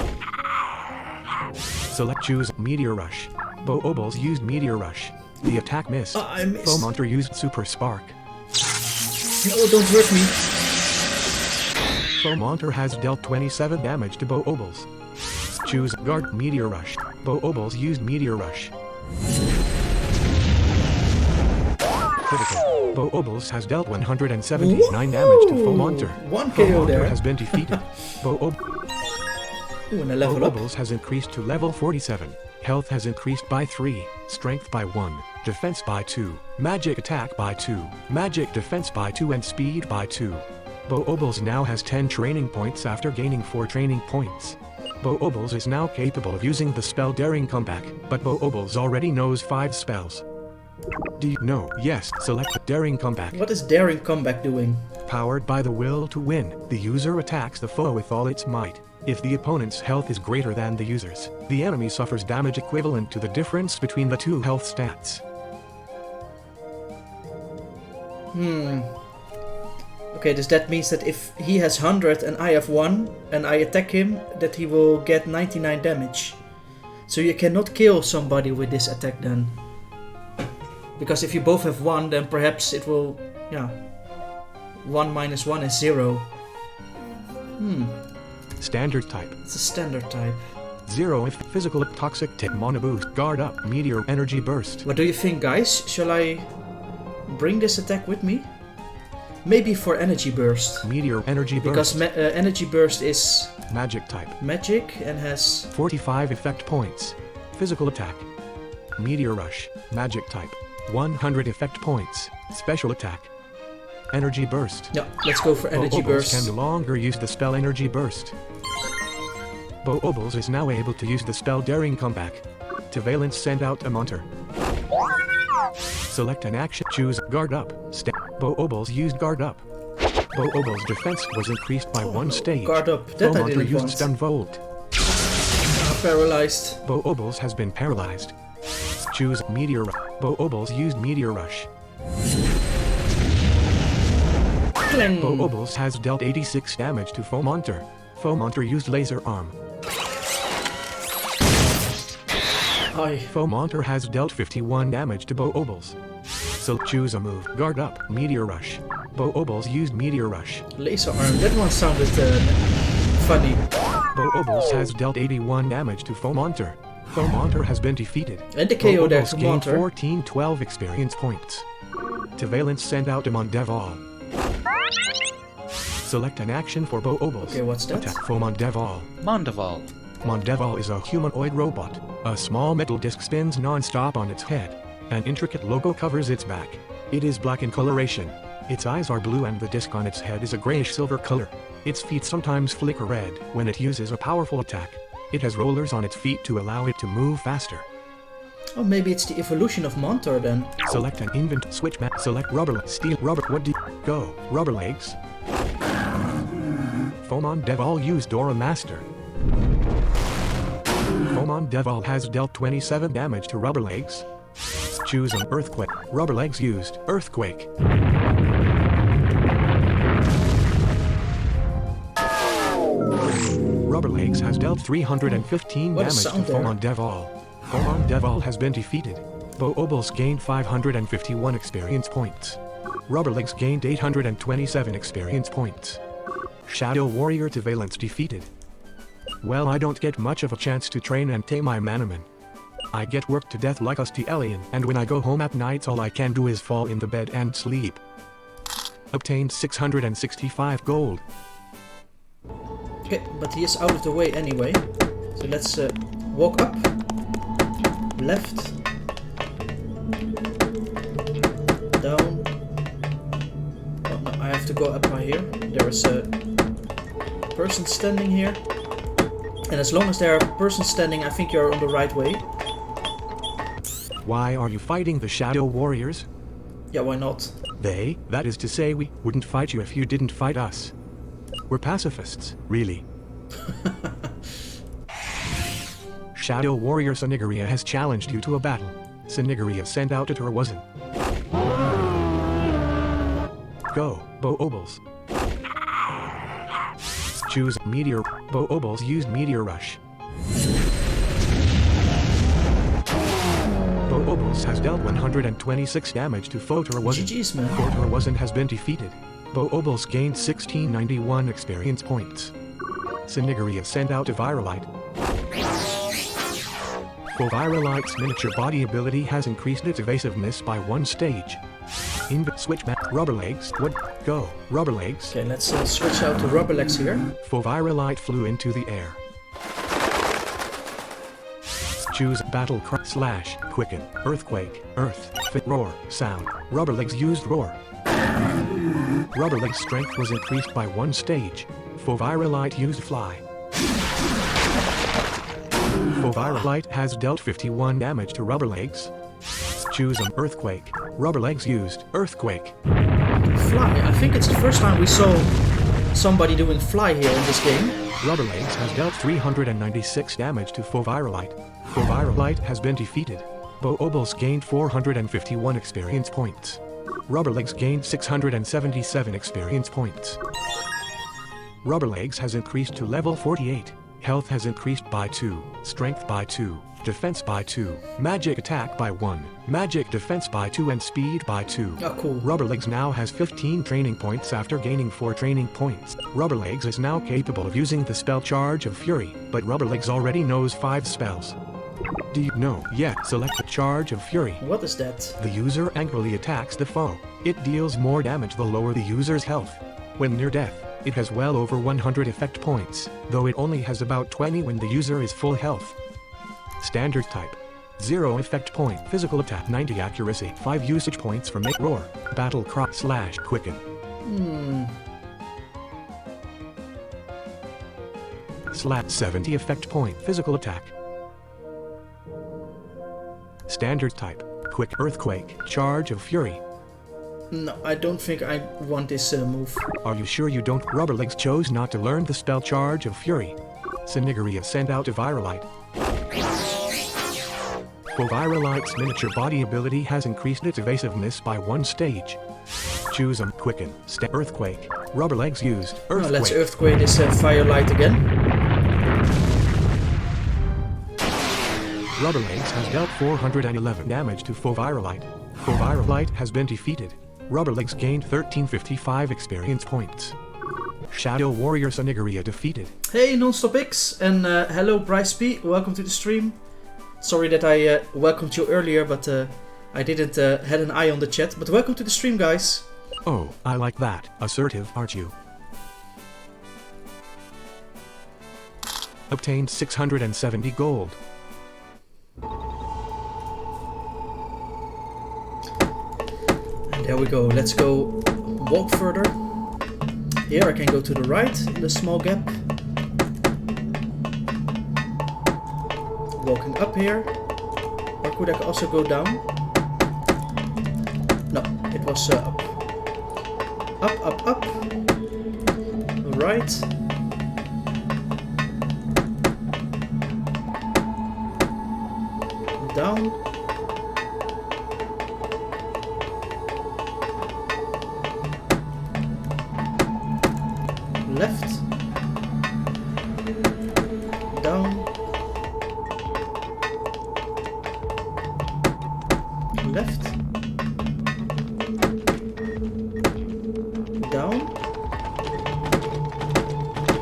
[SPEAKER 4] Select choose Meteor Rush. Bo-Obels used Meteor Rush. The attack missed.
[SPEAKER 2] I missed.
[SPEAKER 4] Fomonter used Super Spark.
[SPEAKER 2] No, don't hurt me.
[SPEAKER 4] Fomonter has dealt 27 damage to Bo-Obels. Choose Guard Meteor Rush. Bo-Obels used Meteor Rush. Critical. Bo-Obels has dealt 179 damage to Fomonter.
[SPEAKER 2] 1 KO
[SPEAKER 4] Fomonter
[SPEAKER 2] there.
[SPEAKER 4] has been defeated. Bo-Obels
[SPEAKER 2] Ooh, and a level up.
[SPEAKER 4] has increased to level 47. Health has increased by 3, Strength by 1, Defense by 2, Magic Attack by 2, Magic Defense by 2 and Speed by 2. Bo-Obels now has 10 training points after gaining 4 training points. Bo-Obels is now capable of using the spell Daring Comeback, but Bo-Obels already knows 5 spells. Do you know? Yes, select Daring Comeback.
[SPEAKER 2] What is Daring Comeback doing?
[SPEAKER 4] Powered by the will to win, the user attacks the foe with all its might. If the opponent's health is greater than the user's, the enemy suffers damage equivalent to the difference between the two health stats.
[SPEAKER 2] Okay, does that means that if he has 100 and I have 1 and I attack him, that he will get 99 damage? So you cannot kill somebody with this attack then. Because if you both have 1, then perhaps it will, yeah. 1 minus 1 is 0.
[SPEAKER 4] Standard type.
[SPEAKER 2] It's a standard type.
[SPEAKER 4] 0 if physical toxic take mana boost, guard up, meteor energy burst.
[SPEAKER 2] What do you think, guys? Shall I bring this attack with me? Maybe for energy burst.
[SPEAKER 4] Meteor energy burst.
[SPEAKER 2] Because energy burst is
[SPEAKER 4] Magic type.
[SPEAKER 2] magic and has
[SPEAKER 4] 45 effect points. Physical attack. Meteor rush. Magic type. 100 effect points. Special attack. Energy burst.
[SPEAKER 2] yeah. Let's go for energy
[SPEAKER 4] Bo-Obels
[SPEAKER 2] burst.
[SPEAKER 4] can no longer use the spell energy burst. Bo-Obels is now able to use the spell daring comeback. To Valence send out a Monter. Select an action. Choose guard up. Bo-Obels used guard up. Bo-Obels defense was increased by 1 stage.
[SPEAKER 2] Guard up. That I
[SPEAKER 4] Monter
[SPEAKER 2] didn't
[SPEAKER 4] used
[SPEAKER 2] want.
[SPEAKER 4] stun volt.
[SPEAKER 2] Paralyzed.
[SPEAKER 4] Bo-Obels has been paralyzed. Choose meteor. Bo-Obels used meteor rush.
[SPEAKER 2] Clang.
[SPEAKER 4] Bo-Obels has dealt 86 damage to Fomonter. Fomonter used laser arm.
[SPEAKER 2] Aye.
[SPEAKER 4] Fomonter has dealt 51 damage to Bo-Obels. So choose a move. Guard up. Meteor rush. Bo-Obels used meteor rush.
[SPEAKER 2] Laser arm. That one sounded funny.
[SPEAKER 4] Bo-Obels has dealt 81 damage to Fomonter. Fomonter has been defeated.
[SPEAKER 2] And the KO there
[SPEAKER 4] Bo-Obels
[SPEAKER 2] to
[SPEAKER 4] gained
[SPEAKER 2] Monter.
[SPEAKER 4] 1412 experience points. To Valence send out a Mondeval. Select an action for Bo-Obels.
[SPEAKER 2] Okay, what's that?
[SPEAKER 4] Attack for Mondeval.
[SPEAKER 5] Mondeval.
[SPEAKER 4] Mondeval is a humanoid robot. A small metal disc spins non-stop on its head. An intricate logo covers its back. It is black in coloration. Its eyes are blue and the disc on its head is a grayish-silver color. Its feet sometimes flicker red when it uses a powerful attack. It has rollers on its feet to allow it to move faster.
[SPEAKER 2] Oh, maybe it's the evolution of Monter then.
[SPEAKER 4] Select an invent switch map. Select rubber, steel, rubber. What do you go? Rubber legs. Fomondeval used Dora Master. Fomondeval has dealt 27 damage to rubber legs. Choose an earthquake. Rubber legs used earthquake. Rubber legs has dealt 315
[SPEAKER 2] What a
[SPEAKER 4] damage to
[SPEAKER 2] sound there.
[SPEAKER 4] Fomondeval. Fomondeval has been defeated. Bo-Obels gained 551 experience points. Rubber legs gained 827 experience points. Shadow Warrior to Valence defeated. Well, I don't get much of a chance to train and tame my Manamon. I get worked to death like a alien, and when I go home at nights all I can do is fall in the bed and sleep. Obtained 665 gold.
[SPEAKER 2] Okay, but he is out of the way anyway. So let's walk up. Left. Down. Oh, no, I have to go up by here. There is a person standing here. And as long as there are persons standing, I think you're on the right way.
[SPEAKER 4] Why are you fighting the Shadow Warriors?
[SPEAKER 2] Yeah, why not?
[SPEAKER 4] They, that is to say, we wouldn't fight you if you didn't fight us. We're pacifists, really. Shadow Warrior Tangeria has challenged you to a battle. Tangeria sent out a Turwazen. Go, Bo-Obels. Choose Meteor. Bo-Obels used Meteor Rush. Bo-Obels has dealt 126 damage to Turwazen.
[SPEAKER 2] GG's, man.
[SPEAKER 4] Turwazen has been defeated. Bo-Obels gained 1691 experience points. Tangeria sent out a Viralite. Viralite's miniature body ability has increased its evasiveness by 1 stage. Switch map. Rubber legs. What? Go. Rubber legs.
[SPEAKER 2] Okay, let's switch out to rubber legs here.
[SPEAKER 4] Viralite flew into the air. Choose battle slash quicken. Earthquake. Earth. Fit roar. Sound. Rubber legs used roar. Rubber legs strength was increased by 1 stage. Viralite used fly. Viralite has dealt 51 damage to rubber legs. Choose an earthquake. Rubber legs used earthquake.
[SPEAKER 2] Fly. I think it's the first time we saw somebody doing fly here in this game.
[SPEAKER 4] Rubberlegs has dealt 396 damage to Fovirolite. Fovirolite has been defeated. Bo-Obels gained 451 experience points. Rubberlegs gained 677 experience points. Rubberlegs has increased to level 48. Health has increased by 2, strength by 2, defense by 2, magic attack by 1, magic defense by 2 and speed by 2.
[SPEAKER 2] Oh, cool.
[SPEAKER 4] Rubberlegs now has 15 training points after gaining 4 training points. Rubberlegs is now capable of using the spell Charge of Fury, but Rubberlegs already knows 5 spells. Do you know? Yeah, select the Charge of Fury.
[SPEAKER 2] What is that?
[SPEAKER 4] The user angrily attacks the foe. It deals more damage the lower the user's health. When near death, it has well over 100 effect points, though it only has about 20 when the user is full health. Standard type. 0 effect point. Physical attack 90 accuracy. 5 usage points for Make Roar. Battle Cry / Quicken. / 70 effect point. Physical attack. Standard type. Quick Earthquake. Charge of Fury.
[SPEAKER 2] No, I don't think I want this move.
[SPEAKER 4] Are you sure you don't? Rubberlegs chose not to learn the spell Charge of Fury. Tangeria sent out a Virolite. Fovirolite's miniature body ability has increased its evasiveness by 1 stage. Choose Quicken. Earthquake. Rubberlegs used Earthquake.
[SPEAKER 2] Let's Earthquake this Firelight again.
[SPEAKER 4] Rubberlegs has dealt 411 damage to Fovirolite. Fovirolite has been defeated. Rubberlegs gained 1355 experience points. Shadow Warrior Tangeria defeated.
[SPEAKER 2] Hey Nonstop X and hello Bryce P, welcome to the stream. Sorry that I welcomed you earlier, but I didn't had an eye on the chat. But welcome to the stream, guys.
[SPEAKER 4] Oh, I like that. Assertive, aren't you? Obtained 670 gold.
[SPEAKER 2] And there we go. Let's go walk further. Here I can go to the right in the small gap. Walking up here. Or could I also go down? No, it was up. Up, up, up. Right. Down. Left. Down. Left. Down.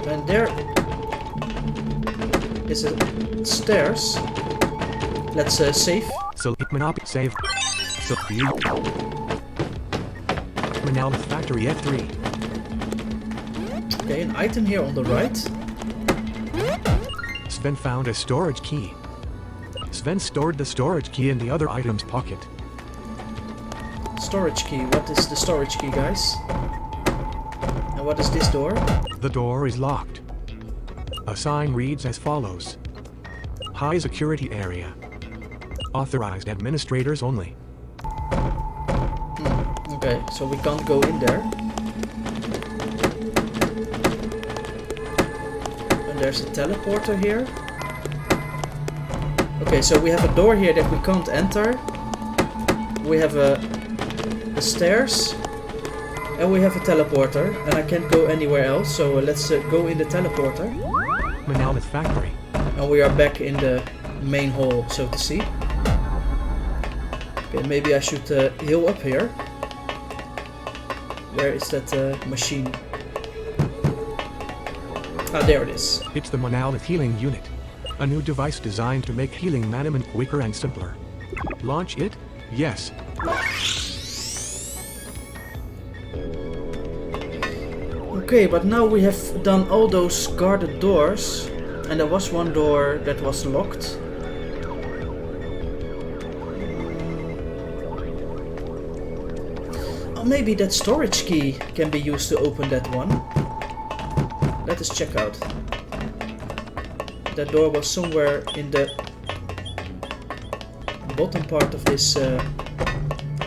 [SPEAKER 2] And there is a stairs. Let's save.
[SPEAKER 4] So Manop save. So you. Manalith Factory F3.
[SPEAKER 2] Okay, an item here on the right.
[SPEAKER 4] Sven found a storage key. Sven stored the storage key in the other item's pocket.
[SPEAKER 2] Storage key. What is the storage key, guys? And what is this door?
[SPEAKER 4] The door is locked. A sign reads as follows. High security area. Authorized administrators only.
[SPEAKER 2] Okay, so we can't go in there. And there's a teleporter here. Okay, so we have a door here that we can't enter. We have a stairs. And we have a teleporter. And I can't go anywhere else, so let's go in the teleporter.
[SPEAKER 4] Manalith Factory.
[SPEAKER 2] And we are back in the main hall, so to see. Okay, maybe I should heal up here. Where is that machine? Ah, there it is.
[SPEAKER 4] It's the Manalith Healing Unit. A new device designed to make healing Manamon quicker and simpler. Launch it? Yes.
[SPEAKER 2] Okay, but now we have done all those guarded doors. And there was one door that was locked. Oh, maybe that storage key can be used to open that one. Let us check out. That door was somewhere in the bottom part of this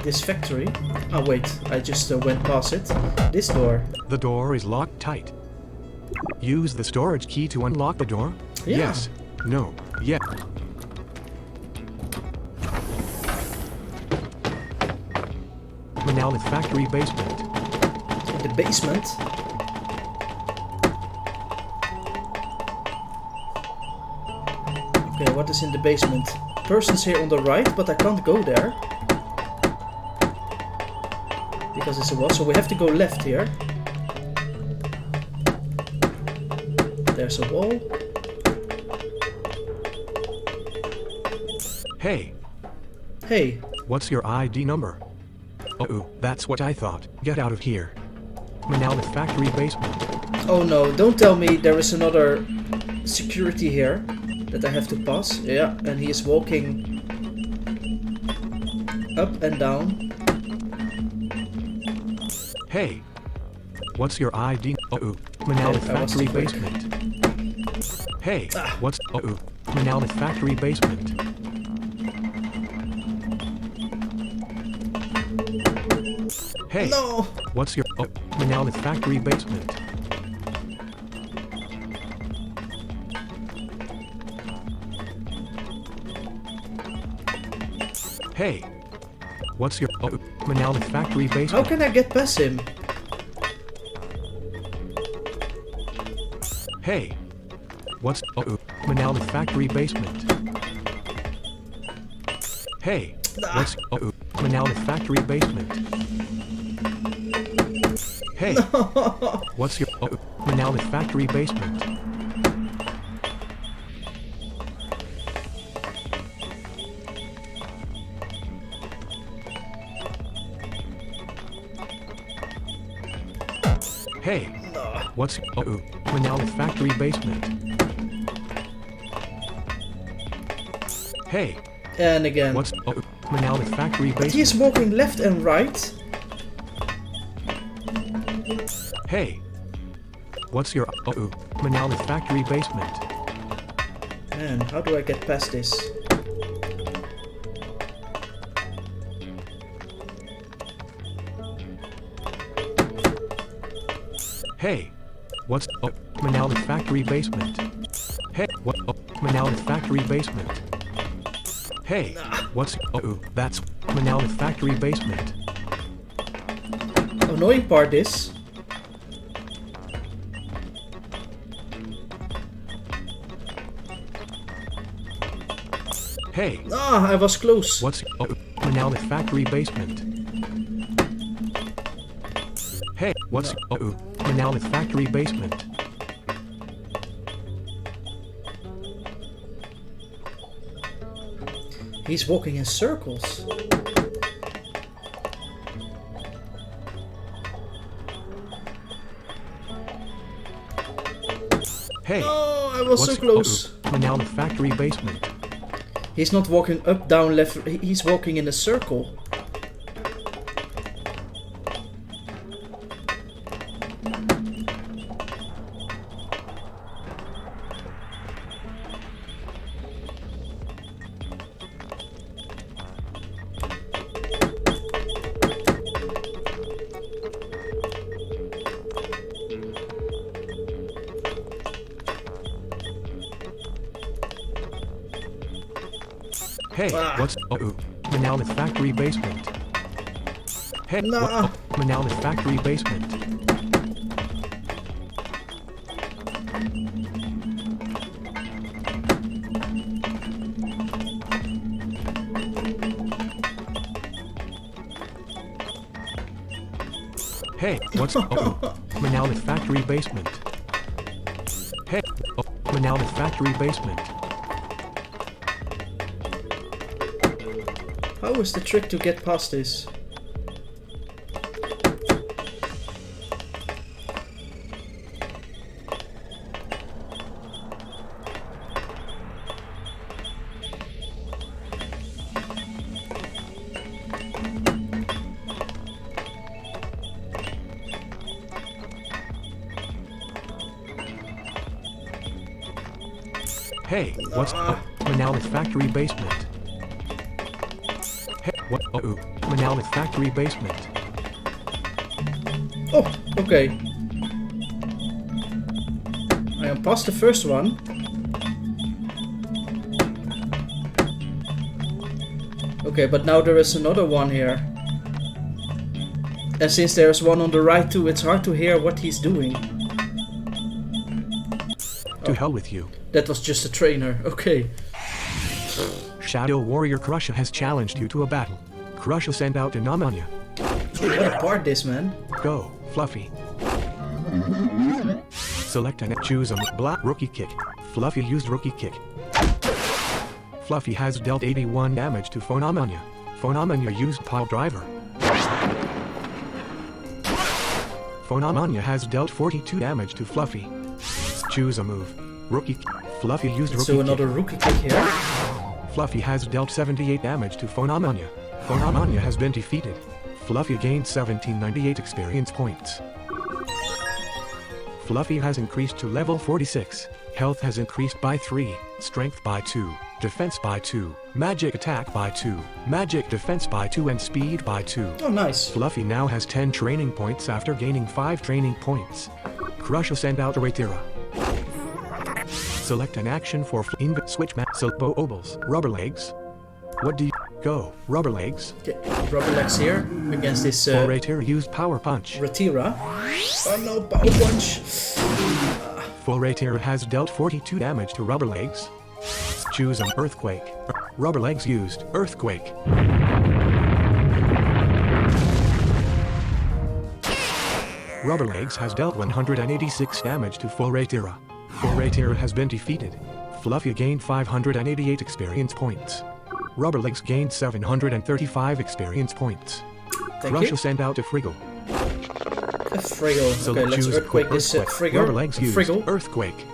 [SPEAKER 2] this factory. Oh wait, I just went past it. This door.
[SPEAKER 4] The door is locked tight. Use the storage key to unlock the door?
[SPEAKER 2] Yeah.
[SPEAKER 4] Yes. No. Yeah. Monolith factory basement.
[SPEAKER 2] In the basement. Okay, what is in the basement? Person's here on the right, but I can't go there. Because it's a wall, so we have to go left here. There's a wall.
[SPEAKER 4] Hey,
[SPEAKER 2] Hey,
[SPEAKER 4] what's your ID number? Oh, that's what I thought. Get out of here. Monolith factory basement.
[SPEAKER 2] oh no, don't tell me there is another security here that I have to pass. Yeah, and he is walking up and down.
[SPEAKER 4] Hey, what's your ID? Oh, Monolith
[SPEAKER 2] I was
[SPEAKER 4] factory
[SPEAKER 2] too quick.
[SPEAKER 4] basement. Hey, what's Monolith factory basement? Hey,
[SPEAKER 2] No!
[SPEAKER 4] what's your Monolith factory basement? Hey, what's your Monolith factory
[SPEAKER 2] How
[SPEAKER 4] basement?
[SPEAKER 2] can I get past him?
[SPEAKER 4] Hey, what's Monolith factory basement? Hey, what's Monolith factory basement? Hey, what's your Monolith factory basement? Hey, what's Monolith factory basement? Hey,
[SPEAKER 2] And again.
[SPEAKER 4] what's Monolith factory
[SPEAKER 2] But he is
[SPEAKER 4] basement?
[SPEAKER 2] walking left and right.
[SPEAKER 4] Hey, what's your Monolith factory basement?
[SPEAKER 2] Man, how do I get past this?
[SPEAKER 4] Hey, what's Monolith factory basement? Hey, what Monolith factory basement? Hey, what's that's Monolith factory basement?
[SPEAKER 2] Annoying part is
[SPEAKER 4] Hey,
[SPEAKER 2] I was close.
[SPEAKER 4] what's Monolith factory basement? Hey, what's Monolith factory basement?
[SPEAKER 2] He's walking in circles.
[SPEAKER 4] Hey,
[SPEAKER 2] Oh, I was so
[SPEAKER 4] what's
[SPEAKER 2] close.
[SPEAKER 4] Monolith factory basement?
[SPEAKER 2] He's not walking up, down, left. He's walking in a circle.
[SPEAKER 4] Hey, what's Monolith factory basement? Hey,
[SPEAKER 2] Nah.
[SPEAKER 4] Monolith factory basement? Hey, what's Monolith factory basement? Hey, Monolith factory basement?
[SPEAKER 2] How is the trick to get past this?
[SPEAKER 4] Hey, what's Monolith factory basement? Hey, what Monolith factory basement?
[SPEAKER 2] Oh, okay. passed the first one. Okay, but now there is another one here. And since there's one on the right too, it's hard to hear what he's doing.
[SPEAKER 4] To hell with you.
[SPEAKER 2] That was just a trainer, okay.
[SPEAKER 4] Shadow Warrior Crusher has challenged you to a battle. Crusher send out an Ammonia.
[SPEAKER 2] What a part this, man.
[SPEAKER 4] Go, Fluffy. Select and choose a black rookie kick. Fluffy used rookie kick. Fluffy has dealt 81 damage to Phonomania. Phonomania used Pile Driver. Phonomania has dealt 42 damage to Fluffy. Choose a move. Rookie kick. Fluffy used
[SPEAKER 2] Let's
[SPEAKER 4] rookie
[SPEAKER 2] do another rookie kick here.
[SPEAKER 4] Fluffy has dealt 78 damage to Phonomania. Phonomania has been defeated. Fluffy gained 1798 experience points. Fluffy has increased to level 46. Health has increased by 3, Strength by 2, Defense by 2, Magic Attack by 2, Magic Defense by 2 and Speed by 2.
[SPEAKER 2] Oh, nice.
[SPEAKER 4] Fluffy now has 10 training points after gaining 5 training points. Crusher send out a Ratira. Select an action for switch map. Bo Obels. Rubber legs. What do you go? Rubber legs.
[SPEAKER 2] Okay, rubber legs here against this
[SPEAKER 4] For Ratira used Power Punch.
[SPEAKER 2] Ratira. Oh no, power punch.
[SPEAKER 4] Full Ratira has dealt 42 damage to Rubber Legs. Choose an Earthquake. Rubber Legs used Earthquake. Rubber Legs has dealt 186 damage to Full Ratira. Full Ratira has been defeated. Fluffy gained 588 experience points. Rubber Legs gained 735 experience points. Crusher sent out a Friggle.
[SPEAKER 2] A Friggle.
[SPEAKER 4] So
[SPEAKER 2] Okay, let's
[SPEAKER 4] choose
[SPEAKER 2] earthquake this Friggle.
[SPEAKER 4] Rubber Legs used
[SPEAKER 2] Friggle.
[SPEAKER 4] Earthquake.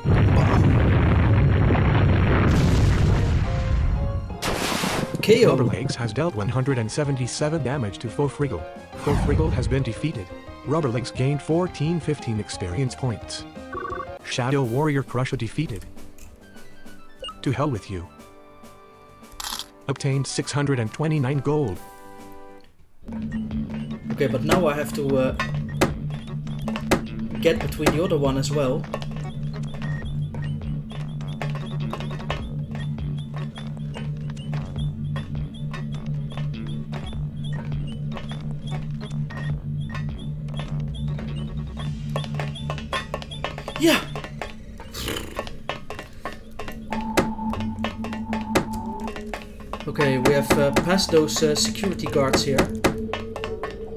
[SPEAKER 2] KO.
[SPEAKER 4] Rubber Legs has dealt 177 damage to Full Friggle. Full Friggle has been defeated. Rubber Legs gained 1415 experience points. Shadow Warrior Crusher defeated. To hell with you. Obtained 629 gold.
[SPEAKER 2] Okay, but now I have to get between the other one as well. Yeah! Okay, we have passed those security guards here.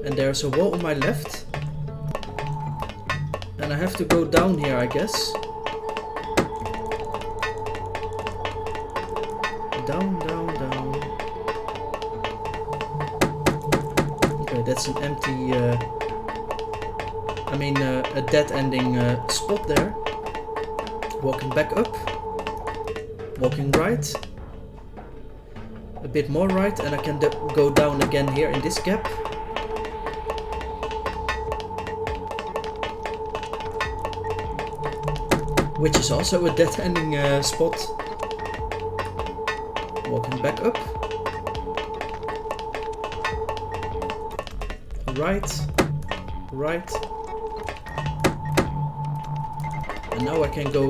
[SPEAKER 2] And there's a wall on my left. And I have to go down here, I guess. Down, down, down. Okay, that's an empty... a dead-ending spot there. Walking back up. Walking right. A bit more right, and I can go down again here in this gap. Which is also a dead-ending spot. Walking back up. Right. Right. And now I can go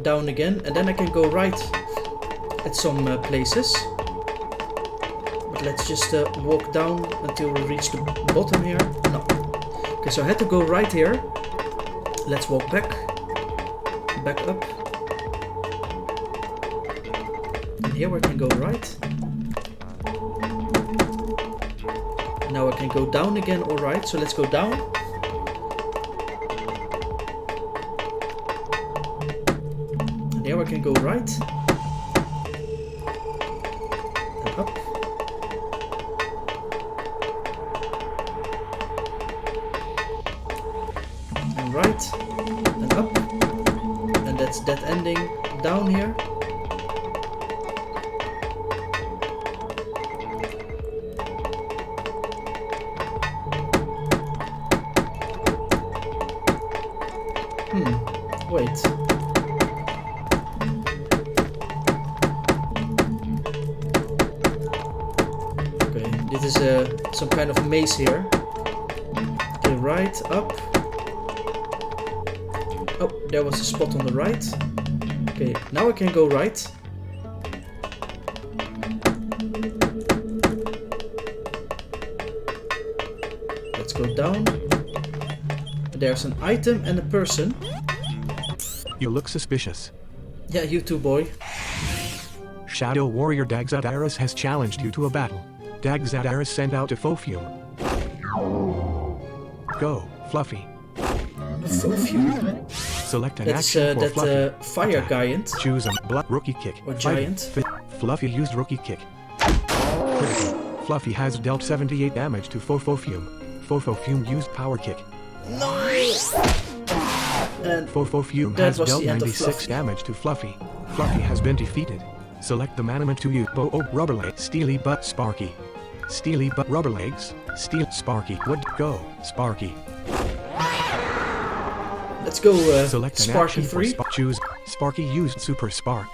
[SPEAKER 2] down again, and then I can go right at some places. But let's just walk down until we reach the bottom here. No. Okay, so I had to go right here. Let's walk back. Back up. And here I can go right. Now I can go down again, alright, so let's go down. And here I can go right. And up. And right. And up. And that's that ending down here. Wait. Okay, this is some kind of maze here. Okay, right, up. Oh, there was a spot on the right. Okay, now I can go right. Let's go down. There's an item and a person.
[SPEAKER 4] You look suspicious.
[SPEAKER 2] Yeah, you too, boy.
[SPEAKER 4] Shadow Warrior Dagzadaris has challenged you to a battle. Dagzadaris sent out a Fofume. Go, Fluffy.
[SPEAKER 2] Fofume?
[SPEAKER 4] Select an
[SPEAKER 2] That's
[SPEAKER 4] action for
[SPEAKER 2] that
[SPEAKER 4] Fluffy.
[SPEAKER 2] fire
[SPEAKER 4] Attack.
[SPEAKER 2] giant.
[SPEAKER 4] Choose a rookie kick.
[SPEAKER 2] Or
[SPEAKER 4] Fighting.
[SPEAKER 2] giant.
[SPEAKER 4] Fluffy used rookie kick. Critical. Fluffy has dealt 78 damage to Fofume. Fofume used power kick.
[SPEAKER 2] And
[SPEAKER 4] Fofume
[SPEAKER 2] that
[SPEAKER 4] has
[SPEAKER 2] was
[SPEAKER 4] dealt
[SPEAKER 2] the end of
[SPEAKER 4] 96
[SPEAKER 2] Fluffy.
[SPEAKER 4] damage to Fluffy. Fluffy has been defeated. Select the Manamon to use Rubber Leg, Steely Butt Sparky. Steely Butt Rubber Legs, Steel Sparky. Would go, Sparky.
[SPEAKER 2] let's go
[SPEAKER 4] Select an
[SPEAKER 2] Sparky
[SPEAKER 4] action
[SPEAKER 2] 3.
[SPEAKER 4] for choose Sparky used Super Spark.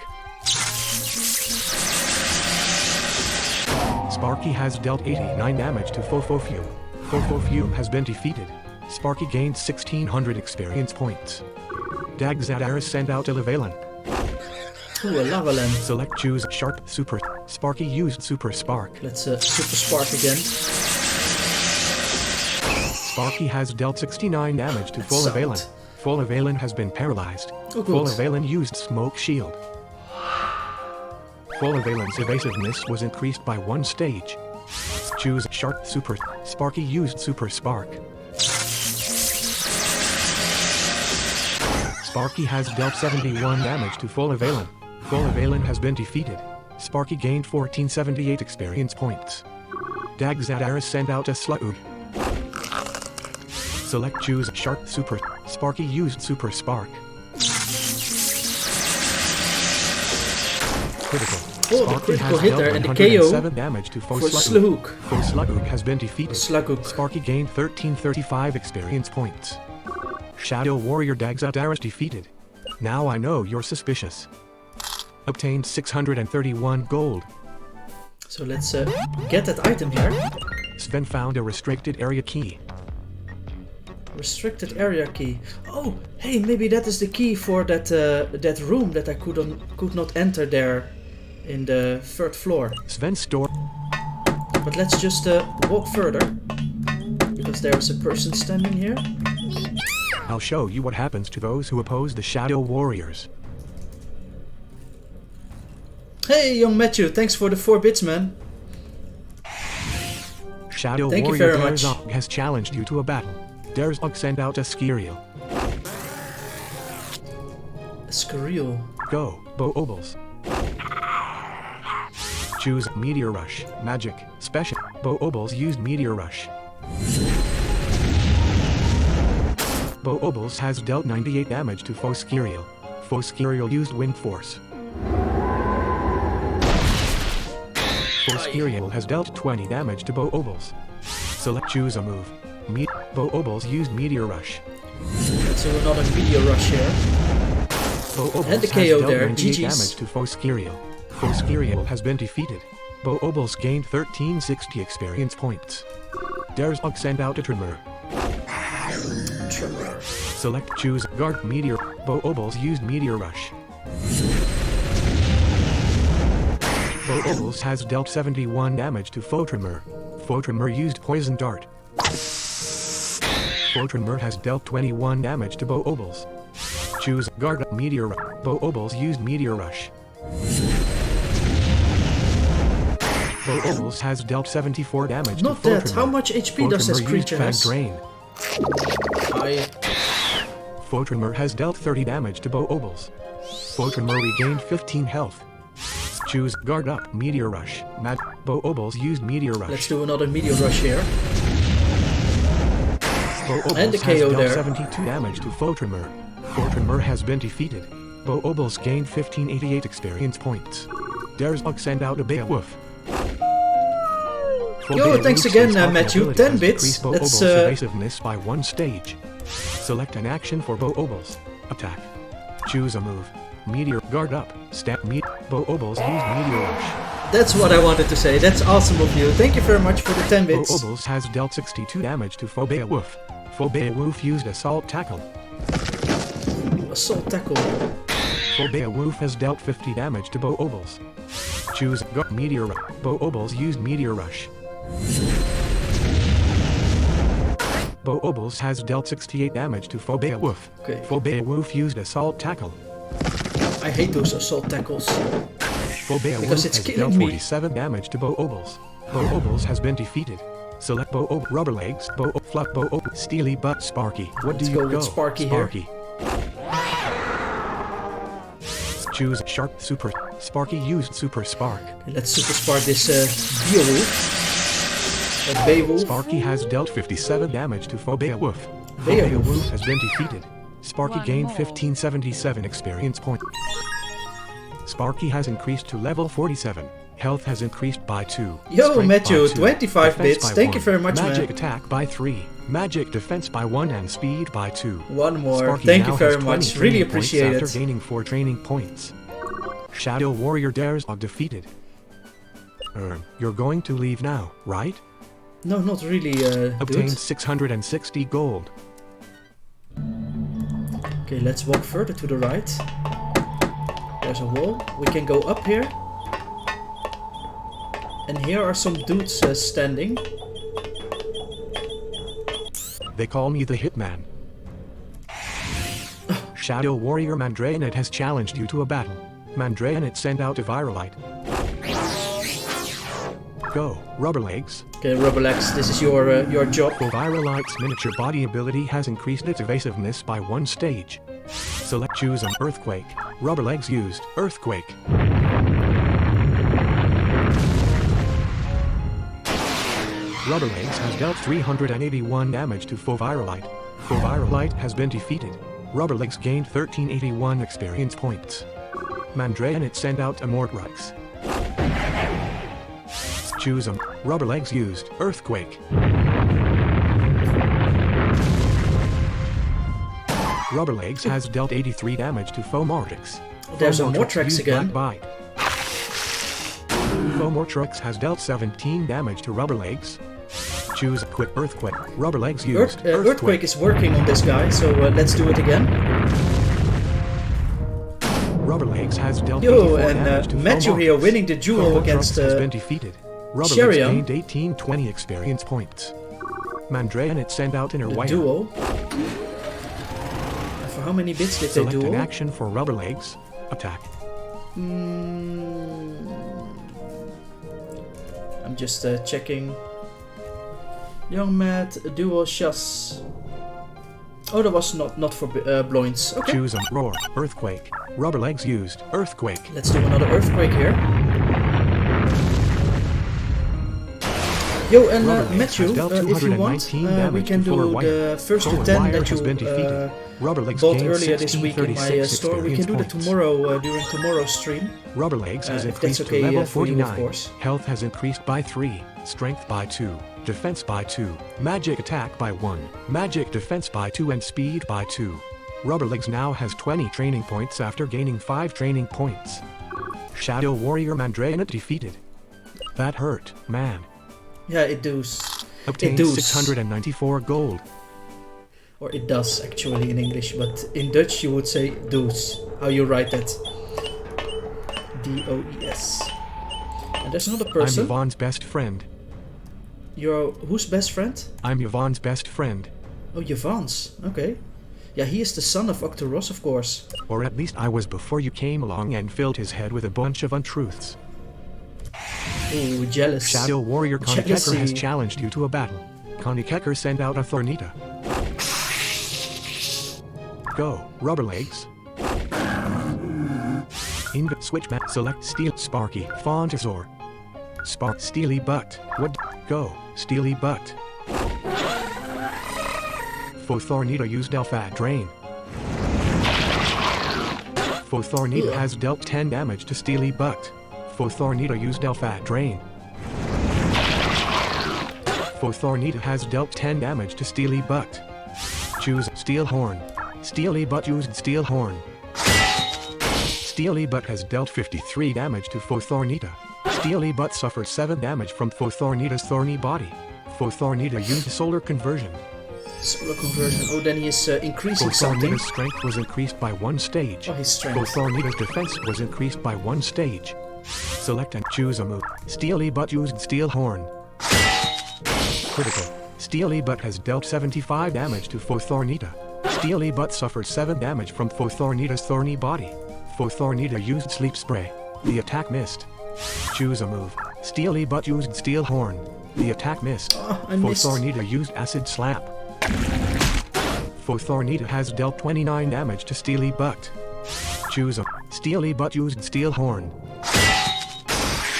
[SPEAKER 4] Sparky has dealt 89 damage to Fofume. Fofume has been defeated. Sparky gained 1600 experience points. Dagzadaris sent out a Lavalan.
[SPEAKER 2] Ooh, a lava land.
[SPEAKER 4] Select choose Sharp Super. Sparky used Super Spark.
[SPEAKER 2] Let's Super Spark again.
[SPEAKER 4] Sparky has dealt 69 damage to
[SPEAKER 2] That's
[SPEAKER 4] Full
[SPEAKER 2] solid.
[SPEAKER 4] Avalan. Full Avalan has been paralyzed.
[SPEAKER 2] Oh,
[SPEAKER 4] Full
[SPEAKER 2] good.
[SPEAKER 4] Avalan used Smoke Shield. Full Avalan's evasiveness was increased by 1 stage. Choose Sharp Super. Sparky used Super Spark. Sparky has dealt 71 damage to Full Avalan. Full Avalan has been defeated. Sparky gained 1478 experience points. Dagzadaris sent out a Slug. Select choose Sharp Super. Sparky used Super Spark. Critical.
[SPEAKER 2] Oh, the
[SPEAKER 4] Sparky
[SPEAKER 2] critical
[SPEAKER 4] has
[SPEAKER 2] hit
[SPEAKER 4] dealt
[SPEAKER 2] there and the
[SPEAKER 4] 107
[SPEAKER 2] KO
[SPEAKER 4] damage to
[SPEAKER 2] for
[SPEAKER 4] Faux Slug.
[SPEAKER 2] Slug.
[SPEAKER 4] Faux Slug has been defeated.
[SPEAKER 2] Slughook.
[SPEAKER 4] Sparky gained 1335 experience points. Shadow Warrior Dagzadaris defeated. Now I know you're suspicious. Obtained 631 gold.
[SPEAKER 2] So let's get that item here.
[SPEAKER 4] Sven found a restricted area key.
[SPEAKER 2] Restricted area key. Oh, hey, maybe that is the key for that that room that I could not enter there in the 3rd floor.
[SPEAKER 4] Sven's store.
[SPEAKER 2] But let's just walk further because there is a person standing here.
[SPEAKER 4] I'll show you what happens to those who oppose the Shadow Warriors.
[SPEAKER 2] Hey, young Matthew, thanks for the 4 bits, man.
[SPEAKER 4] Shadow
[SPEAKER 2] Thank you
[SPEAKER 4] Warrior
[SPEAKER 2] very much.
[SPEAKER 4] Derzog has challenged you to a battle. Derzog sent out a Skiriel.
[SPEAKER 2] Scurril.
[SPEAKER 4] Go, Bo-Obles. Choose Meteor Rush, Magic, Special. Bo-Obles used Meteor Rush. Bo-Obles has dealt 98 damage to Faux Skiriel. Faux Skiriel used Wind Force. Faux Skiriel has dealt 20 damage to Bo-Obles. Select choose a move. Bo-Obles used Meteor Rush.
[SPEAKER 2] Let's do another Meteor Rush here.
[SPEAKER 4] Bo-Obles
[SPEAKER 2] And the
[SPEAKER 4] has
[SPEAKER 2] KO
[SPEAKER 4] dealt
[SPEAKER 2] there,
[SPEAKER 4] 98
[SPEAKER 2] GG's.
[SPEAKER 4] damage to Faux Skiriel. Faux Skiriel has been defeated. Bo-Obles gained 1360 experience points. Derzog sent out a Tremor.
[SPEAKER 2] Tremor.
[SPEAKER 4] Select choose Guard Meteor. Bo-Obles used Meteor Rush. Bo-Obles has dealt 71 damage to Faux-Tremor. Faux-Tremor used Poison Dart. Faux-Tremor has dealt 21 damage to Bo-Obles. Choose Guard Meteor. Bo-Obles used Meteor Rush. Bo-Obles has dealt 74 damage
[SPEAKER 2] Not
[SPEAKER 4] to
[SPEAKER 2] that.
[SPEAKER 4] Faux-Tremor.
[SPEAKER 2] How much HP does this
[SPEAKER 4] Faux-Tremor used
[SPEAKER 2] creature
[SPEAKER 4] Fag
[SPEAKER 2] has?
[SPEAKER 4] Drain. Faux-Tremor has dealt 30 damage to Bo-Obles. Faux-Tremor regained 15 health. Choose Guard Up, Meteor Rush. Bo-Obles used Meteor Rush.
[SPEAKER 2] Let's do another Meteor Rush here.
[SPEAKER 4] Bo-Obles
[SPEAKER 2] And the
[SPEAKER 4] has
[SPEAKER 2] KO
[SPEAKER 4] dealt
[SPEAKER 2] there.
[SPEAKER 4] 72 damage to Faux-Tremor. Faux-Tremor has been defeated. Bo-Obles gained 1588 experience points. Derzog sent out a Beowulf.
[SPEAKER 2] Yo, thanks again, Matthew. 10 bits.
[SPEAKER 4] Bo-Obles'
[SPEAKER 2] That's
[SPEAKER 4] evasiveness by 1 stage. Select an action for Bo-Obles. Attack. Choose a move. Meteor Guard Up. Stamp Bo-Obles used Meteor Rush.
[SPEAKER 2] that's what I wanted to say. That's awesome of you. Thank you very much for the 10 bits.
[SPEAKER 4] Bo-Obles has dealt 62 damage to Beowulf. Beowulf used Assault Tackle.
[SPEAKER 2] Ooh, assault tackle.
[SPEAKER 4] Beowulf has dealt 50 damage to Beowulf. Choose Go Meteor Rush. Beowulf used Meteor Rush. Beowulf has dealt 68 damage to Beowulf.
[SPEAKER 2] Okay.
[SPEAKER 4] Beowulf used Assault Tackle.
[SPEAKER 2] I hate those assault tackles.
[SPEAKER 4] Beowulf
[SPEAKER 2] Because it's
[SPEAKER 4] has
[SPEAKER 2] killing
[SPEAKER 4] dealt
[SPEAKER 2] me.
[SPEAKER 4] 47 damage to Beowulf. Beowulf has been defeated. Select Beowulf Rubber Legs, Fluff Beowulf Steely Butt Sparky. What
[SPEAKER 2] Let's
[SPEAKER 4] do you
[SPEAKER 2] go with Sparky here.
[SPEAKER 4] Choose Sharp Super. Sparky used Super Spark.
[SPEAKER 2] Okay, let's super spark this Beowulf. Beowulf.
[SPEAKER 4] Sparky has dealt 57 damage to Beowulf.
[SPEAKER 2] Beowulf.
[SPEAKER 4] Beowulf has been defeated. Sparky
[SPEAKER 6] One
[SPEAKER 4] gained
[SPEAKER 6] more.
[SPEAKER 4] 1577 experience points. Sparky has increased to level 47. Health has increased by 2.
[SPEAKER 2] Yo,
[SPEAKER 4] Strength
[SPEAKER 2] Matthew,
[SPEAKER 4] by 2,
[SPEAKER 2] 25
[SPEAKER 4] defense
[SPEAKER 2] bits.
[SPEAKER 4] by
[SPEAKER 2] Thank you
[SPEAKER 4] 1,
[SPEAKER 2] very much,
[SPEAKER 4] Magic
[SPEAKER 2] man.
[SPEAKER 4] attack by 3. Magic defense by 1 and speed by 2.
[SPEAKER 2] One more.
[SPEAKER 4] Sparky
[SPEAKER 2] Thank
[SPEAKER 4] now
[SPEAKER 2] you very
[SPEAKER 4] has 20
[SPEAKER 2] much. Really
[SPEAKER 4] training points
[SPEAKER 2] appreciate
[SPEAKER 4] after
[SPEAKER 2] it.
[SPEAKER 4] gaining 4 training points. Shadow Warrior Dares are defeated. You're going to leave now, right?
[SPEAKER 2] No, not really,
[SPEAKER 4] Obtained
[SPEAKER 2] dude.
[SPEAKER 4] 660 gold.
[SPEAKER 2] Okay, let's walk further to the right. There's a wall. We can go up here. And here are some dudes standing.
[SPEAKER 4] They call me the Hitman. Shadow Warrior Mandrainit has challenged you to a battle. Mandrainit send out a Viralite. Go, Rubber Legs.
[SPEAKER 2] Okay, Rubberlegs, this is your job.
[SPEAKER 4] Viralite's miniature body ability has increased its evasiveness by 1 stage. Select choose an Earthquake. Rubber Legs used Earthquake. Rubber Legs has dealt 381 damage to Viralite. Viralite has been defeated. Rubber Legs gained 1381 experience points. Mandrainit sent out a Mordrix. Choose them. Rubber Legs used Earthquake. Rubber Legs has dealt 83 damage to Mordrix.
[SPEAKER 2] There's a
[SPEAKER 4] Mordrix
[SPEAKER 2] Mordrix
[SPEAKER 4] used
[SPEAKER 2] again.
[SPEAKER 4] Black Bite. Mordrix has dealt 17 damage to Rubber Legs. Choose a quick Earthquake. Rubber Legs used
[SPEAKER 2] Earthquake is working on this guy, so let's do it again.
[SPEAKER 4] Rubber Legs has dealt
[SPEAKER 2] Yo,
[SPEAKER 4] 84 damage
[SPEAKER 2] and
[SPEAKER 4] to
[SPEAKER 2] Matthew
[SPEAKER 4] Mordrix.
[SPEAKER 2] here winning the duel
[SPEAKER 4] Mordrix
[SPEAKER 2] against
[SPEAKER 4] has been defeated. Rubber Legs
[SPEAKER 2] Sheriam.
[SPEAKER 4] gained 1820 experience points. Mandrainit sent out in her
[SPEAKER 2] the
[SPEAKER 4] wire.
[SPEAKER 2] duel. And for how many bits did
[SPEAKER 4] Select
[SPEAKER 2] they
[SPEAKER 4] an
[SPEAKER 2] duel?
[SPEAKER 4] action for Rubber Legs. Attack.
[SPEAKER 2] I'm just checking. Young Matt, dual chas. Oh, that was not for Bloins. Okay.
[SPEAKER 4] Choose a roar. Earthquake. Rubber Legs used Earthquake.
[SPEAKER 2] Let's do another earthquake here. Yo, and
[SPEAKER 4] Rubber Legs
[SPEAKER 2] Matthew,
[SPEAKER 4] has dealt
[SPEAKER 2] if you want,
[SPEAKER 4] 219
[SPEAKER 2] we
[SPEAKER 4] damage
[SPEAKER 2] can
[SPEAKER 4] to Forward
[SPEAKER 2] do
[SPEAKER 4] Wire.
[SPEAKER 2] the first to
[SPEAKER 4] Forward
[SPEAKER 2] 10
[SPEAKER 4] Wire
[SPEAKER 2] that
[SPEAKER 4] has been defeated.
[SPEAKER 2] you
[SPEAKER 4] Rubber Legs
[SPEAKER 2] bought
[SPEAKER 4] gained
[SPEAKER 2] earlier this week in my
[SPEAKER 4] 1636
[SPEAKER 2] store. We can do that
[SPEAKER 4] experience
[SPEAKER 2] tomorrow during tomorrow's stream.
[SPEAKER 4] Rubber Legs has
[SPEAKER 2] if
[SPEAKER 4] increased
[SPEAKER 2] that's okay,
[SPEAKER 4] to level
[SPEAKER 2] for you, of
[SPEAKER 4] 49.
[SPEAKER 2] course.
[SPEAKER 4] Health has increased by 3. Strength by 2. Defense by 2. Magic attack by 1. Magic defense by 2 and speed by 2. Rubber Legs now has 20 training points after gaining 5 training points. Shadow Warrior Mandrainit defeated. That hurt, man.
[SPEAKER 2] Yeah, it does.
[SPEAKER 4] Obtained
[SPEAKER 2] does.
[SPEAKER 4] 694 gold.
[SPEAKER 2] Or it does actually in English, but in Dutch you would say does. How you write that? D-O-E-S. And there's another
[SPEAKER 4] I'm
[SPEAKER 2] person.
[SPEAKER 4] Yvonne's best friend.
[SPEAKER 2] You're whose best friend?
[SPEAKER 4] I'm Yvonne's best friend.
[SPEAKER 2] Oh, Yvonne's. Okay. Yeah, he is the son of Octoross, of course.
[SPEAKER 4] Or at least I was before you came along and filled his head with a bunch of untruths.
[SPEAKER 2] Ooh, jealous.
[SPEAKER 4] Shadow Warrior Connie Kecker has
[SPEAKER 2] Jealousy.
[SPEAKER 4] challenged you to a battle. Connie Kecker sent out a Thornita. Go, Rubber Legs. Ingot switch map select Steel Sparky Fontasaur. Spark Steely Butt. What? Go, Steely Butt. Thornita used Delphat Drain. Thornita has dealt 10 damage to Steely Butt. Thornita used Delphat Drain. Thornita has dealt 10 damage to Steely Butt. Choose Steel Horn. Steely Butt used Steel Horn. Steely Butt has dealt 53 damage to Thornita. Steely Butt suffered 7 damage from Thornita's thorny body. Thornita used Solar Conversion.
[SPEAKER 2] Solar conversion. Oh, then he is increasing something.
[SPEAKER 4] Fothornita's strength was increased by 1 stage.
[SPEAKER 2] Oh, his strength.
[SPEAKER 4] Fothornita's defense was increased by 1 stage. Select and choose a move. Steely Butt used Steel Horn. Critical. Steely Butt has dealt 75 damage to Fothornita. Steely Butt suffered 7 damage from Fothornita's thorny body. Fothornita used Sleep Spray. The attack missed. Choose a move. Steely Butt used Steel Horn. The attack missed.
[SPEAKER 2] Oh, I missed.
[SPEAKER 4] Fothornita used Acid Slap. Fothornita has dealt 29 damage to Steely Butt. Choose a... Steely Butt used Steel Horn.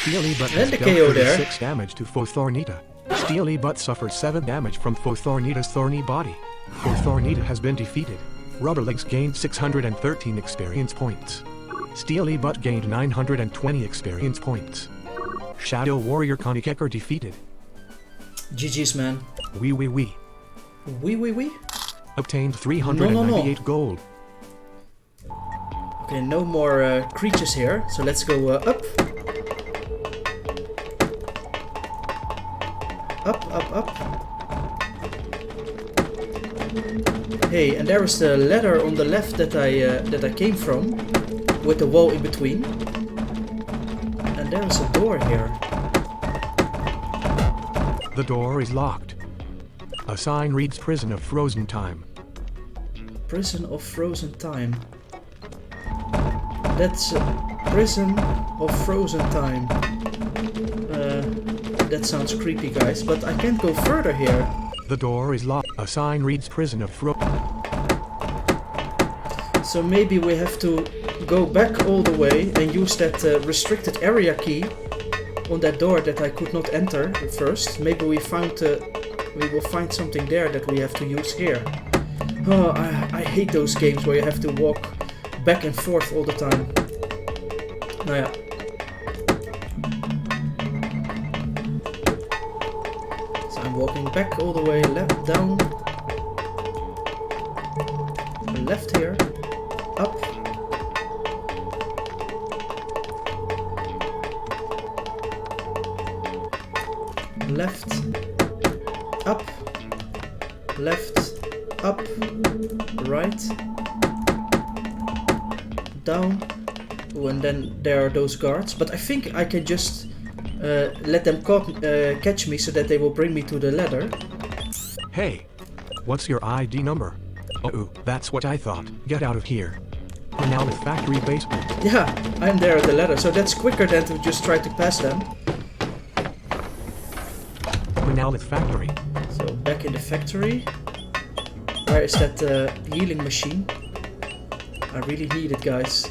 [SPEAKER 4] Steely Butt has
[SPEAKER 2] And the
[SPEAKER 4] dealt
[SPEAKER 2] KO there.
[SPEAKER 4] 36 damage to Fothornita. Steely Butt suffered 7 damage from Fothornita's thorny body. Fothornita has been defeated. Rubber Legs gained 613 experience points. Steely Butt gained 920 experience points. Shadow Warrior Konikeker defeated.
[SPEAKER 2] GG's, man.
[SPEAKER 4] Wee wee wee.
[SPEAKER 2] Wee.
[SPEAKER 4] Obtained 398 gold.
[SPEAKER 2] Okay, no more creatures here. So let's go up. Up. Hey, and there is the ladder on the left that I came from, with the wall in between. And there is a door here.
[SPEAKER 4] The door is locked. A sign reads Prison of Frozen Time.
[SPEAKER 2] Prison of Frozen Time. That's Prison of Frozen Time. That sounds creepy, guys, but I can't go further here.
[SPEAKER 4] The door is locked. A sign reads Prison of Frozen.
[SPEAKER 2] So maybe we have to go back all the way and use that restricted area key on that door that I could not enter first. Maybe we will find something there that we have to use here. Oh, I hate those games where you have to walk back and forth all the time. Nou ja. So I'm walking back all the way, left, down, left here, up. Left, up, left, up, right, down. Oh, and then there are those guards. But I think I can just let them catch me so that they will bring me to the ladder.
[SPEAKER 4] Hey, what's your ID number? Oh, that's what I thought. Get out of here. We're now at factory basement.
[SPEAKER 2] Yeah, I'm there at the ladder, so that's quicker than to just try to pass them.
[SPEAKER 4] We're now at factory.
[SPEAKER 2] So back in the factory. Where is that healing machine? I really need it, guys.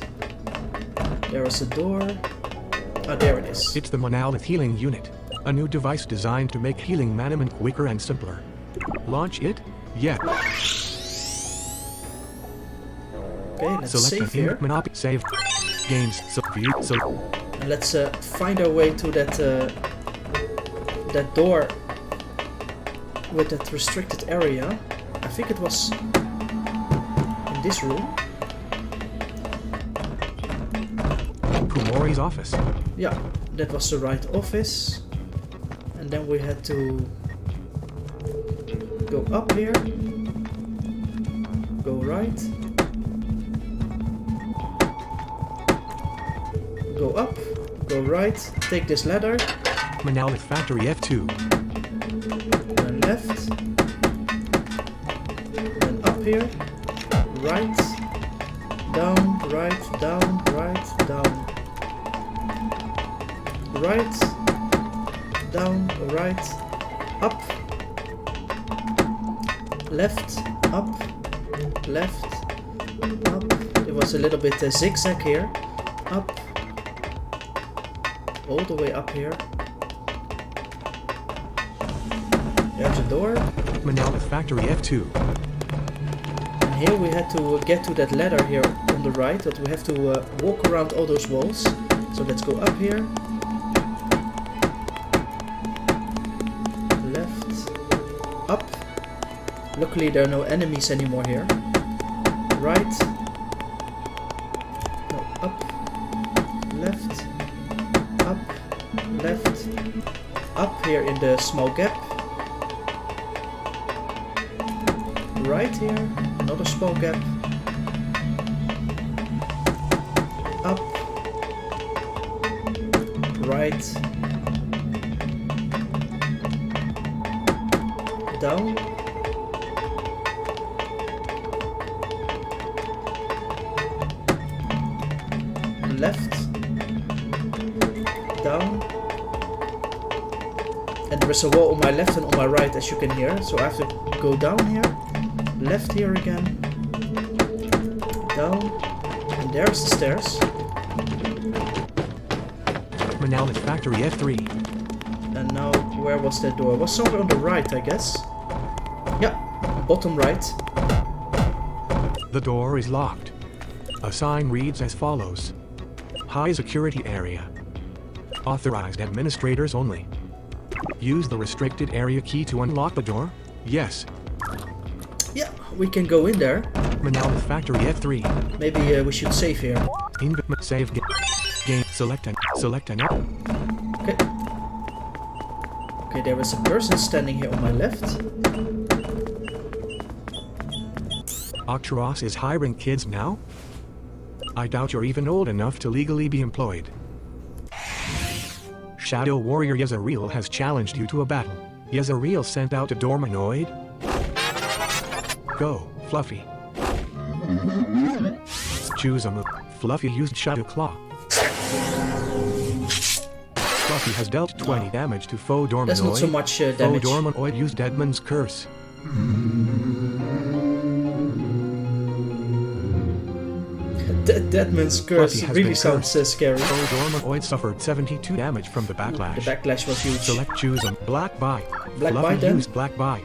[SPEAKER 2] There is a door. Ah, there it is.
[SPEAKER 4] It's the Monolith Healing Unit. A new device designed to make healing Manamon quicker and simpler. Launch it? Yeah.
[SPEAKER 2] Okay, let's
[SPEAKER 4] Select
[SPEAKER 2] save
[SPEAKER 4] an
[SPEAKER 2] here.
[SPEAKER 4] Monopoly save. Games. So
[SPEAKER 2] And let's find our way to that that door with that restricted area. I think it was in this room.
[SPEAKER 4] Kumori's office.
[SPEAKER 2] Yeah, that was the right office. And then we had to go up here. Go right. Go up. Go right. Take this ladder.
[SPEAKER 4] Monolith Factory F2.
[SPEAKER 2] Then left. Then up here. Right. Down. Right. Down. Right. Down. Right. Down. Right. Up. Left. Up. Left. Up. It was a little bit zigzag here. Up. All the way up here. There's a door.
[SPEAKER 4] Monolith Factory F2.
[SPEAKER 2] And here we had to get to that ladder here on the right, but we have to walk around all those walls. So let's go up here. Left. Up. Luckily there are no enemies anymore here. Right. No, up. Left. Up. Left. Up here in the small gap. right here. Another small gap. Up. Right. Down. Left. Down. And there is a wall on my left and on my right, as you can hear. So I have to go down here. Left here again. Down. And there's the stairs.
[SPEAKER 4] Manamon Factory F3.
[SPEAKER 2] And now, where was that door? It was somewhere on the right, I guess. Yeah, bottom right.
[SPEAKER 4] The door is locked. A sign reads as follows. High security area. Authorized administrators only. Use the restricted area key to unlock the door? Yes.
[SPEAKER 2] Yeah, we can go in there.
[SPEAKER 4] Manamon Factory F3.
[SPEAKER 2] Maybe we should save here.
[SPEAKER 4] Save game. Select an.
[SPEAKER 2] Okay. Okay, there is a person standing here on my left.
[SPEAKER 4] Octoross is hiring kids now? I doubt you're even old enough to legally be employed. Shadow Warrior Yezreal has challenged you to a battle. Yezreal sent out a Dormanoid. Go, Fluffy. Choose a move. Fluffy used Shadow Claw. Fluffy has dealt 20 damage to foe Dormanoid.
[SPEAKER 2] That's not so much damage.
[SPEAKER 4] Foe Dormanoid used Deadman's Curse.
[SPEAKER 2] Deadman's Curse
[SPEAKER 4] Fluffy has
[SPEAKER 2] really
[SPEAKER 4] been
[SPEAKER 2] sounds scary.
[SPEAKER 4] Foe Dormanoid suffered 72 damage from the backlash.
[SPEAKER 2] The backlash was huge.
[SPEAKER 4] Select choose a Black Bite.
[SPEAKER 2] Black
[SPEAKER 4] Fluffy
[SPEAKER 2] Bite then?
[SPEAKER 4] used Black Bite.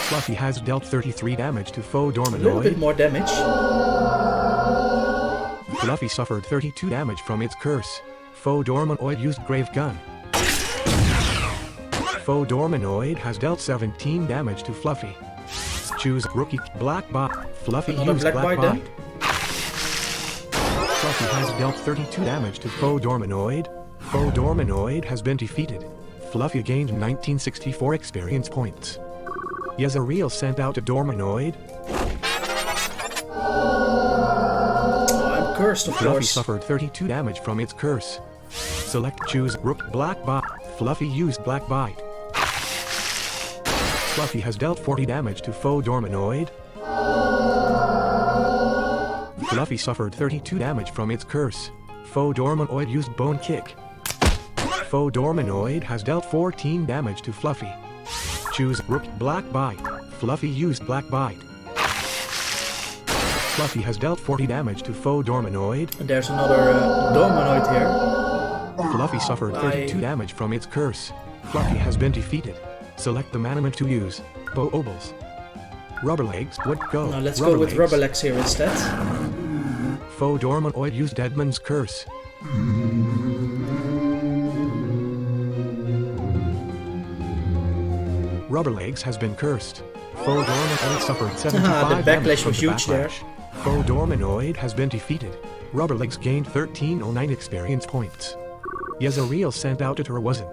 [SPEAKER 4] Fluffy has dealt 33 damage to foe
[SPEAKER 2] A little bit
[SPEAKER 4] Dormanoid.
[SPEAKER 2] more damage.
[SPEAKER 4] Fluffy suffered 32 damage from its curse. Foe Dormanoid used Grave Gun. Foe Dormanoid has dealt 17 damage to Fluffy. Choose Rookie Black Bite. Fluffy
[SPEAKER 2] Another
[SPEAKER 4] used
[SPEAKER 2] Black
[SPEAKER 4] Black
[SPEAKER 2] Bite
[SPEAKER 4] Bite. Fluffy has dealt 32 damage to foe Dormanoid. Foe Dormanoid has been defeated. Fluffy gained 1964 experience points. Yezreal sent out a Dormanoid.
[SPEAKER 2] Oh, I'm cursed, of
[SPEAKER 4] Fluffy
[SPEAKER 2] course.
[SPEAKER 4] suffered 32 damage from its curse. Select choose Rook Black Bite. Fluffy used Black Bite. Fluffy has dealt 40 damage to foe Dormanoid. Fluffy suffered 32 damage from its curse. Foe Dormanoid used Bone Kick. Foe Dormanoid has dealt 14 damage to Fluffy. Choose Rook Black Bite. Fluffy used Black Bite. Fluffy has dealt 40 damage to foe Dormanoid.
[SPEAKER 2] And there's another Dormanoid here.
[SPEAKER 4] Fluffy suffered 32 damage from its curse. Fluffy has been defeated. Select the Manamon to use. Bow Obols. Rubber Legs would go.
[SPEAKER 2] Now let's go with
[SPEAKER 4] Legs.
[SPEAKER 2] Rubber Legs here instead.
[SPEAKER 4] Foe Dormanoid used Deadman's Curse. Rubber Legs has been cursed. Foe Dormanoid suffered 75
[SPEAKER 2] the
[SPEAKER 4] damage
[SPEAKER 2] backlash
[SPEAKER 4] from
[SPEAKER 2] was
[SPEAKER 4] the
[SPEAKER 2] huge there.
[SPEAKER 4] backlash. Foe Dormanoid has been defeated. Rubber Legs gained 1309 experience points. Yezreal sent out a Terwazin.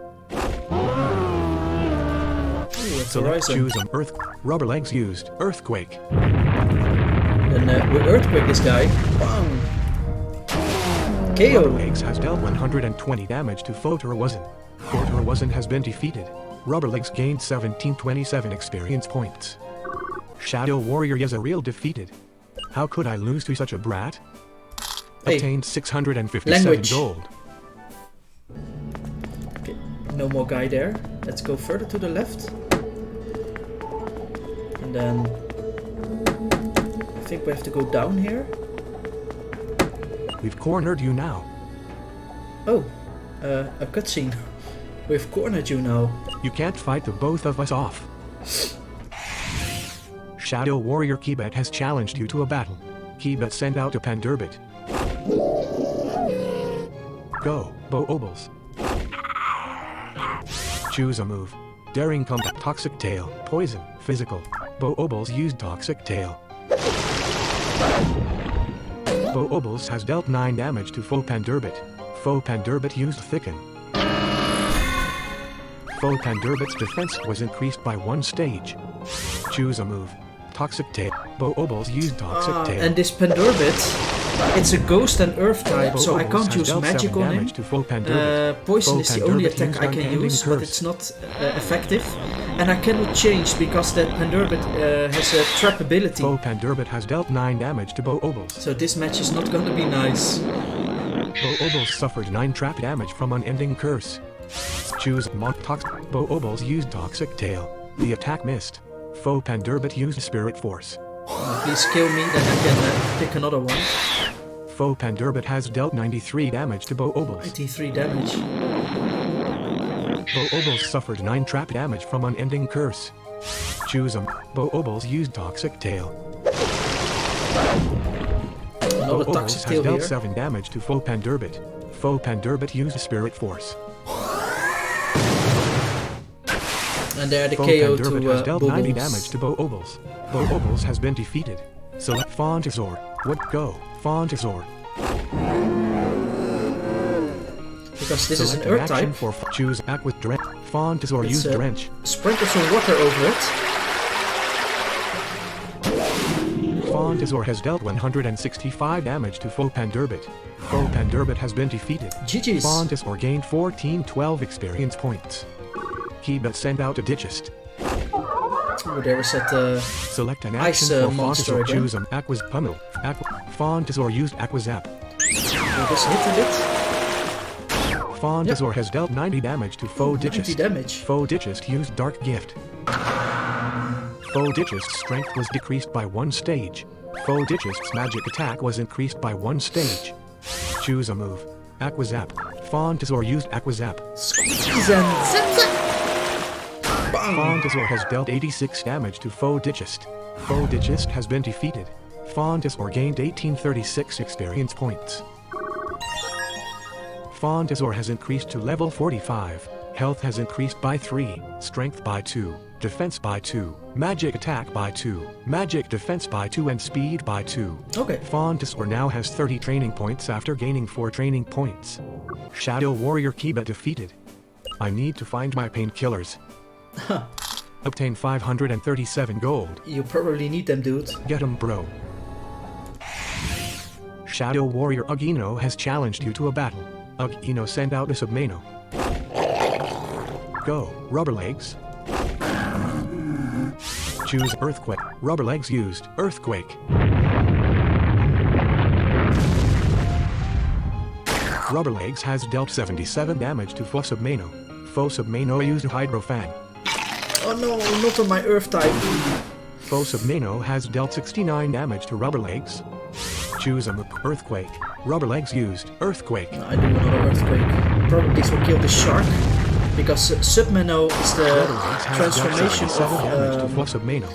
[SPEAKER 4] Select choose an Earth. Rubber Legs used Earthquake.
[SPEAKER 2] Then we Earthquake this guy. Bang!
[SPEAKER 4] Rubber
[SPEAKER 2] KO!
[SPEAKER 4] Legs has dealt 120 damage to foe Terwazin. Foe Terwazin has been defeated. Rubber Legs gained 1727 experience points. Shadow Warrior Yezreal defeated. How could I lose to such a brat?
[SPEAKER 2] Hey.
[SPEAKER 4] Obtained 657
[SPEAKER 2] Language.
[SPEAKER 4] gold.
[SPEAKER 2] Okay, no more guy there. Let's go further to the left. And then I think we have to go down here.
[SPEAKER 4] We've cornered you now.
[SPEAKER 2] Oh, a cutscene. We've cornered you now.
[SPEAKER 4] You can't fight the both of us off. Shadow Warrior Keybet has challenged you to a battle. Keybet sent out a Pandurbit. Go, Bow Obols. Choose a move. Daring Combat. Toxic Tail. Poison. Physical. Bow Obols used Toxic Tail. Bow Obols has dealt 9 damage to foe Pandurbit. Foe Pandurbit used Thicken. Foe Pandurbit's defense was increased by 1 stage. Choose a move. Toxic Tail. Bo-Obles use Toxic Tail.
[SPEAKER 2] And this Pandurbit, it's a ghost and earth type, so I can't use magic on him. Poison is the only attack I can use, but it's not effective. And I cannot change because that Pandurbit has a trap ability.
[SPEAKER 4] Pandurbit has dealt 9 damage to Bo-Obles.
[SPEAKER 2] So this match is not going to be nice.
[SPEAKER 4] Bo-Obles suffered 9 trap damage from Unending Curse. Choose Toxic. Bo-Obles used Toxic Tail. The attack missed. Pandurbit used Spirit Force.
[SPEAKER 2] Please kill me, then I can pick another one.
[SPEAKER 4] Pandurbit has dealt 93 damage to Bo-Obles.
[SPEAKER 2] 93 damage.
[SPEAKER 4] Bo-Obles suffered 9 trap damage from Unending Curse. Choose a Bo-Obles used Toxic Tail.
[SPEAKER 2] Another
[SPEAKER 4] Bo-Obles
[SPEAKER 2] Toxic
[SPEAKER 4] has
[SPEAKER 2] Tail
[SPEAKER 4] dealt
[SPEAKER 2] here.
[SPEAKER 4] 7 damage to Pandurbit. Pandurbit used Spirit Force.
[SPEAKER 2] And there the KO to
[SPEAKER 4] Pandurbit has dealt 90
[SPEAKER 2] Bubbles.
[SPEAKER 4] damage to Bo-Obles. Bo-Obles has been defeated. Select Fontazor. What go? Fontazor.
[SPEAKER 2] Because this is
[SPEAKER 4] Select
[SPEAKER 2] an earth
[SPEAKER 4] action
[SPEAKER 2] type.
[SPEAKER 4] for choose Act with Drench. Fontazor
[SPEAKER 2] It's,
[SPEAKER 4] use Drench.
[SPEAKER 2] Sprinkle some water over it.
[SPEAKER 4] Fontazor has dealt 165 damage to Pandurbit. Pandurbit has been defeated.
[SPEAKER 2] GG's.
[SPEAKER 4] Fontazor gained 1412 experience points. Keybet sent out a Digist.
[SPEAKER 2] Oh, there was that
[SPEAKER 4] Select an
[SPEAKER 2] Ice,
[SPEAKER 4] action for
[SPEAKER 2] monster
[SPEAKER 4] Fontazor.
[SPEAKER 2] again.
[SPEAKER 4] Choose an Aquas Pummel. Fontazor used Aquazap.
[SPEAKER 2] will this hit a bit.
[SPEAKER 4] Fontazor has dealt 90 damage to
[SPEAKER 2] 90
[SPEAKER 4] Digist.
[SPEAKER 2] damage.
[SPEAKER 4] Digist used Dark Gift. Digist's strength was decreased by 1 stage. Digist's magic attack was increased by 1 stage. Choose a move. Aquazap. Fontazor used Aquazap.
[SPEAKER 2] Squeeze and zap zap. Bang.
[SPEAKER 4] Fontazor has dealt 86 damage to Digist. Digist has been defeated. Fontazor gained 1836 experience points. Fontazor has increased to level 45. Health has increased by 3, Strength by 2, Defense by 2, Magic Attack by 2, Magic Defense by 2 and Speed by 2.
[SPEAKER 2] Okay.
[SPEAKER 4] Fontazor now has 30 training points after gaining 4 training points. Shadow Warrior Kiba defeated. I need to find my painkillers. Obtain 537 gold.
[SPEAKER 2] You probably need them, dude.
[SPEAKER 4] Get 'em, bro. Shadow Warrior Ugino has challenged you to a battle. Ugino, send out a Submano. Go, Rubberlegs. Choose Earthquake. Rubberlegs used Earthquake. Rubberlegs has dealt 77 damage to Submano. Submano used Hydrofan.
[SPEAKER 2] Oh no, not on my earth type.
[SPEAKER 4] Submano has dealt 69 damage to Rubberlegs. Choose a Earthquake. Rubberlegs used Earthquake.
[SPEAKER 2] I do another earthquake. Probably this will kill the shark. Because Submano is the
[SPEAKER 4] Rubberlegs has dealt
[SPEAKER 2] transformation
[SPEAKER 4] 77 damage to
[SPEAKER 2] of
[SPEAKER 4] Submano.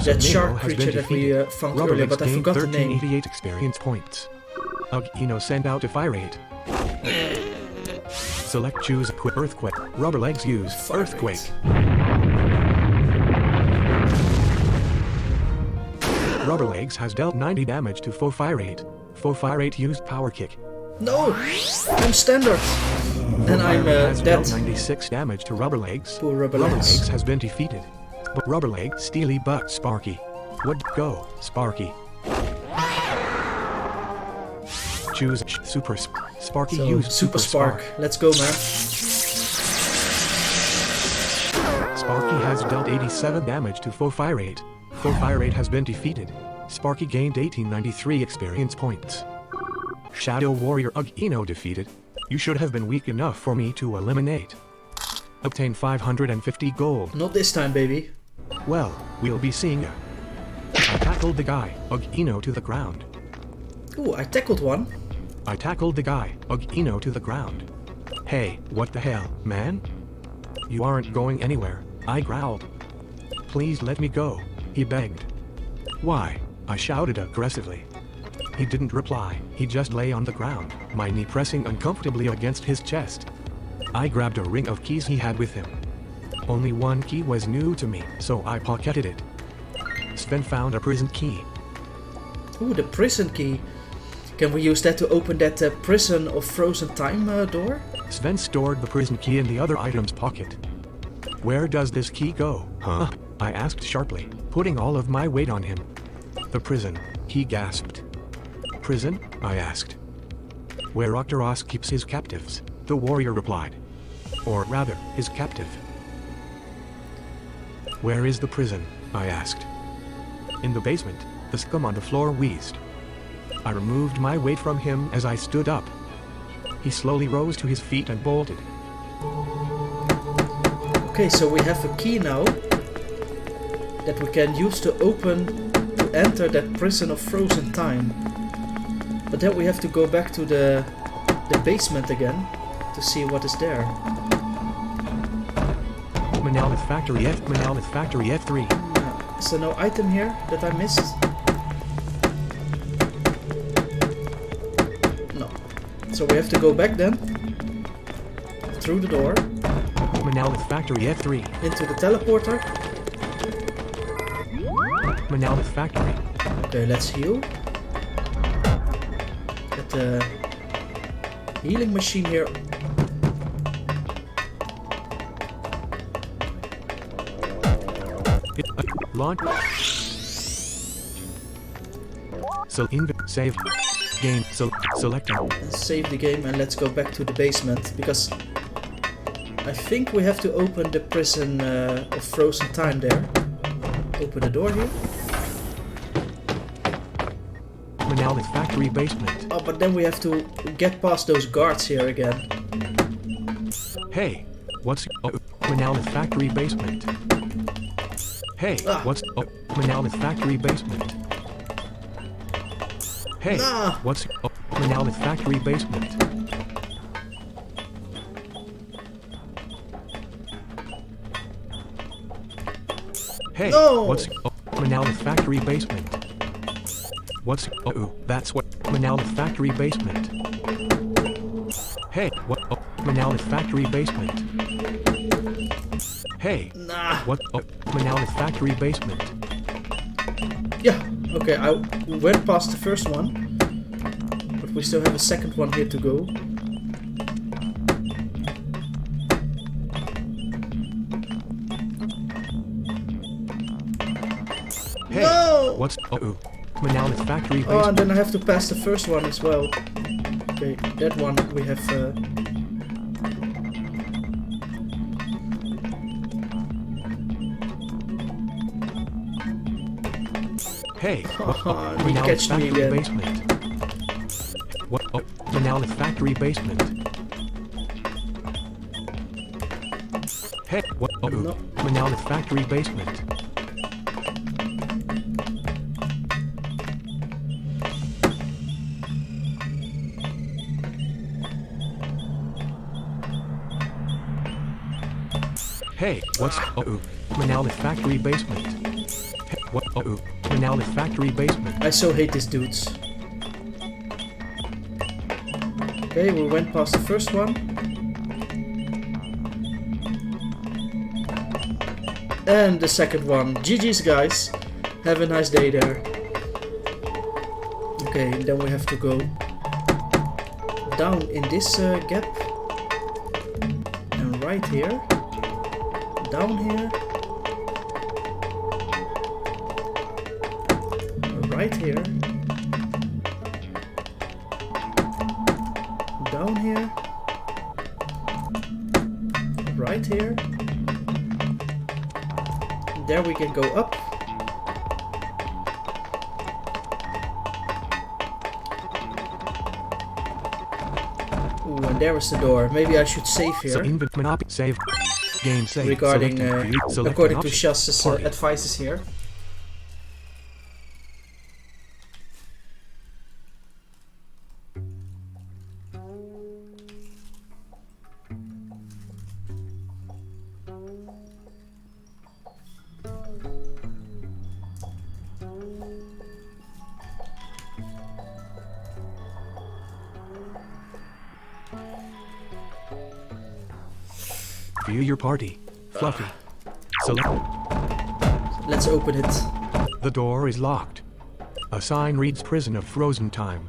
[SPEAKER 2] that
[SPEAKER 4] Submano
[SPEAKER 2] shark
[SPEAKER 4] has
[SPEAKER 2] creature
[SPEAKER 4] been
[SPEAKER 2] that we
[SPEAKER 4] defeated.
[SPEAKER 2] found earlier,
[SPEAKER 4] Rubberlegs
[SPEAKER 2] but I
[SPEAKER 4] gained
[SPEAKER 2] forgot the name.
[SPEAKER 4] 1388 experience points. Ugino, send out a Fire Rate. Select choose Earthquake. Rubberlegs use
[SPEAKER 2] Fire
[SPEAKER 4] Earthquake. Rubberlegs has dealt 90 damage to Fire Rate. Fire Rate used Power Kick.
[SPEAKER 2] No! I'm standard! And I'm
[SPEAKER 4] has
[SPEAKER 2] dead.
[SPEAKER 4] dealt 96 damage to Rubberlegs.
[SPEAKER 2] Poor Rubberlegs.
[SPEAKER 4] Rubberlegs has been defeated. But Rubberlegs Steely Butt Sparky. Would go, Sparky. Choose Super Sparky
[SPEAKER 2] So,
[SPEAKER 4] used
[SPEAKER 2] Super Spark. Let's go, man.
[SPEAKER 4] Sparky has dealt 87 damage to Fire Rate. Fire Rate has been defeated. Sparky gained 1893 experience points. Shadow Warrior Ugino defeated. You should have been weak enough for me to eliminate. Obtain 550 gold.
[SPEAKER 2] Not this time, baby.
[SPEAKER 4] Well, we'll be seeing ya. I tackled the guy, Ugino, to the ground.
[SPEAKER 2] Ooh, I tackled one.
[SPEAKER 4] I tackled the guy, Ugino, to the ground. Hey, what the hell, man? You aren't going anywhere, I growled. Please let me go, he begged. Why? I shouted aggressively. He didn't reply, he just lay on the ground, my knee pressing uncomfortably against his chest. I grabbed a ring of keys he had with him. Only one key was new to me, so I pocketed it. Sven found a prison key.
[SPEAKER 2] Ooh, the prison key. Can we use that to open that prison of frozen time door?
[SPEAKER 4] Sven stored the prison key in the other item's pocket. Where does this key go, huh? I asked sharply. putting all of my weight on him. The prison, he gasped. Prison? I asked. Where Octoross keeps his captives, the warrior replied. Or rather, his captive. Where is the prison? I asked. In the basement, the scum on the floor wheezed. I removed my weight from him as I stood up. He slowly rose to his feet and bolted.
[SPEAKER 2] Okay, so we have a key now that we can use to enter that prison of frozen time. But then we have to go back to the basement again to see what is there.
[SPEAKER 4] Manamon Factory F3.
[SPEAKER 2] Is there no item here that I missed? No. So we have to go back then through the door
[SPEAKER 4] Manamon Factory F3.
[SPEAKER 2] into the teleporter.
[SPEAKER 4] Manamon Factory.
[SPEAKER 2] Okay, let's heal. Get the healing machine here.
[SPEAKER 4] Launch. So save game. So select.
[SPEAKER 2] And save the game and let's go back to the basement because I think we have to open the prison of frozen time there. Open the door here.
[SPEAKER 4] Manamon Factory basement.
[SPEAKER 2] Oh, but then we have to get past those guards here again.
[SPEAKER 4] Hey, what's Manamon Factory basement? Hey, what's Manamon Factory basement? Hey, what's Manamon Factory basement? Hey, what's Manamon Factory basement? What's that's what Manamon Factory basement. Hey, what Manamon Factory basement? Hey, what Manamon Factory basement?
[SPEAKER 2] Yeah, okay, I went past the first one, but we still have a second one here to go.
[SPEAKER 4] Hey, what's Manamon Factory basement?
[SPEAKER 2] Oh, and then I have to pass the first one as well. Okay, that one we have.
[SPEAKER 4] Hey,
[SPEAKER 2] you catch me again.
[SPEAKER 4] Basement. What? Manamon Factory basement. Hey, what?
[SPEAKER 2] No.
[SPEAKER 4] Manamon Factory basement. Hey, what's Manamon Factory basement? Hey, what? Manamon Factory basement.
[SPEAKER 2] I so hate these dudes. Okay, we went past the first one. And the second one. GG's guys. Have a nice day there. Okay, then we have to go down in this gap. And right here. Down here. Right here. Down here. Right here. There we can go up. Ooh, and there is the door. Maybe I should save here.
[SPEAKER 4] So save. Game save.
[SPEAKER 2] Regarding, according to
[SPEAKER 4] Shaz's
[SPEAKER 2] Shaz's advices here.
[SPEAKER 4] View your party. Fluffy. Select.
[SPEAKER 2] Let's open it.
[SPEAKER 4] The door is locked. A sign reads Prison of Frozen Time.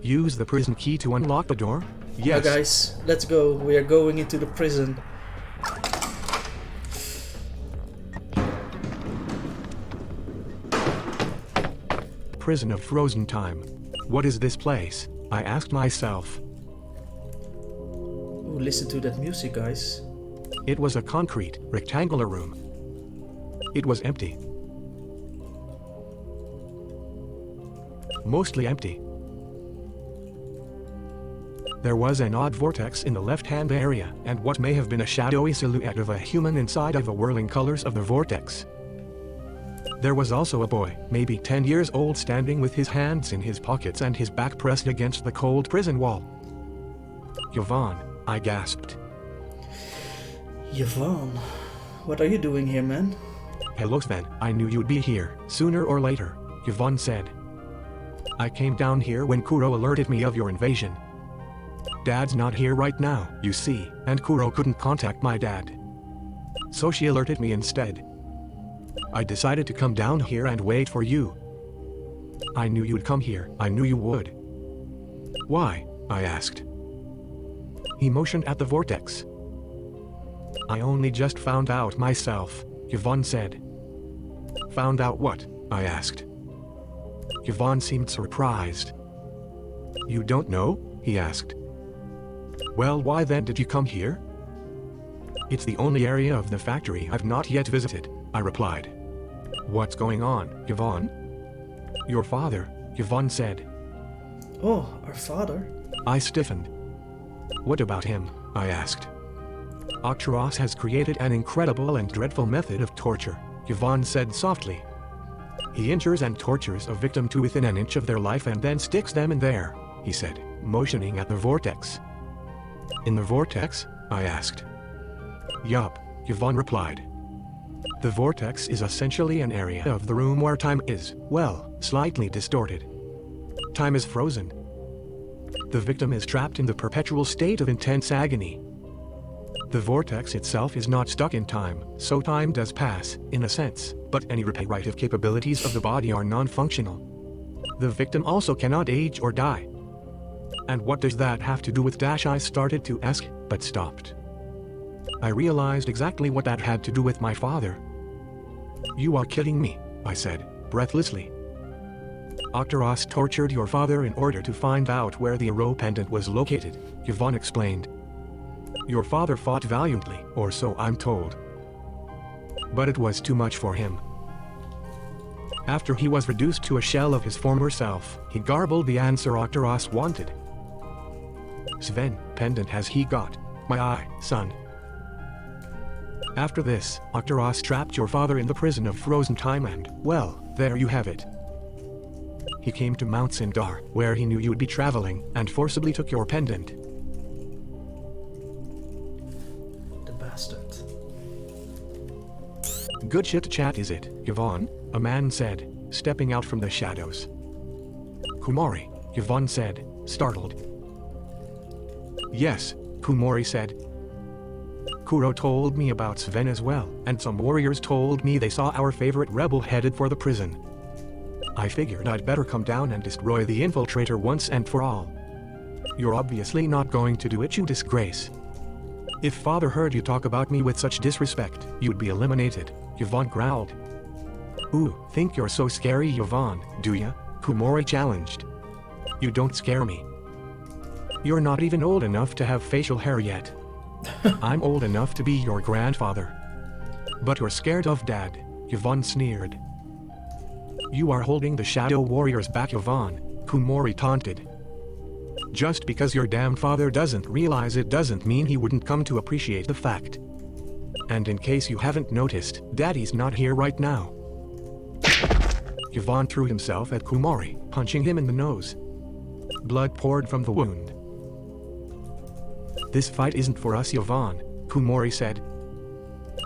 [SPEAKER 4] Use the prison key to unlock the door. Yes.
[SPEAKER 2] Now guys, let's go. We are going into the prison.
[SPEAKER 4] prison of frozen time. What is this place? I asked myself.
[SPEAKER 2] Ooh, listen to that music, guys.
[SPEAKER 4] It was a concrete, rectangular room. It was empty. Mostly empty. There was an odd vortex in the left-hand area, and what may have been a shadowy silhouette of a human inside of the whirling colors of the vortex. There was also a boy, maybe 10 years old, standing with his hands in his pockets and his back pressed against the cold prison wall. Yvonne, I gasped.
[SPEAKER 2] Yvonne, what are you doing here, man?
[SPEAKER 4] Hello Sven, I knew you'd be here, sooner or later, Yvonne said. I came down here when Kuro alerted me of your invasion. Dad's not here right now, you see, and Kuro couldn't contact my dad. So she alerted me instead. I decided to come down here and wait for you. I knew you'd come here, I knew you would. Why? I asked. He motioned at the vortex. I only just found out myself, Yvonne said. Found out what? I asked. Yvonne seemed surprised. You don't know? He asked. Well, why then did you come here? It's the only area of the factory I've not yet visited, I replied. What's going on, Yvonne? Your father, Yvonne said.
[SPEAKER 2] Oh, our father?
[SPEAKER 4] I stiffened. What about him? I asked. Octoross has created an incredible and dreadful method of torture, Yvonne said softly. He injures and tortures a victim to within an inch of their life and then sticks them in there, he said, motioning at the vortex. In the vortex? I asked. Yup, Yvonne replied. The vortex is essentially an area of the room where time is, well, slightly distorted. Time is frozen. The victim is trapped in the perpetual state of intense agony. The vortex itself is not stuck in time, so time does pass, in a sense, but any reparative capabilities of the body are non-functional. The victim also cannot age or die. And what does that have to do with Dash? I started to ask, but stopped. I realized exactly what that had to do with my father. You are kidding me, I said, breathlessly. Octoross tortured your father in order to find out where the Aro pendant was located, Yvonne explained. Your father fought valiantly, or so I'm told. But it was too much for him. After he was reduced to a shell of his former self, he garbled the answer Octoross wanted. Sven, pendant has he got? My eye, son. After this, Octoross trapped your father in the prison of frozen time and, well, there you have it. He came to Mount Sindar, where he knew you'd be traveling, and forcibly took your pendant.
[SPEAKER 2] The bastard.
[SPEAKER 4] Good shit chat is it, Yvonne? A man said, stepping out from the shadows. Kumori, Yvonne said, startled. Yes, Kumori said. Kuro told me about Sven as well, and some warriors told me they saw our favorite rebel headed for the prison. I figured I'd better come down and destroy the infiltrator once and for all. You're obviously not going to do it, you disgrace. If father heard you talk about me with such disrespect, you'd be eliminated, Yvonne growled. Ooh, think you're so scary, Yvonne, do ya? Kumori challenged. You don't scare me. You're not even old enough to have facial hair yet. I'm old enough to be your grandfather. But you're scared of Dad, Yvonne sneered. You are holding the Shadow Warriors back, Yvonne, Kumori taunted. Just because your damn father doesn't realize it doesn't mean he wouldn't come to appreciate the fact. And in case you haven't noticed, Daddy's not here right now. Yvonne threw himself at Kumori, punching him in the nose. Blood poured from the wound. This fight isn't for us, Yvonne, Kumori said.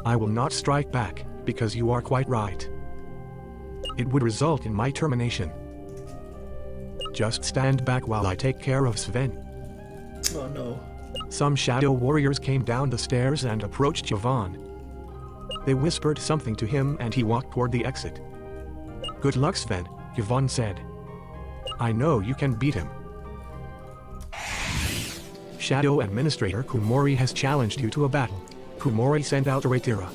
[SPEAKER 4] I will not strike back, because you are quite right. It would result in my termination. Just stand back while I take care of Sven.
[SPEAKER 2] Oh no.
[SPEAKER 4] Some shadow warriors came down the stairs and approached Yvonne. They whispered something to him and he walked toward the exit. Good luck, Sven, Yvonne said. I know you can beat him. Shadow Administrator Kumori has challenged you to a battle. Kumori sent out Ratira.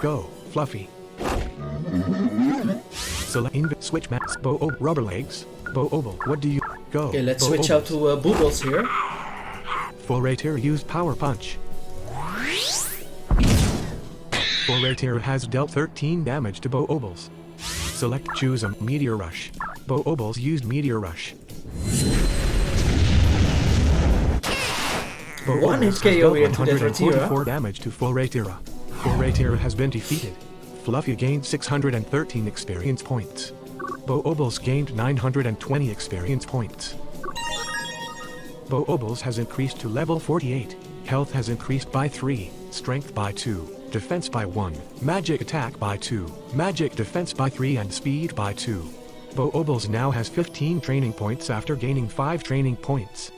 [SPEAKER 4] Go, Fluffy. Select switch maps. Rubber legs. Oval. What do you go?
[SPEAKER 2] Okay, let's switch out to Boobles here.
[SPEAKER 4] Forator used power punch. Forator has dealt 13 damage to Bo-Obles. Select choose a Meteor Rush. Bo-Obles used Meteor Rush.
[SPEAKER 2] One hit KO here to that
[SPEAKER 4] 144 damage to Forator. Forator has been defeated. Fluffy gained 613 experience points. Bo-Obles gained 920 experience points. Bo-Obles has increased to level 48. Health has increased by 3, Strength by 2, Defense by 1, Magic Attack by 2, Magic Defense by 3 and Speed by 2. Bo-Obles now has 15 training points after gaining 5 training points.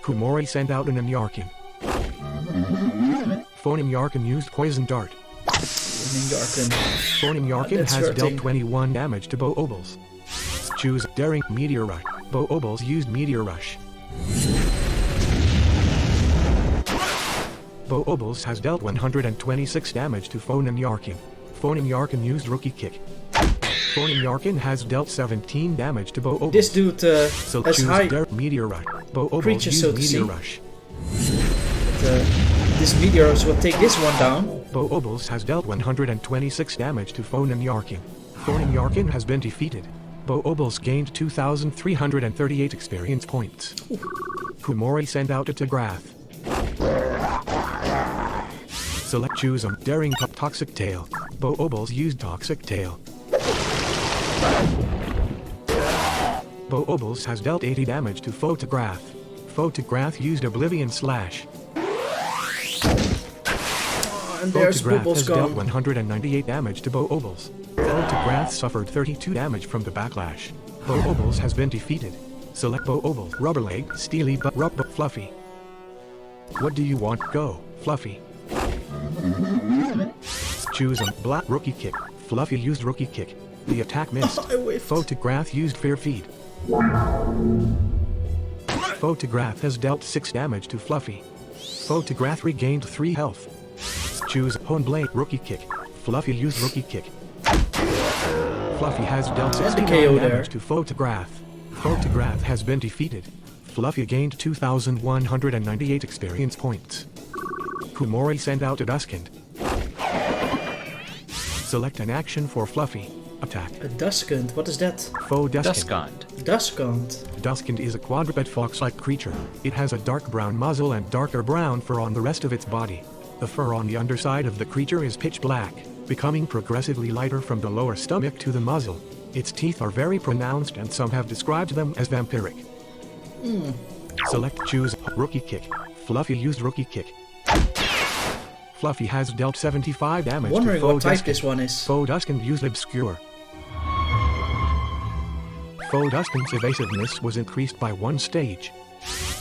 [SPEAKER 4] Kumori sent out an Yarkin. Phonim Yarkin used Poison Dart. Phonim Yarkin has dealt 21 damage to Bo-Obles. Choose Daring Meteor Rush. Bo-Obles used Meteor Rush. Bo-Obles has dealt 126 damage to Phonim Yarkin. Phonim Yarkin used Rookie Kick. Phonim Yarkin has dealt 17 damage to Bo-Obles.
[SPEAKER 2] This dude
[SPEAKER 4] so
[SPEAKER 2] has
[SPEAKER 4] choose
[SPEAKER 2] high
[SPEAKER 4] Meteor Rush. Bo-Obles
[SPEAKER 2] creatures,
[SPEAKER 4] used
[SPEAKER 2] so to
[SPEAKER 4] Meteor
[SPEAKER 2] see.
[SPEAKER 4] Rush.
[SPEAKER 2] But, this Meteoros will take this one down.
[SPEAKER 4] Bo-Obles has dealt 126 damage to Phonim Yarkin. Phonim Yarkin has been defeated. Bo-Obles gained 2,338 experience points. Kumori sent out a Tagrath. Select choose a Daring Toxic Tail. Bo-Obles used Toxic Tail. Bo-Obles has dealt 80 damage to Photograth. Photograth used Oblivion Slash.
[SPEAKER 2] And there's
[SPEAKER 4] Photograth
[SPEAKER 2] Bubbles
[SPEAKER 4] has dealt
[SPEAKER 2] gone.
[SPEAKER 4] 198 damage to Bo-Obles. Photograth suffered 32 damage from the backlash. Bo-Obles has been defeated. Select Bo-Obles. Rubber Leg, Steely but Rubber Fluffy. What do you want? Go, Fluffy. Choose a Black Rookie Kick. Fluffy used Rookie Kick. The attack missed.
[SPEAKER 2] I whiffed.
[SPEAKER 4] Photograth used Fear Feed. Photograth has dealt 6 damage to Fluffy. Photograth regained 3 health. Choose Hone Blade Rookie Kick. Fluffy used Rookie Kick. Fluffy has dealt 69
[SPEAKER 2] KO
[SPEAKER 4] damage
[SPEAKER 2] there.
[SPEAKER 4] to Photograth. Photograth has been defeated. Fluffy gained 2,198 experience points. Kumori sent out a Duskind. Select an action for Fluffy. Attack.
[SPEAKER 2] A Duskant, what is that?
[SPEAKER 4] Foe Duskind.
[SPEAKER 2] Duskant.
[SPEAKER 4] Duskind is a quadruped fox-like creature. It has a dark brown muzzle and darker brown fur on the rest of its body. The fur on the underside of the creature is pitch black, becoming progressively lighter from the lower stomach to the muzzle. Its teeth are very pronounced and some have described them as vampiric. Select choose Rookie Kick. Fluffy used Rookie Kick. Fluffy has dealt 75 damage
[SPEAKER 2] Wondering
[SPEAKER 4] to Foe
[SPEAKER 2] what type
[SPEAKER 4] Duskind.
[SPEAKER 2] this one is.
[SPEAKER 4] Foe Duskind used Obscure. Foe Duskind's evasiveness was increased by 1 stage.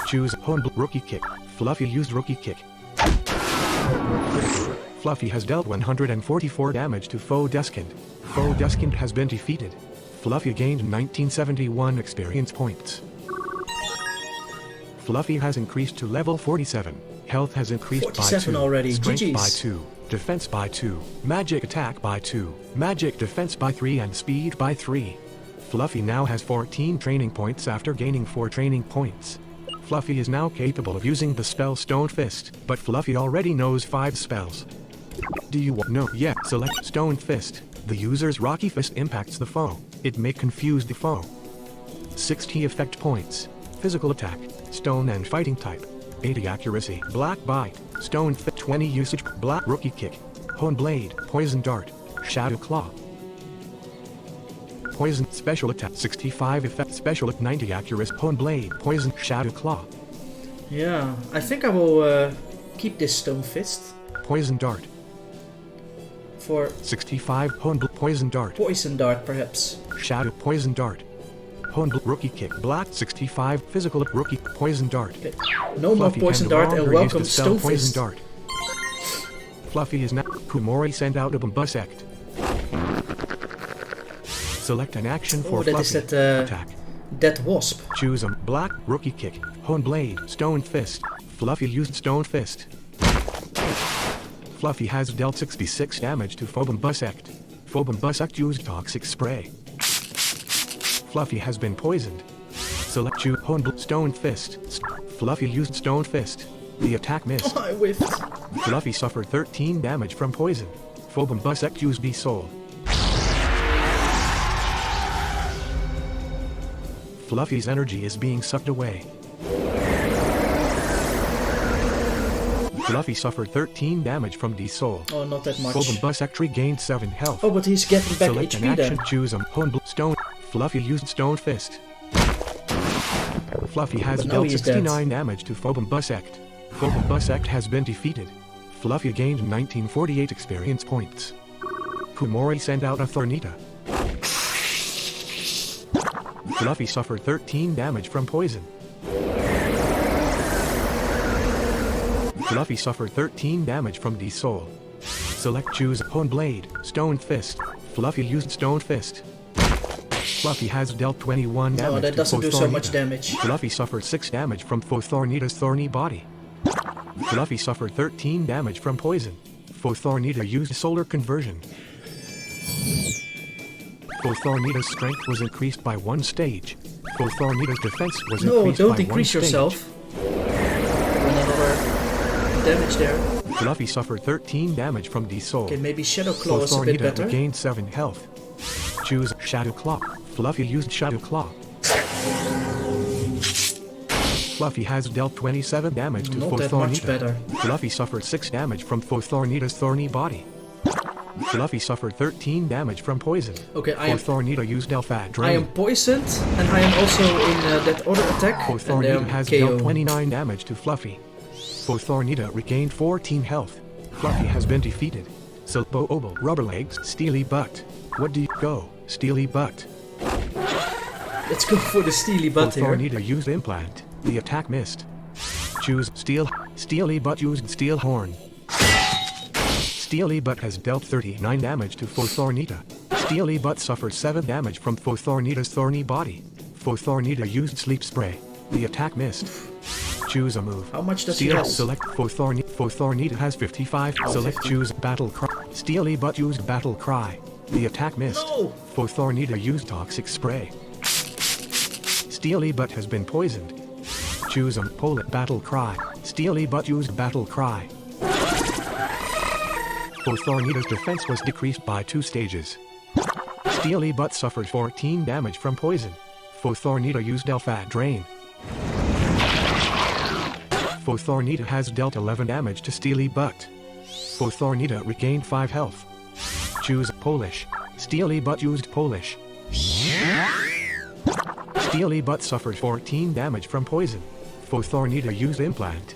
[SPEAKER 4] Choose Hone Rookie Kick. Fluffy used Rookie Kick. Fluffy has dealt 144 damage to Foe Duskind. Foe Duskind has been defeated. Fluffy gained 1971 experience points. Fluffy has increased to level 47. Health has increased by
[SPEAKER 2] 47
[SPEAKER 4] 2.
[SPEAKER 2] already.
[SPEAKER 4] Strength
[SPEAKER 2] GG's.
[SPEAKER 4] by 2. Defense by 2. Magic Attack by 2. Magic Defense by 3 and Speed by 3. Fluffy now has 14 training points after gaining 4 training points. Fluffy is now capable of using the spell Stone Fist, but Fluffy already knows 5 spells. Do you want? No. Yeah. Select Stone Fist. The user's Rocky Fist impacts the foe. It may confuse the foe. 60 effect points. Physical attack. Stone and fighting type. 80 accuracy. Black Bite. Stone Fit 20 usage. Black Rookie Kick. Hone Blade. Poison Dart. Shadow Claw. Poison special attack 65 effect special at 90 accuracy. Hone Blade. Poison Shadow Claw.
[SPEAKER 2] Yeah, I think I will keep this Stone Fist
[SPEAKER 4] Poison Dart.
[SPEAKER 2] for
[SPEAKER 4] 65 Poison Dart.
[SPEAKER 2] Poison Dart, perhaps.
[SPEAKER 4] Shadow Poison Dart. Rookie Kick. Black 65 physical Rookie Poison Dart.
[SPEAKER 2] Okay. No more
[SPEAKER 4] Fluffy
[SPEAKER 2] Poison
[SPEAKER 4] can no
[SPEAKER 2] Dart and
[SPEAKER 4] longer
[SPEAKER 2] welcome
[SPEAKER 4] use the spell
[SPEAKER 2] Stone
[SPEAKER 4] Poison
[SPEAKER 2] Fist.
[SPEAKER 4] Dart. Fluffy is now. Kumori sent out a Bombusect. Select an action for
[SPEAKER 2] Oh, that
[SPEAKER 4] Fluffy.
[SPEAKER 2] is that
[SPEAKER 4] Attack.
[SPEAKER 2] Dead Wasp.
[SPEAKER 4] Choose a Black Rookie Kick. Hone Blade. Stone Fist. Fluffy used Stone Fist. Fluffy has dealt 66 damage to Bombusect. Bombusect used Toxic Spray. Fluffy has been poisoned. Select choose Stone Fist. Fluffy used Stone Fist. The attack missed.
[SPEAKER 2] I whiffed.
[SPEAKER 4] Fluffy suffered 13 damage from poison. Phobos Act used the soul. Fluffy's energy is being sucked away. Fluffy suffered 13 damage from the soul.
[SPEAKER 2] Oh, not that much.
[SPEAKER 4] Phobos Act regained 7 health.
[SPEAKER 2] Oh, but he's getting back
[SPEAKER 4] Select
[SPEAKER 2] HP
[SPEAKER 4] an action,
[SPEAKER 2] then.
[SPEAKER 4] choose Stone. Fluffy used Stone Fist. Fluffy has
[SPEAKER 2] But now
[SPEAKER 4] dealt
[SPEAKER 2] he is
[SPEAKER 4] 69 damage to Phobos Act. Phobos Act has been defeated. Fluffy gained 1948 experience points. Kumori sent out a Thornita. Fluffy suffered 13 damage from poison. Fluffy suffered 13 damage from the soul. Select choose Blade, Stone Fist. Fluffy used Stone Fist. Fluffy has dealt 21 damage
[SPEAKER 2] Oh, that
[SPEAKER 4] to
[SPEAKER 2] doesn't do so
[SPEAKER 4] Thornita.
[SPEAKER 2] much damage.
[SPEAKER 4] Fluffy suffered 6 damage from Thornita's thorny body. Fluffy suffered 13 damage from poison. Thornita used solar conversion. Thornita's strength was increased by 1 stage. Thornita's defense was
[SPEAKER 2] No,
[SPEAKER 4] increased
[SPEAKER 2] don't
[SPEAKER 4] by 1
[SPEAKER 2] decrease
[SPEAKER 4] stage.
[SPEAKER 2] yourself. Another damage there.
[SPEAKER 4] Fluffy suffered 13 damage from the soul.
[SPEAKER 2] Okay, maybe Shadow Claw is a bit
[SPEAKER 4] Thornita
[SPEAKER 2] better.
[SPEAKER 4] regained 7 health. Choose Shadow Claw. Fluffy used Shadow Claw. Fluffy has dealt 27 damage to
[SPEAKER 2] Not that
[SPEAKER 4] Thornita.
[SPEAKER 2] much better.
[SPEAKER 4] Fluffy suffered 6 damage from Thornita's thorny body. Fluffy suffered 13 damage from poison.
[SPEAKER 2] Okay, I am
[SPEAKER 4] Thornita used Delphat
[SPEAKER 2] I
[SPEAKER 4] Drain.
[SPEAKER 2] am poisoned, and I am also in that other attack. And
[SPEAKER 4] Thornita
[SPEAKER 2] then
[SPEAKER 4] has
[SPEAKER 2] KO.
[SPEAKER 4] dealt 29 damage to Fluffy. Thornita regained 14 health. Fluffy has been defeated. Silpo Obel, Rubber Legs, Steely Butt. What do you go, Steely Butt?
[SPEAKER 2] Let's go for the Steely Butt here.
[SPEAKER 4] Thornita used Implant. The attack missed. Choose Steely Butt used Steel Horn. Steely Butt has dealt 39 damage to Thornita. Steely Butt suffered 7 damage from Thornita's thorny body. Thornita used Sleep Spray. The attack missed. Choose a move.
[SPEAKER 2] How much does he
[SPEAKER 4] Steel
[SPEAKER 2] have?
[SPEAKER 4] select Thornita has 55. Select
[SPEAKER 2] 50.
[SPEAKER 4] choose Battle Cry. Steely Butt used Battle Cry. The attack missed.
[SPEAKER 2] No!
[SPEAKER 4] Thornita used Toxic Spray. Steely Butt has been poisoned. Choose a Polet Battle Cry. Steely Butt used Battle Cry. Thornita's defense was decreased by 2 stages. Steely Butt suffered 14 damage from poison. Thornita used Delphat Drain. Thornita has dealt 11 damage to Steely Butt. Thornita regained 5 health. Choose Polish. Steely Butt used Polish. Steely Butt suffered 14 damage from poison. Thornita used Implant.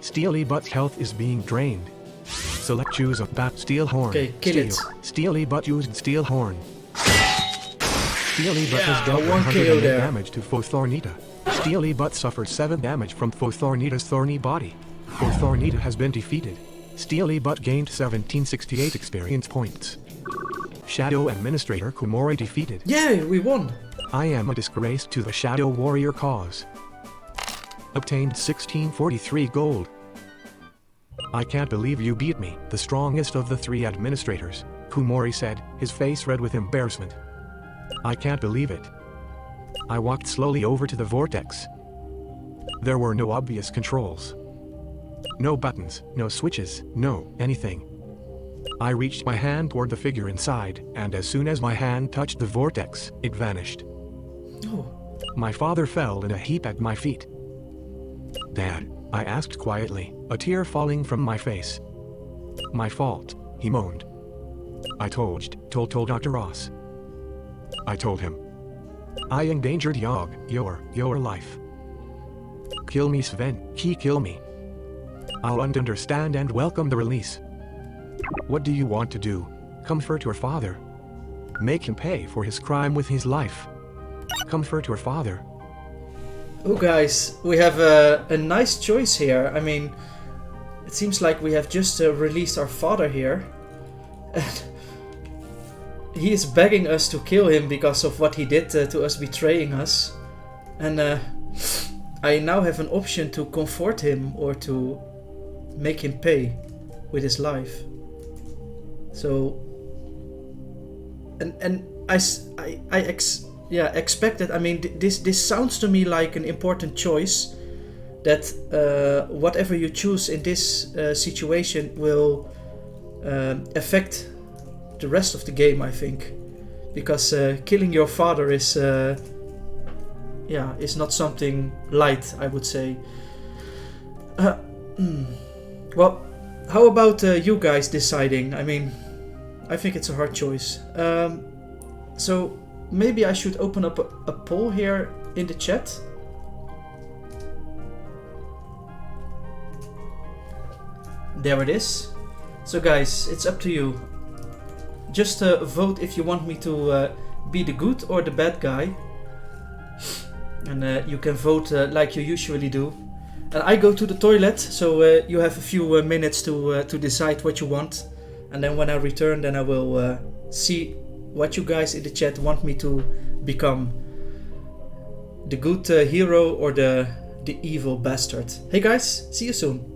[SPEAKER 4] Steely Butt's health is being drained. Select choose a Bat Steel Horn.
[SPEAKER 2] Okay, kill it.
[SPEAKER 4] Steely Butt used Steel Horn. Steely Butt
[SPEAKER 2] Yeah,
[SPEAKER 4] has dealt
[SPEAKER 2] 1 KO
[SPEAKER 4] 108
[SPEAKER 2] there.
[SPEAKER 4] damage to Thornita. Steely Butt suffered 7 damage from Thornita's thorny body. Thornita has been defeated. Steely Butt gained 1768 experience points. Shadow Administrator Kumori defeated.
[SPEAKER 2] Yeah, we won.
[SPEAKER 4] I am a disgrace to the Shadow Warrior cause. Obtained 1643 gold. I can't believe you beat me, the strongest of the 3 administrators, Kumori said, his face red with embarrassment. I can't believe it. I walked slowly over to the vortex. There were no obvious controls. No buttons, no switches, no anything. I reached my hand toward the figure inside, and as soon as my hand touched the vortex, it vanished.
[SPEAKER 2] Oh,
[SPEAKER 4] My father fell in a heap at my feet. Dad, I asked quietly, a tear falling from my face. My fault, he moaned. I told Octoross. I told him. I endangered your life. Kill me, Sven, kill me. I'll understand and welcome the release. What do you want to do? Comfort your father. Make him pay for his crime with his life. Comfort your father.
[SPEAKER 2] oh guys, we have a nice choice here. I mean, it seems like we have just released our father here. And he is begging us to kill him because of what he did to us, betraying us. And I now have an option to comfort him or to make him pay with his life. So and expected. I mean, this sounds to me like an important choice. That whatever you choose in this situation will affect the rest of the game, I think, because killing your father is not something light, I would say. Well, how about you guys deciding? I mean, I think it's a hard choice. So maybe I should open up a poll here in the chat. There it is. So guys, it's up to you. Just vote if you want me to be the good or the bad guy. And you can vote like you usually do. And I go to the toilet, so you have a few minutes to decide what you want. And then when I return, then I will see what you guys in the chat want me to become. The good hero or the evil bastard. Hey guys, see you soon.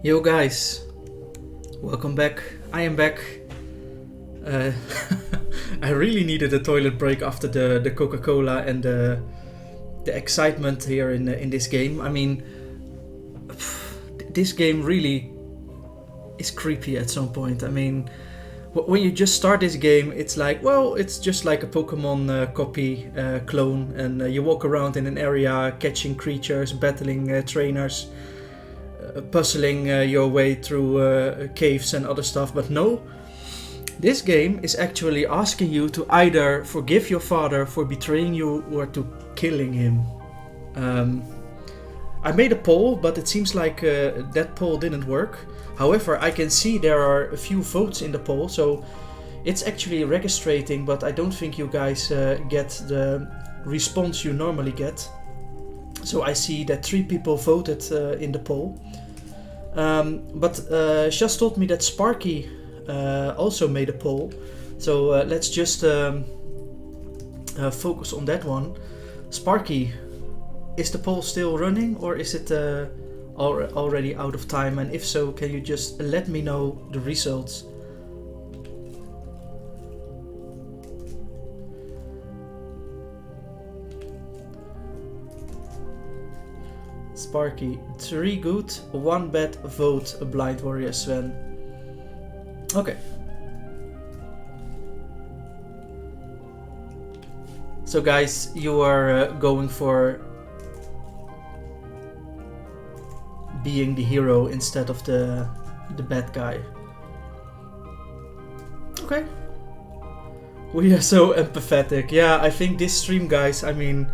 [SPEAKER 2] Yo guys, welcome back. I am back. I really needed a toilet break after the Coca-Cola and the excitement here in this game. I mean, this game really is creepy at some point. I mean, when you just start this game, it's like, well, it's just like a Pokémon copy clone, and you walk around in an area catching creatures, battling trainers, puzzling your way through caves and other stuff. But no, this game is actually asking you to either forgive your father for betraying you or to killing him. I made a poll, but it seems like that poll didn't work. However, I can see there are a few votes in the poll, so it's actually registering, but I don't think you guys get the response you normally get. So I see that 3 people voted in the poll. But Shaz told me that Sparky also made a poll. So let's just focus on that one. Sparky, is the poll still running, or is it already out of time? And if so, can you just let me know the results? Sparky, 3 good, 1 bad vote, a Blind Warrior Sven. Okay. So guys, you are going for being the hero instead of the bad guy. Okay. We are so empathetic. Yeah, I think this stream, guys, I mean,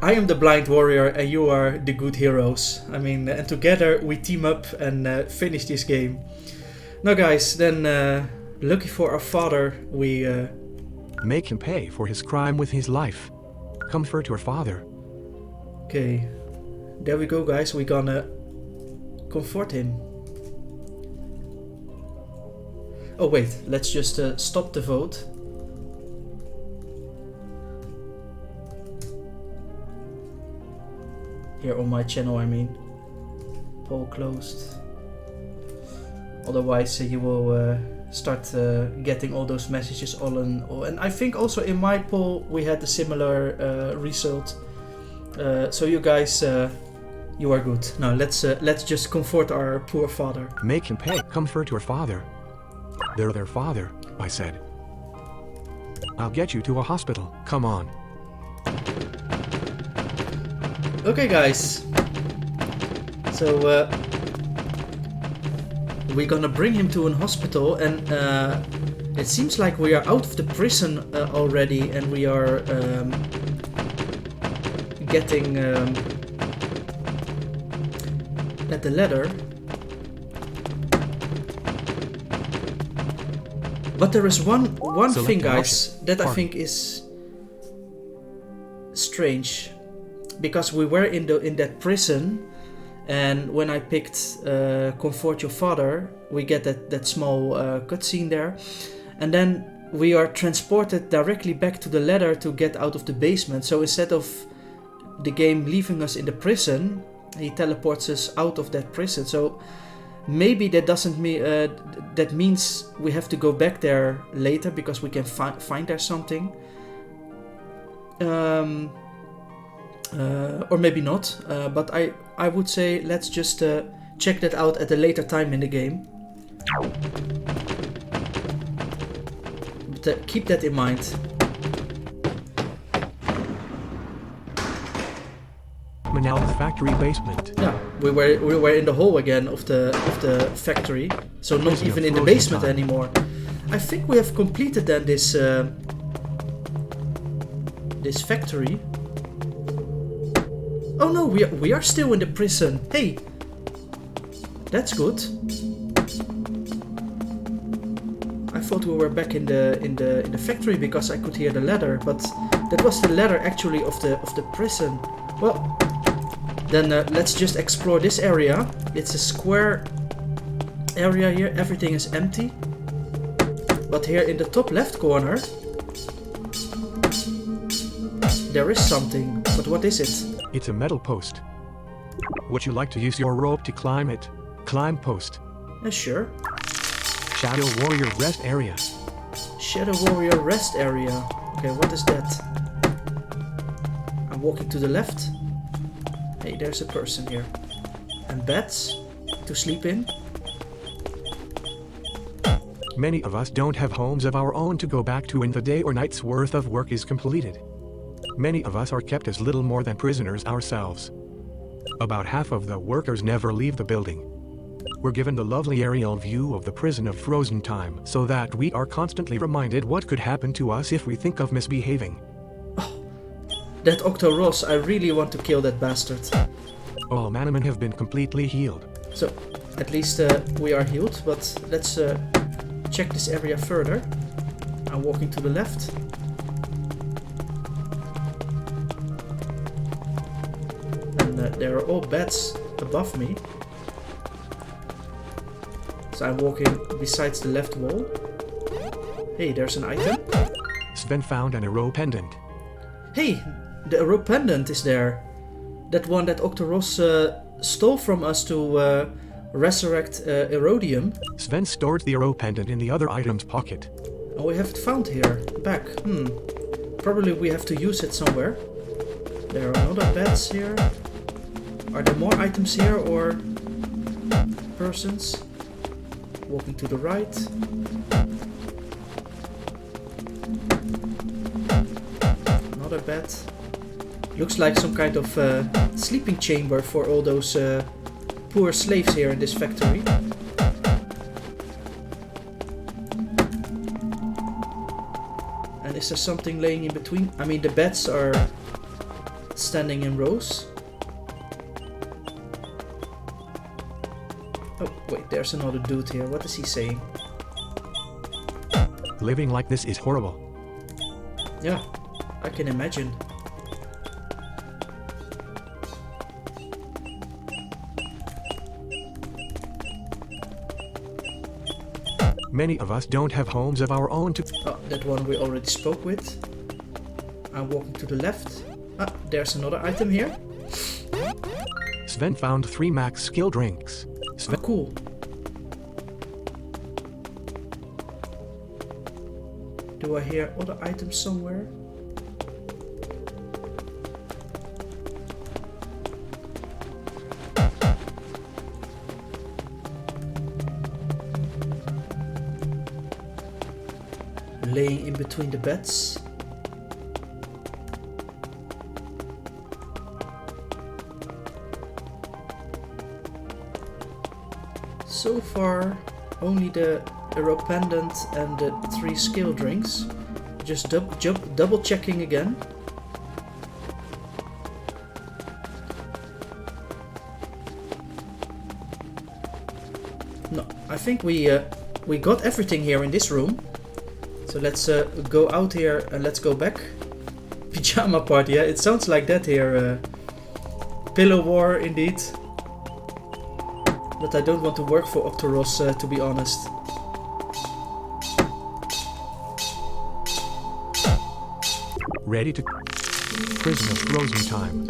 [SPEAKER 2] I am the Blind Warrior and you are the good heroes. I mean, and together we team up and finish this game. Now guys, then lucky for our father, we...
[SPEAKER 4] Make him pay for his crime with his life. Comfort your father.
[SPEAKER 2] Okay, there we go guys, we're gonna comfort him. Oh wait, let's just stop the vote. Here on my channel, I mean. Poll closed. Otherwise you will start getting all those messages all in. And I think also in my poll we had a similar result. So you guys, you are good. Now let's just comfort our poor father.
[SPEAKER 4] Make him pay. Comfort your father. They're their father, I said. I'll get you to a hospital. Come on.
[SPEAKER 2] Okay guys, so we're gonna bring him to an hospital, and it seems like we are out of the prison already, and we are getting at the ladder. But there is one thing, guys, that I think is strange. Because we were in that prison, and when I picked Comfort Your Father, we get that small cutscene there, and then we are transported directly back to the ladder to get out of the basement. So instead of the game leaving us in the prison, he teleports us out of that prison. So maybe that doesn't mean that means we have to go back there later because we can find there something. Or maybe not, but I would say let's just check that out at a later time in the game. But keep that in mind.
[SPEAKER 4] Manal's factory basement.
[SPEAKER 2] Yeah, we were in the hole again of the factory, so not even in the basement anymore. I think we have completed then this factory. Oh no, we are still in the prison. Hey, that's good. I thought we were back in the factory because I could hear the ladder, but that was the ladder actually of the prison. Well, then let's just explore this area. It's a square area here. Everything is empty. But here in the top left corner, there is something. But what is it?
[SPEAKER 4] It's a metal post. Would you like to use your rope to climb it? Climb post.
[SPEAKER 2] Sure.
[SPEAKER 4] Shadow Warrior Rest Area.
[SPEAKER 2] Shadow Warrior Rest Area. Okay, what is that? I'm walking to the left. Hey, there's a person here. And beds to sleep in.
[SPEAKER 4] Many of us don't have homes of our own to go back to when the day or night's worth of work is completed. Many of us are kept as little more than prisoners ourselves. About half of the workers never leave the building. We're given the lovely aerial view of the prison of frozen time so that we are constantly reminded what could happen to us if we think of misbehaving.
[SPEAKER 2] That Octoross, I really want to kill that bastard.
[SPEAKER 4] All Manamon have been completely healed.
[SPEAKER 2] So, at least we are healed, but let's check this area further. I'm walking to the left. And there are all beds above me. So I'm walking besides the left wall. Hey, there's an item.
[SPEAKER 4] Sven found an arrow pendant.
[SPEAKER 2] Hey, the arrow pendant is there. That one that Octoross stole from us to resurrect Erodium.
[SPEAKER 4] Sven stored the arrow pendant in the other item's pocket.
[SPEAKER 2] Oh, we have it found here. Back. Probably we have to use it somewhere. There are other beds here. Are there more items here or persons? Walking to the right. Another bed. Looks like some kind of sleeping chamber for all those poor slaves here in this factory. And is there something laying in between? I mean, the beds are standing in rows. Oh, wait, there's another dude here. What is he saying?
[SPEAKER 4] Living like this is horrible.
[SPEAKER 2] Yeah, I can imagine.
[SPEAKER 4] Many of us don't have homes of our own to...
[SPEAKER 2] Oh, that one we already spoke with. I'm walking to the left. Ah, there's another item here.
[SPEAKER 4] Sven found 3 max skill drinks. Sven...
[SPEAKER 2] Oh, cool. Do I hear other items somewhere? Laying in between the beds. So far, only the arrow pendant and the 3 skill drinks. Just double checking again. No, I think we got everything here in this room. So let's go out here and let's go back. Pyjama party, yeah, it sounds like that here. Pillow war, indeed. But I don't want to work for Octoross, to be honest.
[SPEAKER 4] Ready to... Prison of frozen time.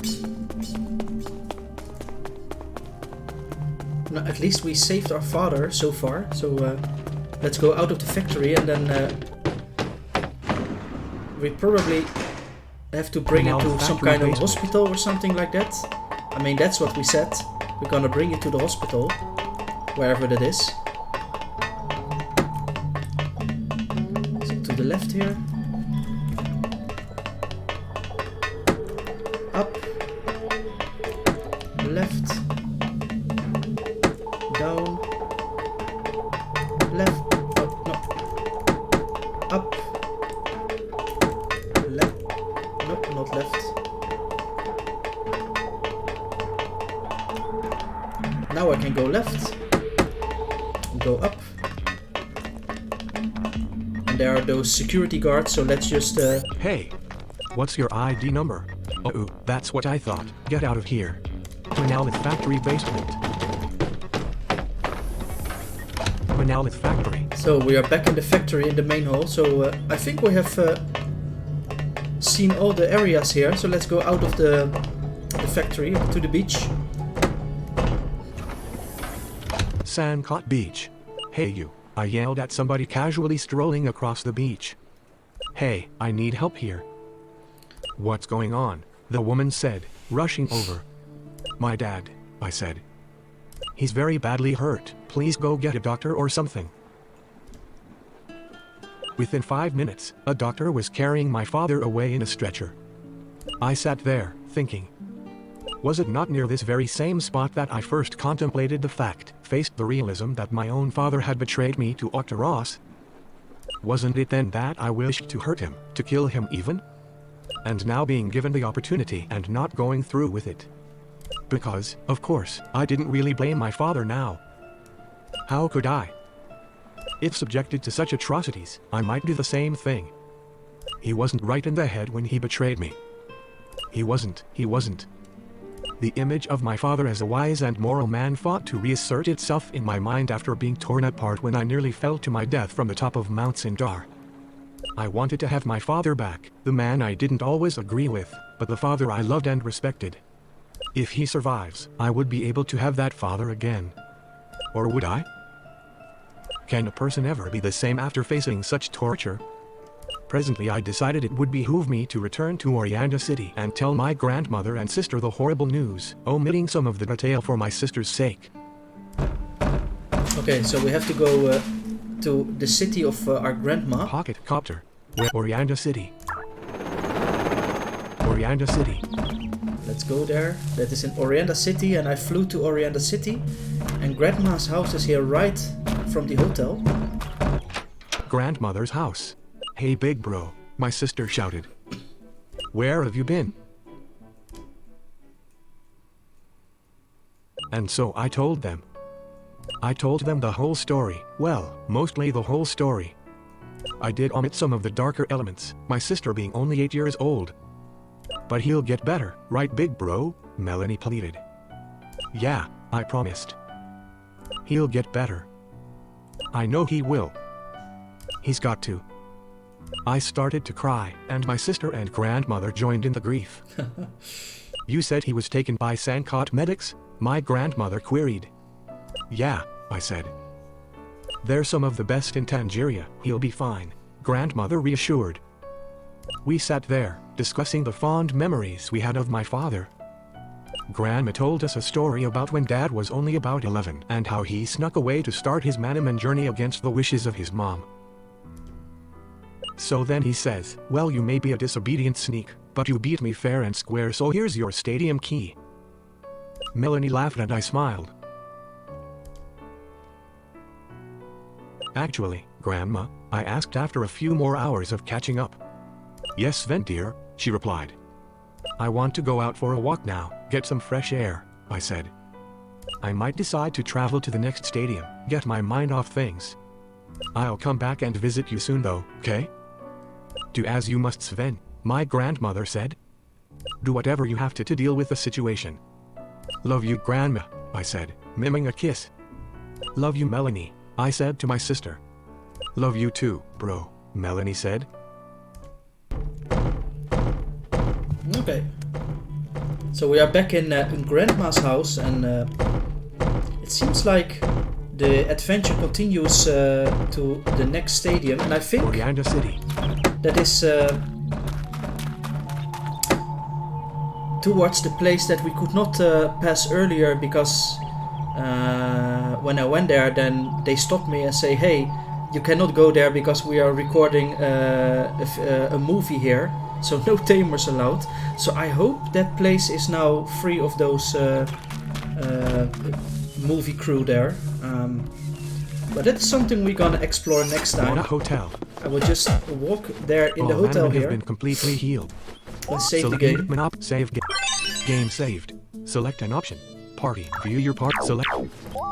[SPEAKER 2] No, at least we saved our father so far. So let's go out of the factory and then... we probably have to bring it to some kind of hospital or something like that. I mean, that's what we said. We're gonna bring it to the hospital, wherever that is. So to the left here. Up. Left. Down. Left. Oh, no. Up. Left. Nope, not left. Now I can go left. Go up. And there are those security guards, so let's just...
[SPEAKER 4] Hey, what's your ID number? Oh, that's what I thought. Get out of here. Manalith factory basement. Manalith factory.
[SPEAKER 2] So we are back in the factory in the main hall. So I think we have seen all the areas here. So let's go out of the factory to the beach.
[SPEAKER 4] sand-caught beach. Hey you, I yelled at somebody casually strolling across the beach. Hey, I need help here. What's going on? The woman said, rushing over. My dad, I said. He's very badly hurt, please go get a doctor or something. Within 5 minutes, a doctor was carrying my father away in a stretcher. I sat there, thinking. Was it not near this very same spot that I first contemplated the fact, faced the realism that my own father had betrayed me to Octoross? Wasn't it then that I wished to hurt him, to kill him even? And now being given the opportunity and not going through with it. Because, of course, I didn't really blame my father now. How could I? If subjected to such atrocities, I might do the same thing. He wasn't right in the head when he betrayed me. He wasn't. The image of my father as a wise and moral man fought to reassert itself in my mind after being torn apart when I nearly fell to my death from the top of Mount Sindar. I wanted to have my father back, the man I didn't always agree with, but the father I loved and respected. If he survives, I would be able to have that father again. Or would I? Can a person ever be the same after facing such torture? Presently I decided it would behoove me to return to Orianda City and tell my grandmother and sister the horrible news, omitting some of the detail for my sister's sake.
[SPEAKER 2] Okay, so we have to go to the city of our grandma.
[SPEAKER 4] Pocket copter. Orianda City. Orianda City.
[SPEAKER 2] Let's go there. That is in Orianda City, and I flew to Orianda City. And grandma's house is here right from the hotel.
[SPEAKER 4] Grandmother's house. Hey big bro, my sister shouted. Where have you been? And so I told them. I told them the whole story, well, mostly the whole story. I did omit some of the darker elements, my sister being only 8 years old. But he'll get better, right big bro? Melanie pleaded. Yeah, I promised. He'll get better. I know he will. He's got to. I started to cry, and my sister and grandmother joined in the grief. You said he was taken by Sandcott medics? My grandmother queried. Yeah, I said. They're some of the best in Tangeria, he'll be fine, grandmother reassured. We sat there, discussing the fond memories we had of my father. Grandma told us a story about when Dad was only about 11 and how he snuck away to start his Manamon journey against the wishes of his mom. So then he says, well, you may be a disobedient sneak, but you beat me fair and square, so here's your stadium key. Melanie laughed and I smiled. Actually, Grandma, I asked after a few more hours of catching up. Yes, Sven dear, she replied. I want to go out for a walk now, get some fresh air, I said. I might decide to travel to the next stadium, get my mind off things. I'll come back and visit you soon though, okay? Do as you must, Sven, my grandmother said. Do whatever you have to deal with the situation. Love you, Grandma, I said, miming a kiss. Love you, Melanie, I said to my sister. Love you too, bro, Melanie said.
[SPEAKER 2] Okay. So we are back in Grandma's house, and it seems like the adventure continues to the next stadium, and I think
[SPEAKER 4] Orianda City.
[SPEAKER 2] that is towards the place that we could not pass earlier, because when I went there, then they stopped me and say, hey, you cannot go there because we are recording a movie here, so no tamers allowed. So I hope that place is now free of those movie crew there. But that's something we're gonna explore next time.
[SPEAKER 4] A hotel.
[SPEAKER 2] I will just walk there in the hotel
[SPEAKER 4] Manamon
[SPEAKER 2] here
[SPEAKER 4] has been completely healed.
[SPEAKER 2] and save the
[SPEAKER 4] Select
[SPEAKER 2] game.
[SPEAKER 4] Save game. Game saved. Select an option. Party. View your part.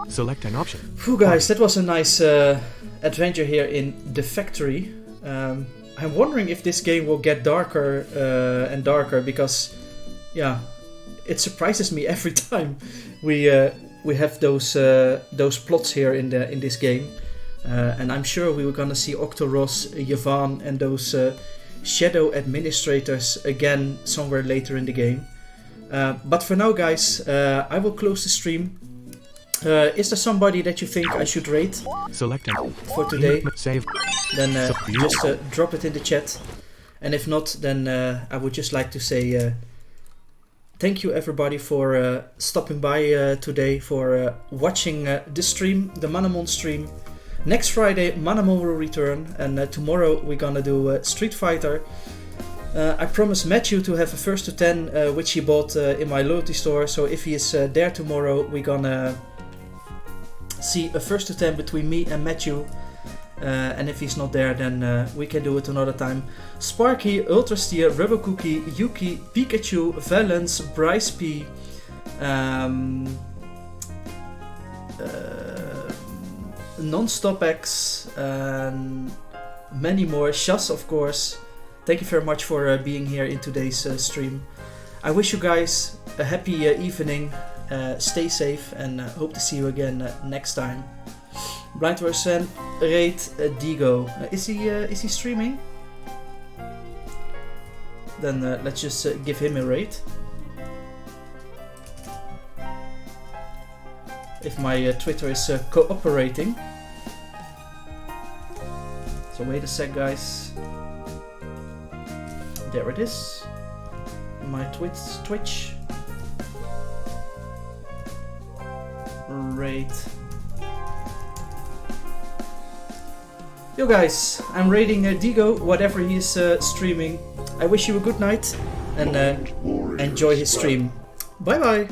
[SPEAKER 4] Select an option.
[SPEAKER 2] Phew, guys, that was a nice adventure here in the factory. I'm wondering if this game will get darker and darker, because, yeah, it surprises me every time we have those plots here in this game, and I'm sure we were gonna see Octoross, Yvonne, and those shadow administrators again somewhere later in the game. But for now, guys, I will close the stream. Is there somebody that you think I should rate
[SPEAKER 4] Select an
[SPEAKER 2] for today?
[SPEAKER 4] Save.
[SPEAKER 2] Then just drop it in the chat. And if not, then I would just like to say thank you everybody for stopping by today, for watching the stream, the Manamon stream. Next Friday, Manamon will return, and tomorrow we're gonna do Street Fighter. I promised Matthew to have a 1st to 10, which he bought in my loyalty store. So if he is there tomorrow, we're gonna see a 1st to 10 between me and Matthew. And if he's not there, then we can do it another time. Sparky, Ultrasteer, Rubber Cookie, Yuki, Pikachu, Valence, Bryce P, Non-Stop X, and many more. Shas, of course. Thank you very much for being here in today's stream. I wish you guys a happy evening. Stay safe, and hope to see you again next time. BlindWarriorSven, rate Digo. Is he streaming? Then let's just give him a rate. If my Twitter is cooperating. So wait a sec, guys. There it is. My Twitch. Rate. Yo guys, I'm rating Digo, whatever he is streaming. I wish you a good night and enjoy his stream. Bye bye!